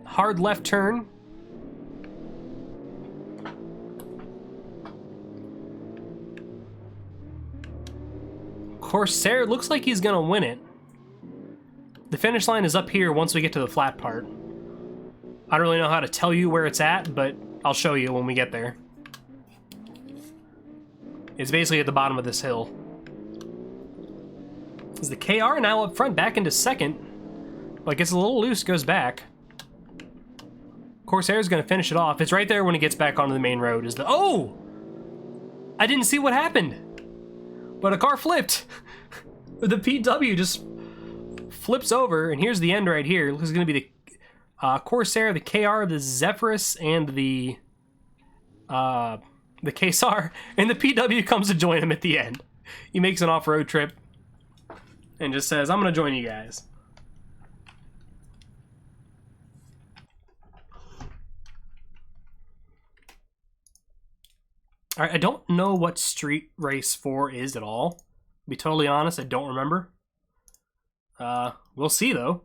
Hard left turn. Corsair looks like he's gonna win it. The finish line is up here once we get to the flat part. I don't really know how to tell you where it's at, but I'll show you when we get there. It's basically at the bottom of this hill. Is the KR now up front, back into second. Well, it gets a little loose, goes back. Corsair's gonna finish it off. It's right there when it gets back onto the main road. Is the oh! I didn't see what happened. But a car flipped. The PW just flips over, and here's the end right here. This is gonna be the Corsair, the KR, the Zephyrus, and the KSAR, and the PW comes to join him at the end. He makes an off-road trip and just says, I'm gonna join you guys. Alright, I don't know what Street Race 4 is at all. To be totally honest, I don't remember. We'll see though.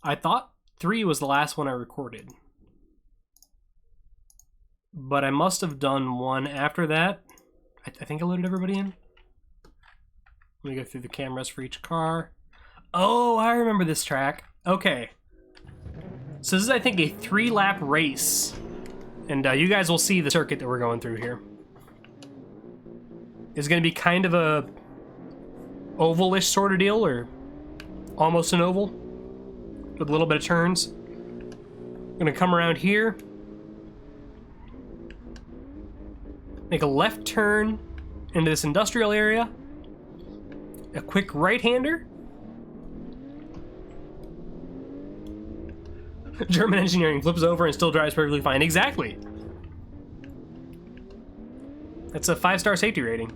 I thought 3 was the last one I recorded. But I must have done one after that. I think I loaded everybody in. Let me go through the cameras for each car. Oh, I remember this track. Okay. So this is, I think, a 3-lap race. And you guys will see the circuit that we're going through here. It's going to be kind of a ovalish sort of deal, or almost an oval with a little bit of turns. Gonna come around here, make a left turn into this industrial area, a quick right-hander. German engineering flips over and still drives perfectly fine. Exactly. That's a 5-star safety rating.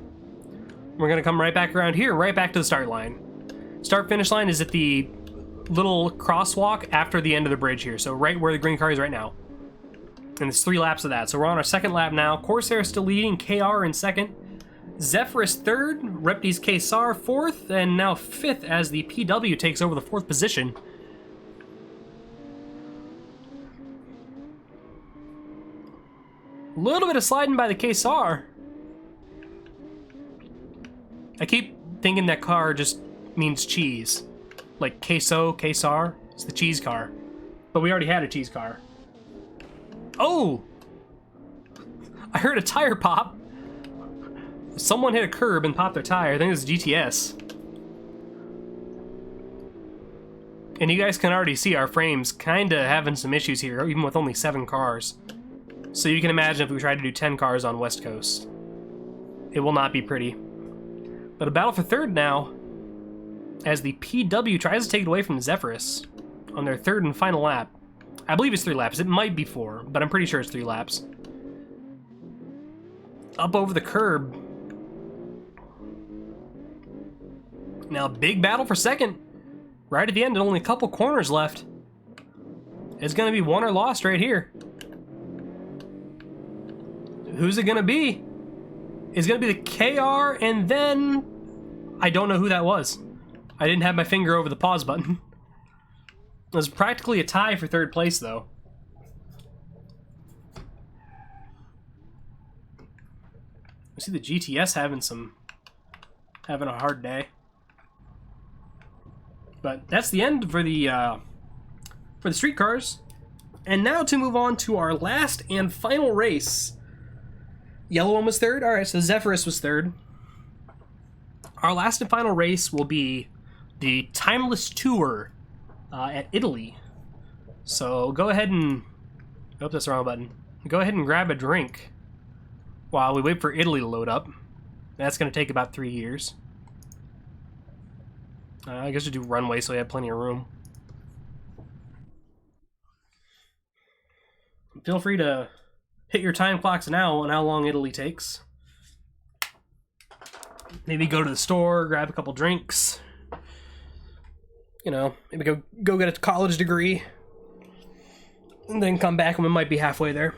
We're gonna come right back around here, right back to the start line. Start-finish line is at the little crosswalk after the end of the bridge here, so right where the green car is right now. And it's 3 laps of that, so we're on our second lap now. Corsair still leading, KR in second. Zephyrus third, Repti's Kesar fourth, and now fifth as the PW takes over the 4th position. A little bit of sliding by the Kesar. I keep thinking that car just means cheese. Like queso, Kesar, it's the cheese car. But we already had a cheese car. Oh! I heard a tire pop. Someone hit a curb and popped their tire. I think it was GTS. And you guys can already see our frames kinda having some issues here, even with only 7 cars. So you can imagine if we tried to do 10 cars on West Coast. It will not be pretty. But a battle for third now, as the PW tries to take it away from the Zephyrus on their 3rd and final lap. I believe it's 3 laps. It might be 4, but I'm pretty sure it's 3 laps. Up over the curb. Now, big battle for second. Right at the end, and only a couple corners left. It's going to be won or lost right here. Who's it going to be? It's going to be the KR, and then I don't know who that was. I didn't have my finger over the pause button. It was practically a tie for 3rd place, though. I see the GTS having a hard day. But that's the end for the street cars. And now to move on to our last and final race. Yellow one was 3rd. All right, so Zephyrus was 3rd. Our last and final race will be the Timeless Tour at Italy. So go ahead and... Oh, that's the wrong button. Go ahead and grab a drink while we wait for Italy to load up. That's going to take about 3 years. I guess we do runway so we have plenty of room. Feel free to hit your time clocks now on how long Italy takes. Maybe go to the store, grab a couple drinks. You know, maybe go get a college degree. And then come back and we might be halfway there.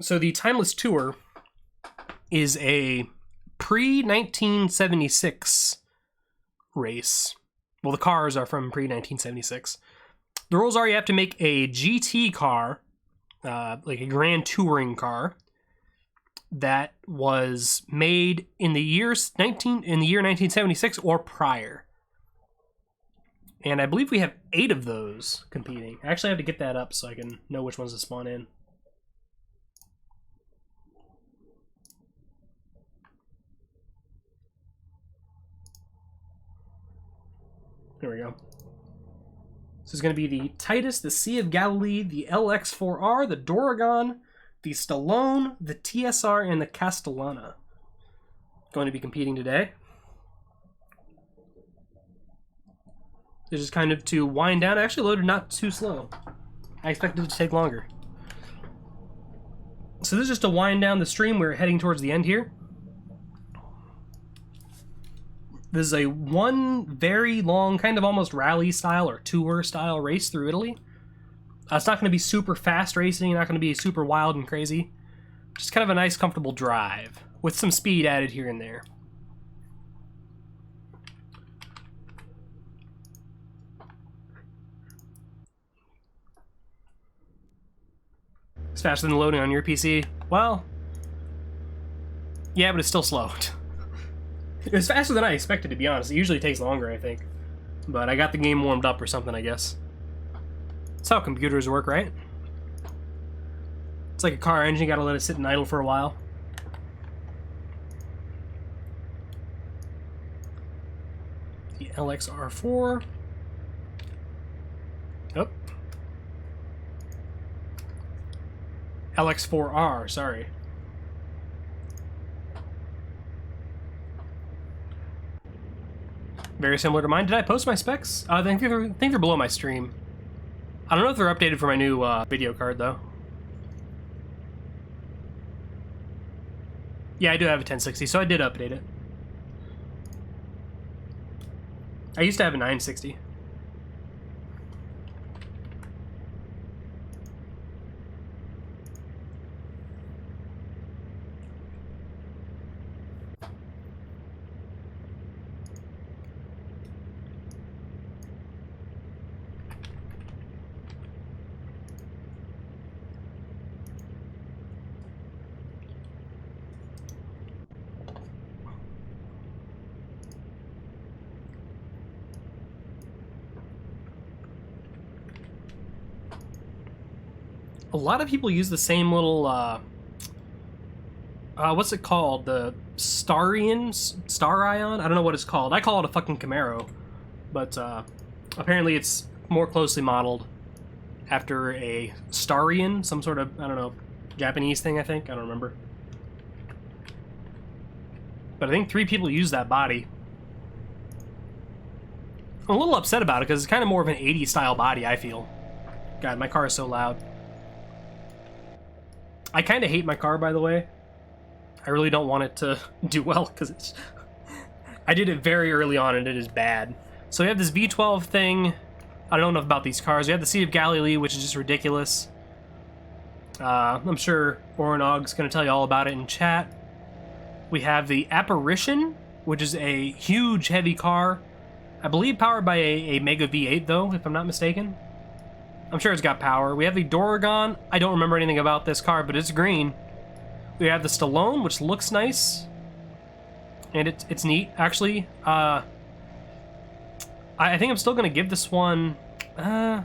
So the Timeless Tour is a pre-1976 race. Well, the cars are from pre-1976. The rules are you have to make a GT car, like a Grand Touring car, that was made in the year 1976 or prior. And I believe we have 8 of those competing. I actually have to get that up so I can know which ones to spawn in. There we go. This is going to be the Titus, the Sea of Galilee, the LX4R, the Doragon, the Stallone, the TSR, and the Castellana. Going to be competing today. This is kind of to wind down. I actually loaded not too slow. I expected it to take longer. So this is just to wind down the stream. We're heading towards the end here. This is a one very long, kind of almost rally style or tour style race through Italy. It's not going to be super fast racing, not going to be super wild and crazy. Just kind of a nice, comfortable drive with some speed added here and there. It's faster than loading on your PC. Well, yeah, but it's still slow. It was faster than I expected, to be honest. It usually takes longer, I think. But I got the game warmed up or something, I guess. That's how computers work, right? It's like a car engine, you gotta let it sit in idle for a while. LXR4. Oh. LX4R, sorry. Very similar to mine. Did I post my specs? I think they're below my stream. I don't know if they're updated for my new video card, though. Yeah, I do have a 1060, so I did update it. I used to have a 960. A lot of people use the same little, what's it called? The Starion? I don't know what it's called. I call it a fucking Camaro. But, apparently it's more closely modeled after a Starion, some sort of, I don't know, Japanese thing, I think. I don't remember. But I think 3 people use that body. I'm a little upset about it, because it's kind of more of an 80s style body, I feel. God, my car is so loud. I kind of hate my car, by the way. I really don't want it to do well, because it's... I did it very early on, and it is bad. So we have this V12 thing. I don't know enough about these cars. We have the Sea of Galilee, which is just ridiculous. I'm sure Oronog's going to tell you all about it in chat. We have the Apparition, which is a huge, heavy car. I believe powered by a Mega V8, though, if I'm not mistaken. I'm sure it's got power. We have the Doragon. I don't remember anything about this car, but it's green. We have the Stallone, which looks nice. And it's neat, actually. I think I'm still going to give this one... I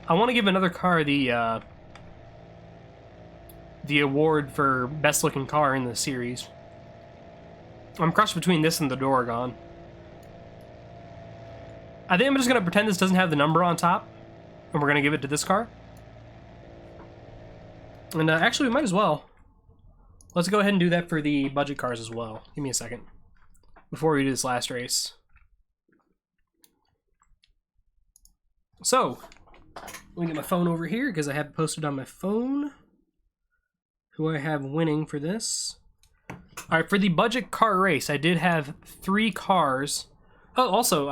want to give another car the award for best looking car in the series. I'm crushed between this and the Doragon. I think I'm just going to pretend this doesn't have the number on top. And we're going to give it to this car. And actually, we might as well. Let's go ahead and do that for the budget cars as well. Give me a second. Before we do this last race. So, let me get my phone over here, because I have it posted on my phone. Who I have winning for this. Alright, for the budget car race, I did have 3 cars. Oh, also,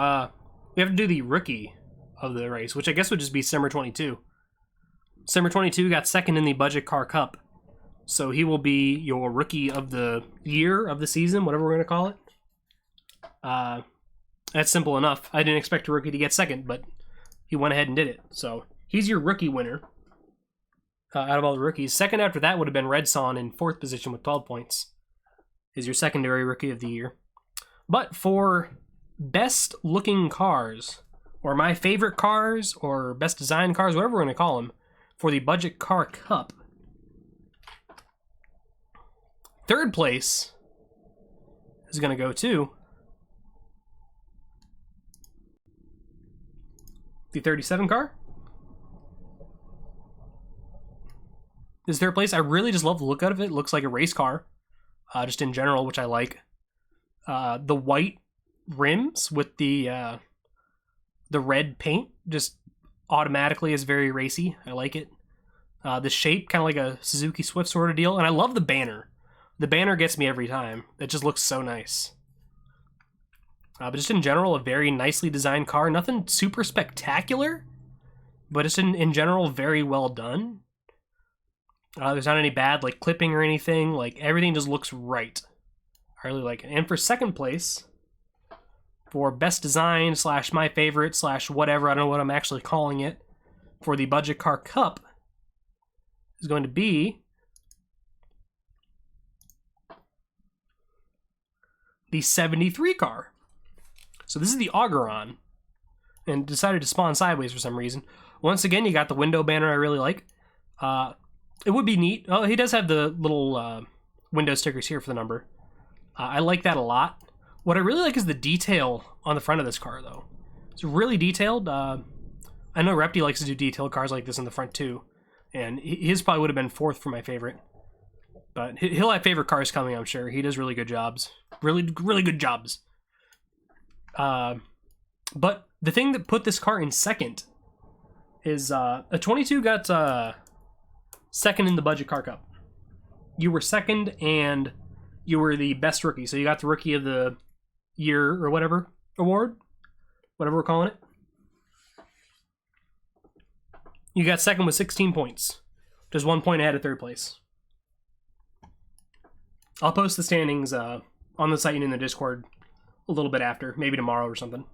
we have to do the rookie of the race, which I guess would just be Simmer 22. Simmer 22 got second in the Budget Car Cup. So he will be your rookie of the year, of the season, whatever we're going to call it. That's simple enough. I didn't expect a rookie to get second, but he went ahead and did it. So he's your rookie winner out of all the rookies. Second after that would have been Red Son in 4th position with 12 points. Is your secondary rookie of the year. But for best looking cars, or my favorite cars, or best design cars, whatever we're going to call them, for the Budget Car Cup. 3rd place is going to go to the 37 car. This 3rd place, I really just love the look out of it. It looks like a race car, just in general, which I like. The white rims with the red paint just automatically is very racy. I like it. The shape, kind of like a Suzuki Swift sort of deal. And I love the banner. The banner gets me every time. It just looks so nice. But just in general, a very nicely designed car. Nothing super spectacular, but it's in general very well done. There's not any bad like clipping or anything. Like everything just looks right. I really like it. And for 2nd place, for best design / my favorite / whatever, I don't know what I'm actually calling it, for the Budget Car Cup is going to be the 73 car. So this is the Augeron, and decided to spawn sideways for some reason. Once again, you got the window banner I really like. It would be neat. Oh, he does have the little window stickers here for the number. I like that a lot. What I really like is the detail on the front of this car, though. It's really detailed. I know Repti likes to do detailed cars like this in the front, too. And his probably would have been fourth for my favorite. But he'll have favorite cars coming, I'm sure. He does really good jobs. Really, really good jobs. But the thing that put this car in second is a 22 got second in the Budget Car Cup. You were second, and you were the best rookie. So you got the Rookie of the Year or whatever award, whatever we're calling it. You got second with 16 points, just 1 point ahead of third place. I'll post the standings on the site and in the Discord a little bit after, maybe tomorrow or something,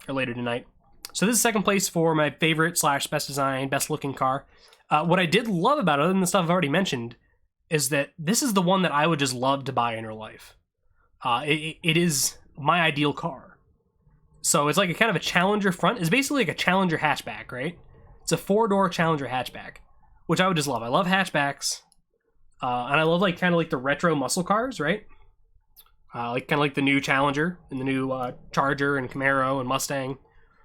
or later tonight. So this is second place for my favorite / best design, best looking car. What I did love about it, other than the stuff I've already mentioned, is that this is the one that I would just love to buy in real life. It is my ideal car. So it's like a kind of a Challenger front. It's basically like a Challenger hatchback, right? It's a 4-door Challenger hatchback, which I would just love. I love hatchbacks. And I love like kind of like the retro muscle cars, right? Like kind of like the new Challenger and the new Charger and Camaro and Mustang.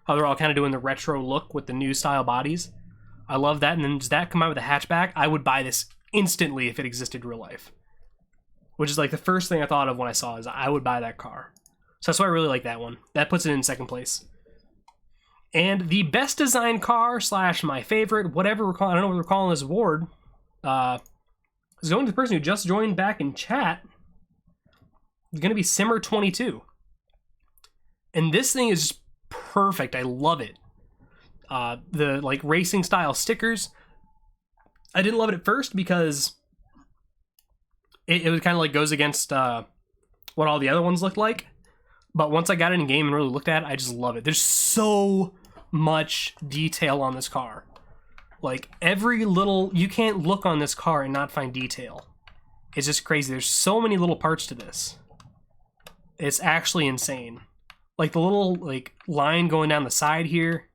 How they're all kind of doing the retro look with the new style bodies. I love that. And then does that come out with a hatchback? I would buy this instantly if it existed in real life. Which is like the first thing I thought of when I saw it, is I would buy that car. So that's why I really like that one. That puts it in second place. And the best design car / my favorite, whatever we're calling, I don't know what we're calling this award, is going to the person who just joined back in chat. It's going to be Simmer22. And this thing is just perfect. I love it. The like racing style stickers. I didn't love it at first because it was kind of like goes against what all the other ones looked like. But once I got it in game and really looked at it, I just love it. There's so much detail on this car. Like every little, you can't look on this car and not find detail. It's just crazy. There's so many little parts to this. It's actually insane. Like the little like line going down the side here.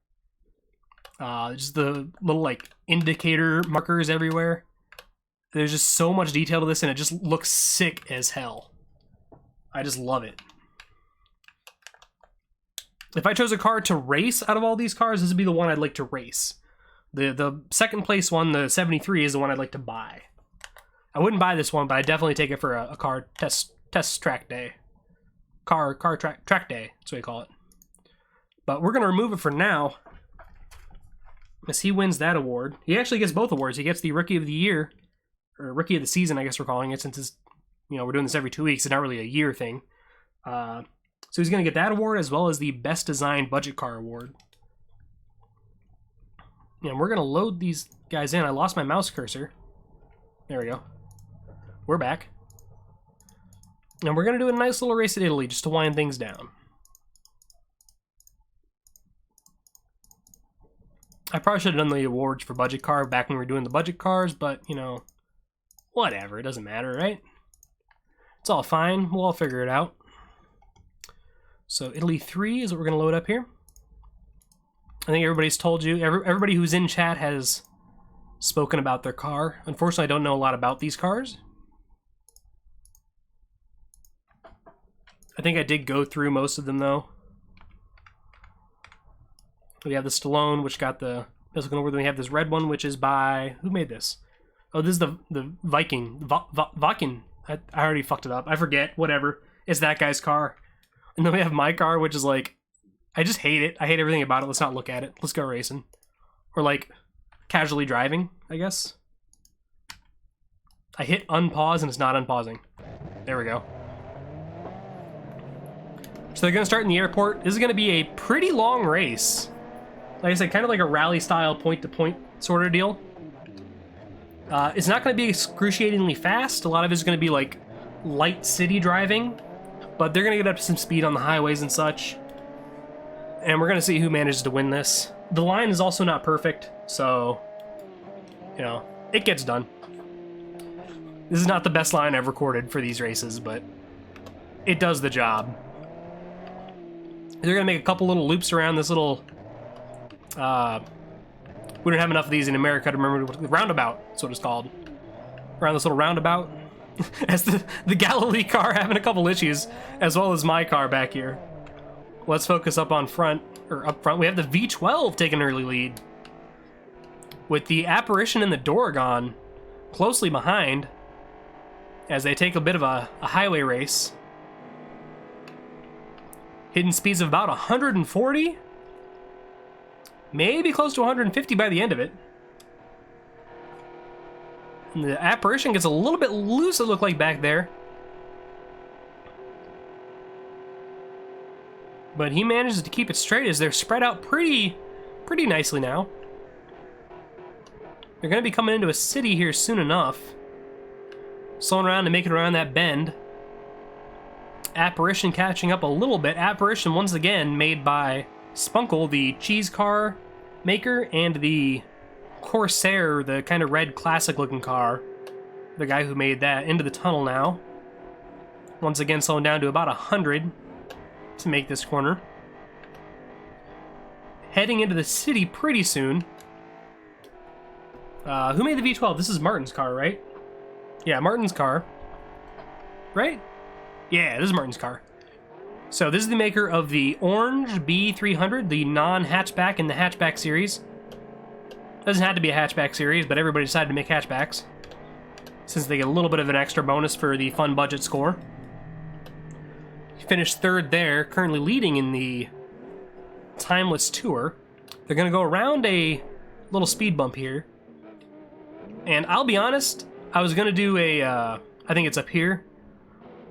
Just the little like indicator markers everywhere. There's just so much detail to this, and it just looks sick as hell. I just love it. If I chose a car to race out of all these cars, this would be the one I'd like to race. The second place one, the 73, is the one I'd like to buy. I wouldn't buy this one, but I'd definitely take it for a car test track day. Car track day, that's what we call it. But we're going to remove it for now, as he wins that award. He actually gets both awards. He gets the Rookie of the Year, or Rookie of the Season, I guess we're calling it, since it's, we're doing this every 2 weeks. It's not really a year thing. So he's going to get that award, as well as the Best Designed Budget Car Award. And we're going to load these guys in. I lost my mouse cursor. There we go. We're back. And we're going to do a nice little race at Italy, just to wind things down. I probably should have done the awards for Budget Car back when we were doing the Budget Cars, but, whatever. It doesn't matter, right? It's all fine. We'll all figure it out. So Italy 3 is what we're going to load up here. I think everybody's told you, everybody who's in chat has spoken about their car. Unfortunately, I don't know a lot about these cars. I think I did go through most of them, though. We have the Stallone, which got the physical award. Then we have this red one, which is by, who made this? Oh, this is the Viking. Viking. I already fucked it up. I forget. Whatever. It's that guy's car. And then we have my car, which is like, I just hate it. I hate everything about it. Let's not look at it. Let's go racing. Or like, casually driving, I guess. I hit unpause and it's not unpausing. There we go. So they're going to start in the airport. This is going to be a pretty long race. Like I said, kind of like a rally style point-to-point sort of deal. It's not going to be excruciatingly fast. A lot of it's going to be like light city driving. But they're going to get up to some speed on the highways and such. And we're going to see who manages to win this. The line is also not perfect, so, it gets done. This is not the best line I've recorded for these races, but it does the job. They're going to make a couple little loops around this little, we don't have enough of these in America to remember what the roundabout, that's what it's called. Around this little roundabout. As the Galilee car having a couple issues, as well as my car back here. Let's focus up on front, or up front. We have the V12 taking an early lead, with the Apparition and the Doragon closely behind, as they take a bit of a highway race. Hitting speeds of about 140, maybe close to 150 by the end of it. And the Apparition gets a little bit loose, it looked like, back there. But he manages to keep it straight as they're spread out pretty nicely now. They're going to be coming into a city here soon enough. Slowing around to make it around that bend. Apparition catching up a little bit. Apparition, once again, made by Spunkle, the cheese car maker, and the Corsair, the kind of red classic-looking car. The guy who made that. Into the tunnel now. Once again, slowing down to about 100 to make this corner. Heading into the city pretty soon. Who made the V12? This is Martin's car, right? Yeah, Martin's car. Right? Yeah, this is Martin's car. So this is the maker of the orange B300, the non-hatchback in the hatchback series. Doesn't have to be a hatchback series, but everybody decided to make hatchbacks, since they get a little bit of an extra bonus for the fun budget score. Finished third there, currently leading in the Timeless Tour. They're going to go around a little speed bump here. And I'll be honest, I was going to do I think it's up here.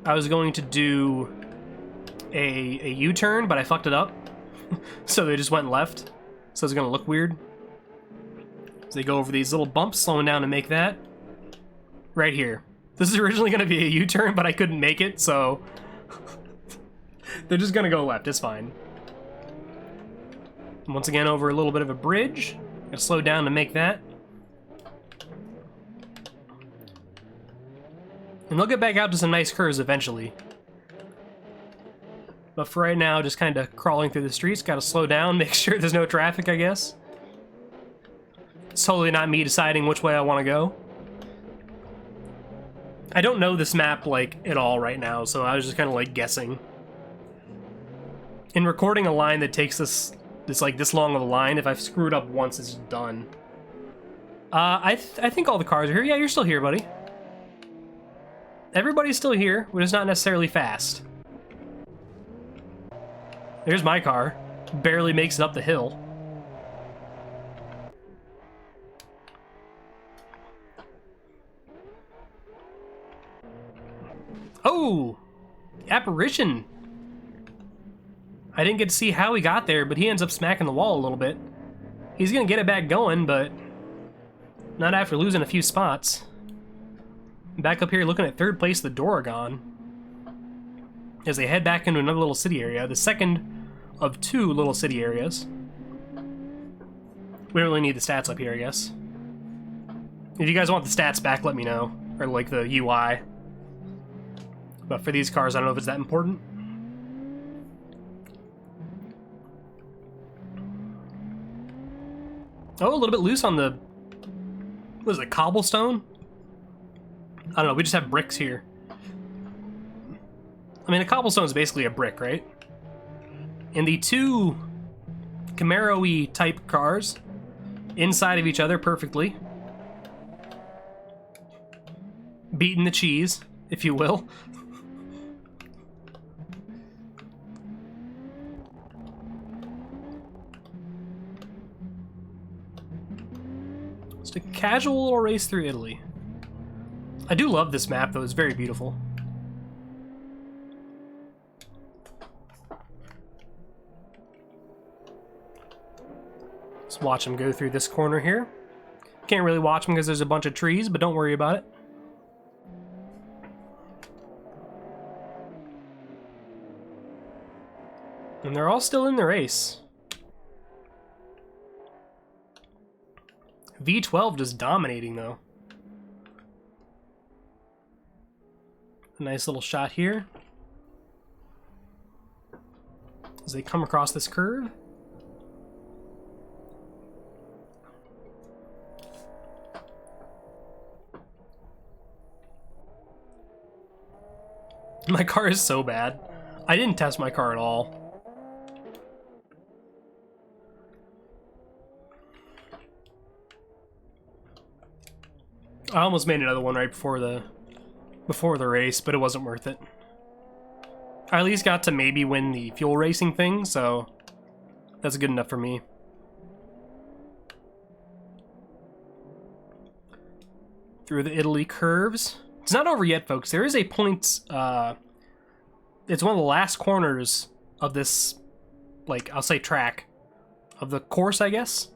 I was going to do a U-turn, but I fucked it up. So they just went left. So it's going to look weird. So they go over these little bumps, slowing down to make that. Right here. This is originally going to be a U-turn, but I couldn't make it, so they're just going to go left. It's fine. And once again, over a little bit of a bridge. Gotta slow down to make that. And they'll get back out to some nice curves eventually. But for right now, just kind of crawling through the streets. Gotta slow down, make sure there's no traffic, I guess. It's totally not me deciding which way I want to go. I don't know this map, like, at all right now, so I was just kind of, like, guessing. In recording a line that takes this long of a line, if I've screwed up once, it's done. I think all the cars are here. Yeah, you're still here, buddy. Everybody's still here, but it's not necessarily fast. There's my car. Barely makes it up the hill. Oh! Apparition! I didn't get to see how he got there, but he ends up smacking the wall a little bit. He's gonna get it back going, but not after losing a few spots. Back up here looking at third place, the Doragon, as they head back into another little city area, the second of two little city areas. We don't really need the stats up here, I guess. If you guys want the stats back, let me know. Or like the UI. But for these cars, I don't know if it's that important. Oh, a little bit loose on the... what is it, cobblestone? I don't know, we just have bricks here. I mean, a cobblestone is basically a brick, right? And the two Camaro-y type cars inside of each other perfectly. Beating the cheese, if you will. Just a casual little race through Italy. I do love this map, though. It's very beautiful. Let's watch him go through this corner here. Can't really watch him because there's a bunch of trees, but don't worry about it. And they're all still in the race. V12 just dominating, though. A nice little shot here as they come across this curve. My car is so bad. I didn't test my car at all. I almost made another one right before the race, but it wasn't worth it. I at least got to maybe win the fuel racing thing, so that's good enough for me. Through the Italy curves. It's not over yet, folks. There is a point, it's one of the last corners of this, like, I'll say track, of the course, I guess,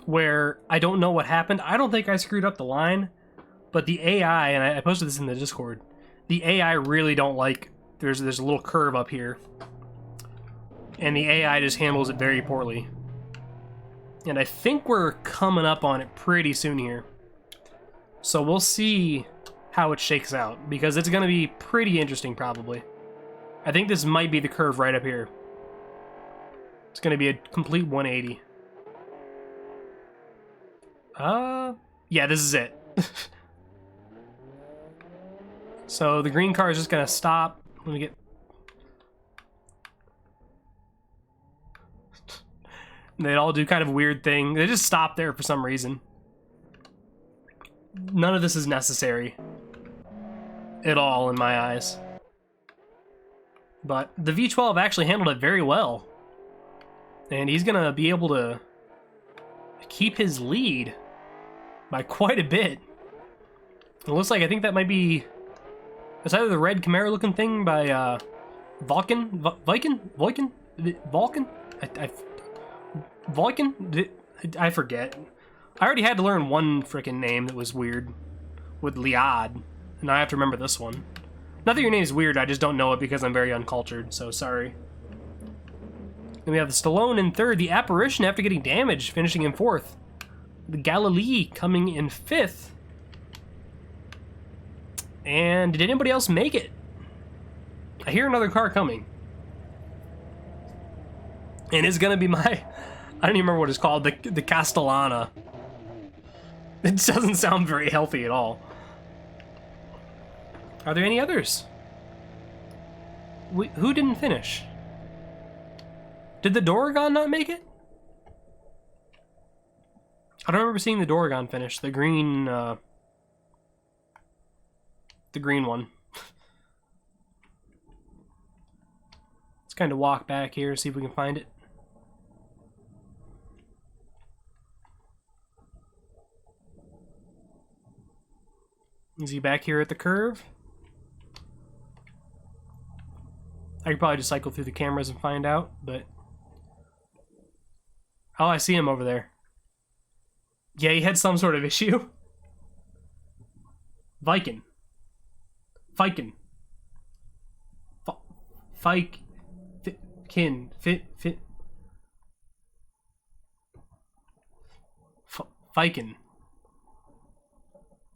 where I don't know what happened. I don't think I screwed up the line, but the AI, and I posted this in the Discord, the AI really don't like, there's a little curve up here, and the AI just handles it very poorly. And I think we're coming up on it pretty soon here. So we'll see how it shakes out, because it's going to be pretty interesting, probably. I think this might be the curve right up here. It's going to be a complete 180. Yeah, this is it. So the green car is just going to stop. Let me get... They all do kind of weird thing. They just stop there for some reason. None of this is necessary at all in my eyes. But the V12 actually handled it very well. And he's going to be able to keep his lead by quite a bit. It looks like, I think that might be... It's either the red Camaro looking thing by Vulcan? I forget. I already had to learn one freaking name that was weird with Liad, and I have to remember this one. Not that your name is weird, I just don't know it because I'm very uncultured, so sorry. Then we have the Stallone in third, the Apparition after getting damaged, finishing in fourth. The Galilee coming in fifth. And did anybody else make it? I hear another car coming. And it's gonna be my... I don't even remember what it's called, the Castellana. It doesn't sound very healthy at all. Are there any others? Who didn't finish? Did the Doragon not make it? I don't remember seeing the Doragon finish. The green one. Let's kind of walk back here, see if we can find it. Is he back here at the curve? I could probably just cycle through the cameras and find out, but... Oh, I see him over there. Yeah, he had some sort of issue. Viking. Fikin. Fike. Kin. Fit. Fikin.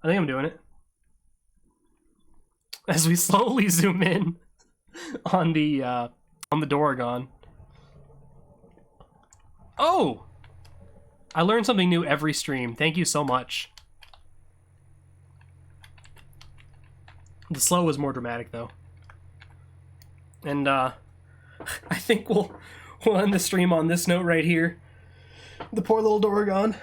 I think I'm doing it. As we slowly zoom in on the Doragon. Oh! I learned something new every stream. Thank you so much. The slow was more dramatic, though. And, I think we'll end the stream on this note right here. The poor little Doragon.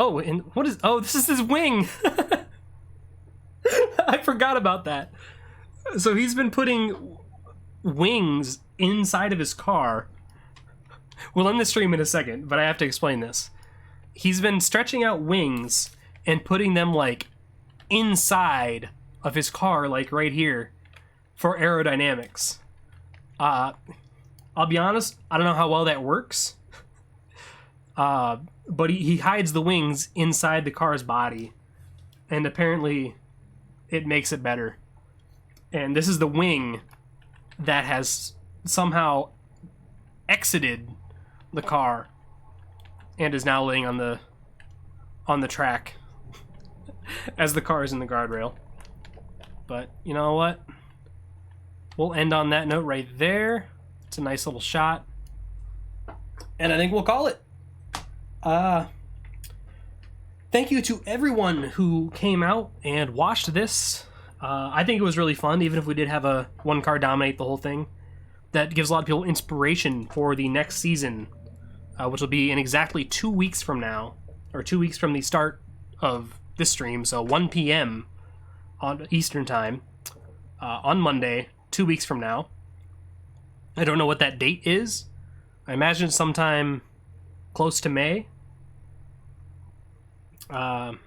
Oh, and what is... Oh, this is his wing! I forgot about that. So he's been putting wings inside of his car. We'll end the stream in a second, but I have to explain this. He's been stretching out wings and putting them, like, inside of his car, like right here, for aerodynamics. I'll be honest, I don't know how well that works. But he hides the wings inside the car's body, and apparently it makes it better. And this is the wing that has somehow exited the car and is now laying on the track as the car is in the guardrail. But you know what? We'll end on that note right there. It's a nice little shot. And I think we'll call it. Thank you to everyone who came out and watched this. I think it was really fun, even if we did have a one card dominate the whole thing. That gives a lot of people inspiration for the next season, which will be in exactly 2 weeks from now, or 2 weeks from the start of this stream, so 1 p.m. on Eastern Time, on Monday, 2 weeks from now. I don't know what that date is. I imagine sometime close to May. But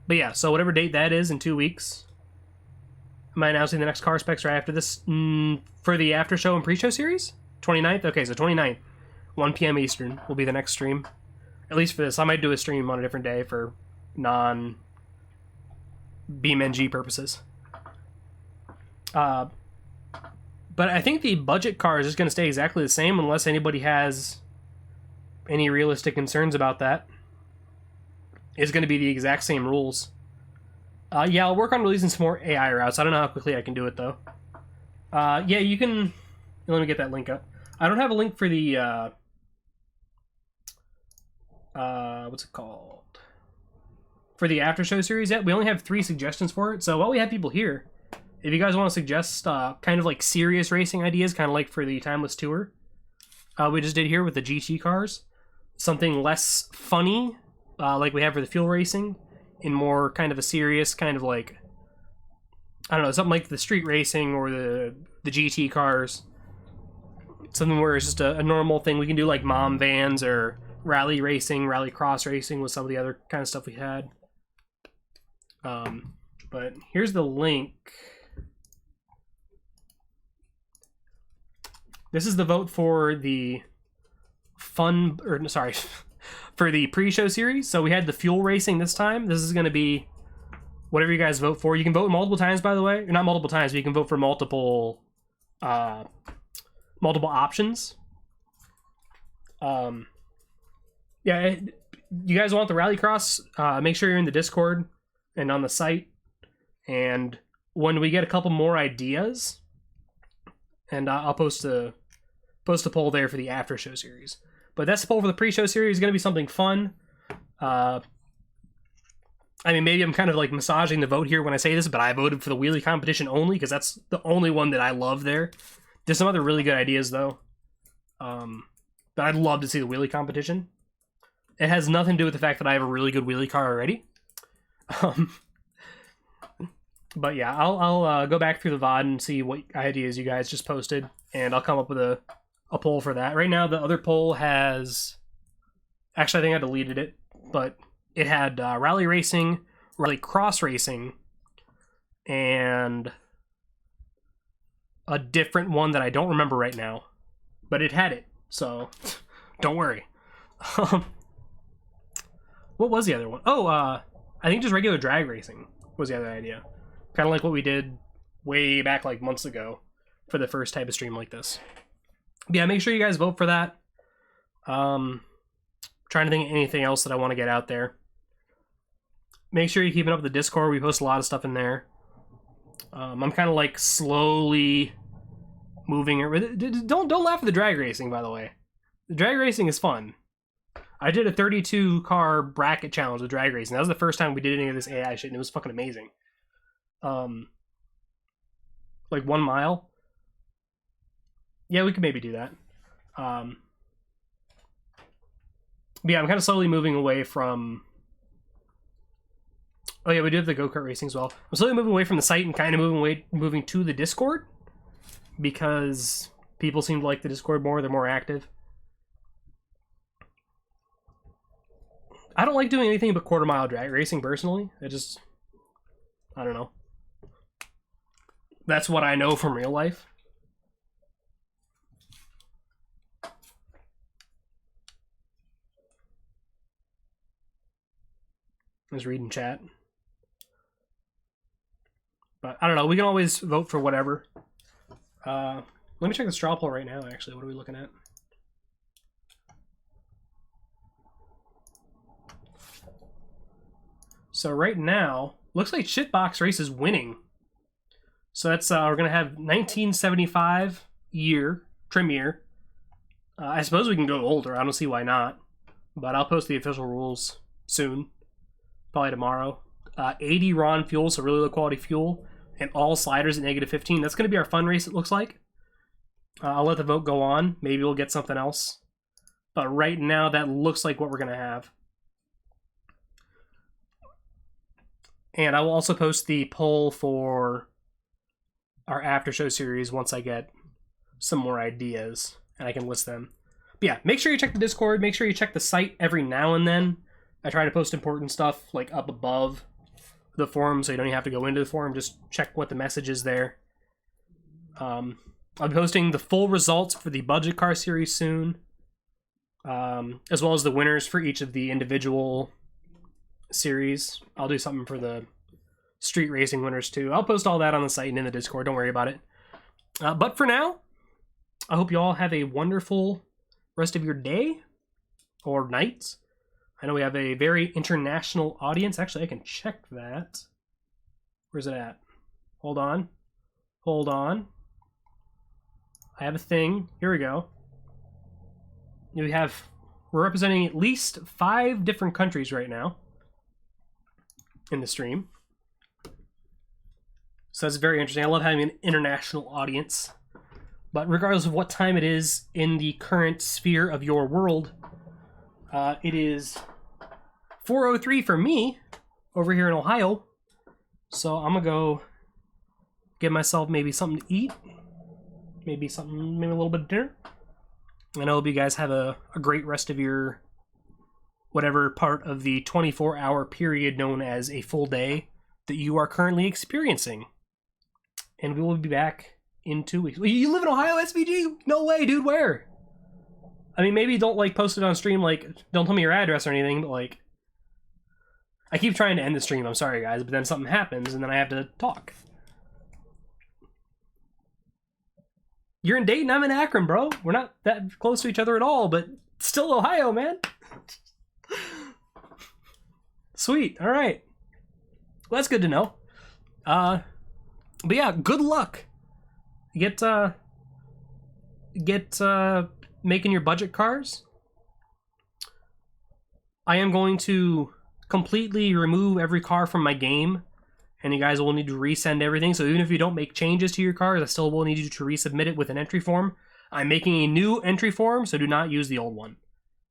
yeah, so whatever date that is in 2 weeks. Am I announcing the next car specs right after this? For the after show and pre-show series? 29th? Okay, so 29th, 1 p.m. Eastern will be the next stream. At least for this. I might do a stream on a different day for non-BeamNG purposes. But I think the budget car is just going to stay exactly the same unless anybody has any realistic concerns about that. It's going to be the exact same rules. Yeah, I'll work on releasing some more AI routes. I don't know how quickly I can do it, though. Yeah, you can... Let me get that link up. I don't have a link for the... what's it called? For the after show series yet. We only have 3 suggestions for it. So while we have people here, if you guys want to suggest kind of like serious racing ideas, kind of like for the Timeless Tour we just did here with the GT cars, something less funny, like we have for the fuel racing, in more kind of a serious kind of like, I don't know, something like the street racing or the GT cars, something where it's just a normal thing. We can do like mom vans or rally racing, rally cross racing with some of the other kind of stuff we had. But here's the link. This is the vote for the for the pre-show series. So we had the fuel racing this time. This is going to be whatever you guys vote for. You can vote multiple times, by the way. Or not multiple times, but you can vote for multiple options. Yeah, you guys want the rallycross? Make sure you're in the Discord and on the site. And when we get a couple more ideas, and I'll post a poll there for the after show series. But that's the poll for the pre-show series. It's going to be something fun. I mean, maybe I'm kind of like massaging the vote here when I say this, but I voted for the wheelie competition only because that's the only one that I love there. There's some other really good ideas, though. But I'd love to see the wheelie competition. It has nothing to do with the fact that I have a really good wheelie car already. But yeah, I'll go back through the VOD and see what ideas you guys just posted, and I'll come up with a poll for that. Right now, the other poll has... Actually, I think I deleted it, but it had rally racing, rally cross racing, and a different one that I don't remember right now. But it had it, so don't worry. What was the other one? Oh, I think just regular drag racing was the other idea. Kind of like what we did way back like months ago for the first type of stream like this. But yeah, make sure you guys vote for that. Trying to think of anything else that I want to get out there. Make sure you're keeping up with the Discord. We post a lot of stuff in there. I'm kind of like slowly moving it. Don't laugh at the drag racing, by the way. The drag racing is fun. I did a 32 car bracket challenge with drag racing. That was the first time we did any of this AI shit, and it was fucking amazing. Like 1 mile. Yeah, we could maybe do that. But yeah, I'm kind of slowly moving away from... Oh yeah, we do have the go-kart racing as well. I'm slowly moving away from the site and kind of moving to the Discord, because people seem to like the Discord more. They're more active. I don't like doing anything but quarter-mile drag racing, personally. I don't know. That's what I know from real life. I was reading chat. But I don't know. We can always vote for whatever. Let me check the straw poll right now, actually. What are we looking at? So right now, looks like Shitbox Race is winning. So that's we're gonna have 1975 year trim year. I suppose we can go older. I don't see why not. But I'll post the official rules soon, probably tomorrow. 80 RON fuel, so really low quality fuel, and all sliders at -15. That's going to be our fun race, it looks like. I'll let the vote go on. Maybe we'll get something else. But right now, that looks like what we're going to have. And I will also post the poll for our after show series once I get some more ideas and I can list them. But yeah, make sure you check the Discord. Make sure you check the site every now and then. I try to post important stuff like up above the forum, so you don't even have to go into the forum. Just check what the message is there. I'll be posting the full results for the budget car series soon, as well as the winners for each of the individual series. I'll do something for the street racing winners too. I'll post all that on the site and in the Discord. Don't worry about it. But for now, I hope you all have a wonderful rest of your day or night. I know we have a very international audience. Actually, I can check that. Where's it at? Hold on. Hold on. I have a thing. Here we go. We're representing at least 5 different countries right now in the stream. So that's very interesting. I love having an international audience. But regardless of what time it is in the current sphere of your world, it is 4:03 for me over here in Ohio. So I'm gonna go get myself maybe something to eat. Maybe a little bit of dinner. And I hope you guys have a great rest of your whatever part of the 24-hour period known as a full day that you are currently experiencing. And we will be back in 2 weeks. You live in Ohio, SVG? No way, dude. Where? I mean, maybe don't post it on stream. Don't tell me your address or anything. But I keep trying to end the stream. I'm sorry, guys, but then something happens, and then I have to talk. You're in Dayton. I'm in Akron, bro. We're not that close to each other at all, but still Ohio, man. Sweet. All right. Well, that's good to know. But yeah, good luck. Get making your budget cars. I am going to completely remove every car from my game, and you guys will need to resend everything. So even if you don't make changes to your cars, I still will need you to resubmit it with an entry form. I'm making a new entry form, so do not use the old one.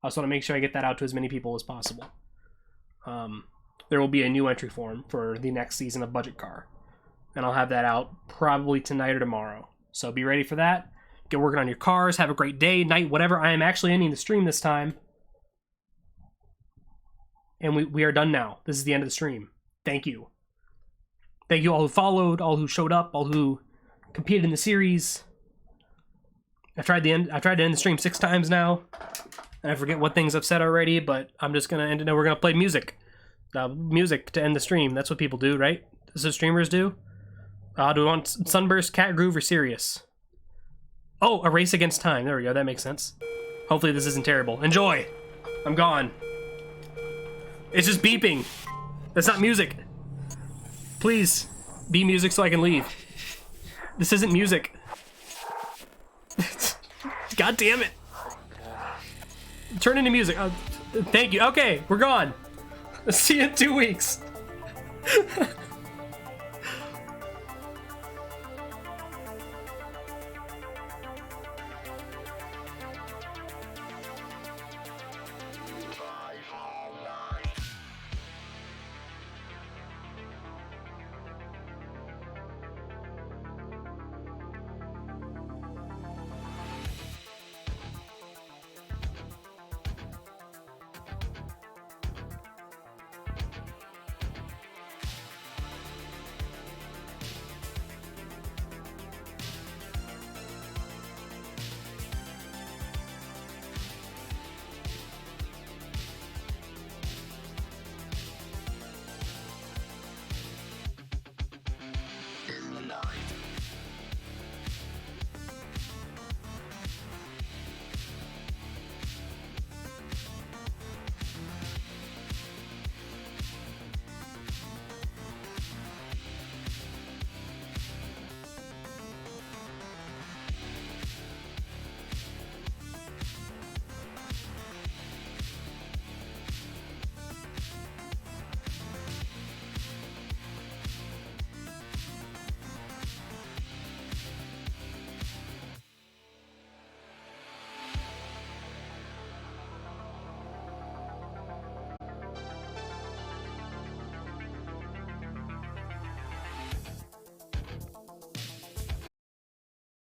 I also want to make sure I get that out to as many people as possible. There will be a new entry form for the next season of Budget Car, and I'll have that out probably tonight or tomorrow. So be ready for that. Get working on your cars. Have a great day, night, whatever. I am actually ending the stream this time. And we are done now. This is the end of the stream. Thank you. Thank you all who followed, all who showed up, all who competed in the series. I've tried to end the stream 6 times now. And I forget what things I've said already, but I'm just going to end it. We're going to play music. Music to end the stream. That's what people do, right? That's what streamers do. Do we want Sunburst, Cat Groove, or Sirius? Oh, a race against time. There we go. That makes sense. Hopefully this isn't terrible. Enjoy. I'm gone. It's just beeping. That's not music. Please, be music so I can leave. This isn't music. God damn it. Turn into music. Thank you. Okay, we're gone. See you in 2 weeks.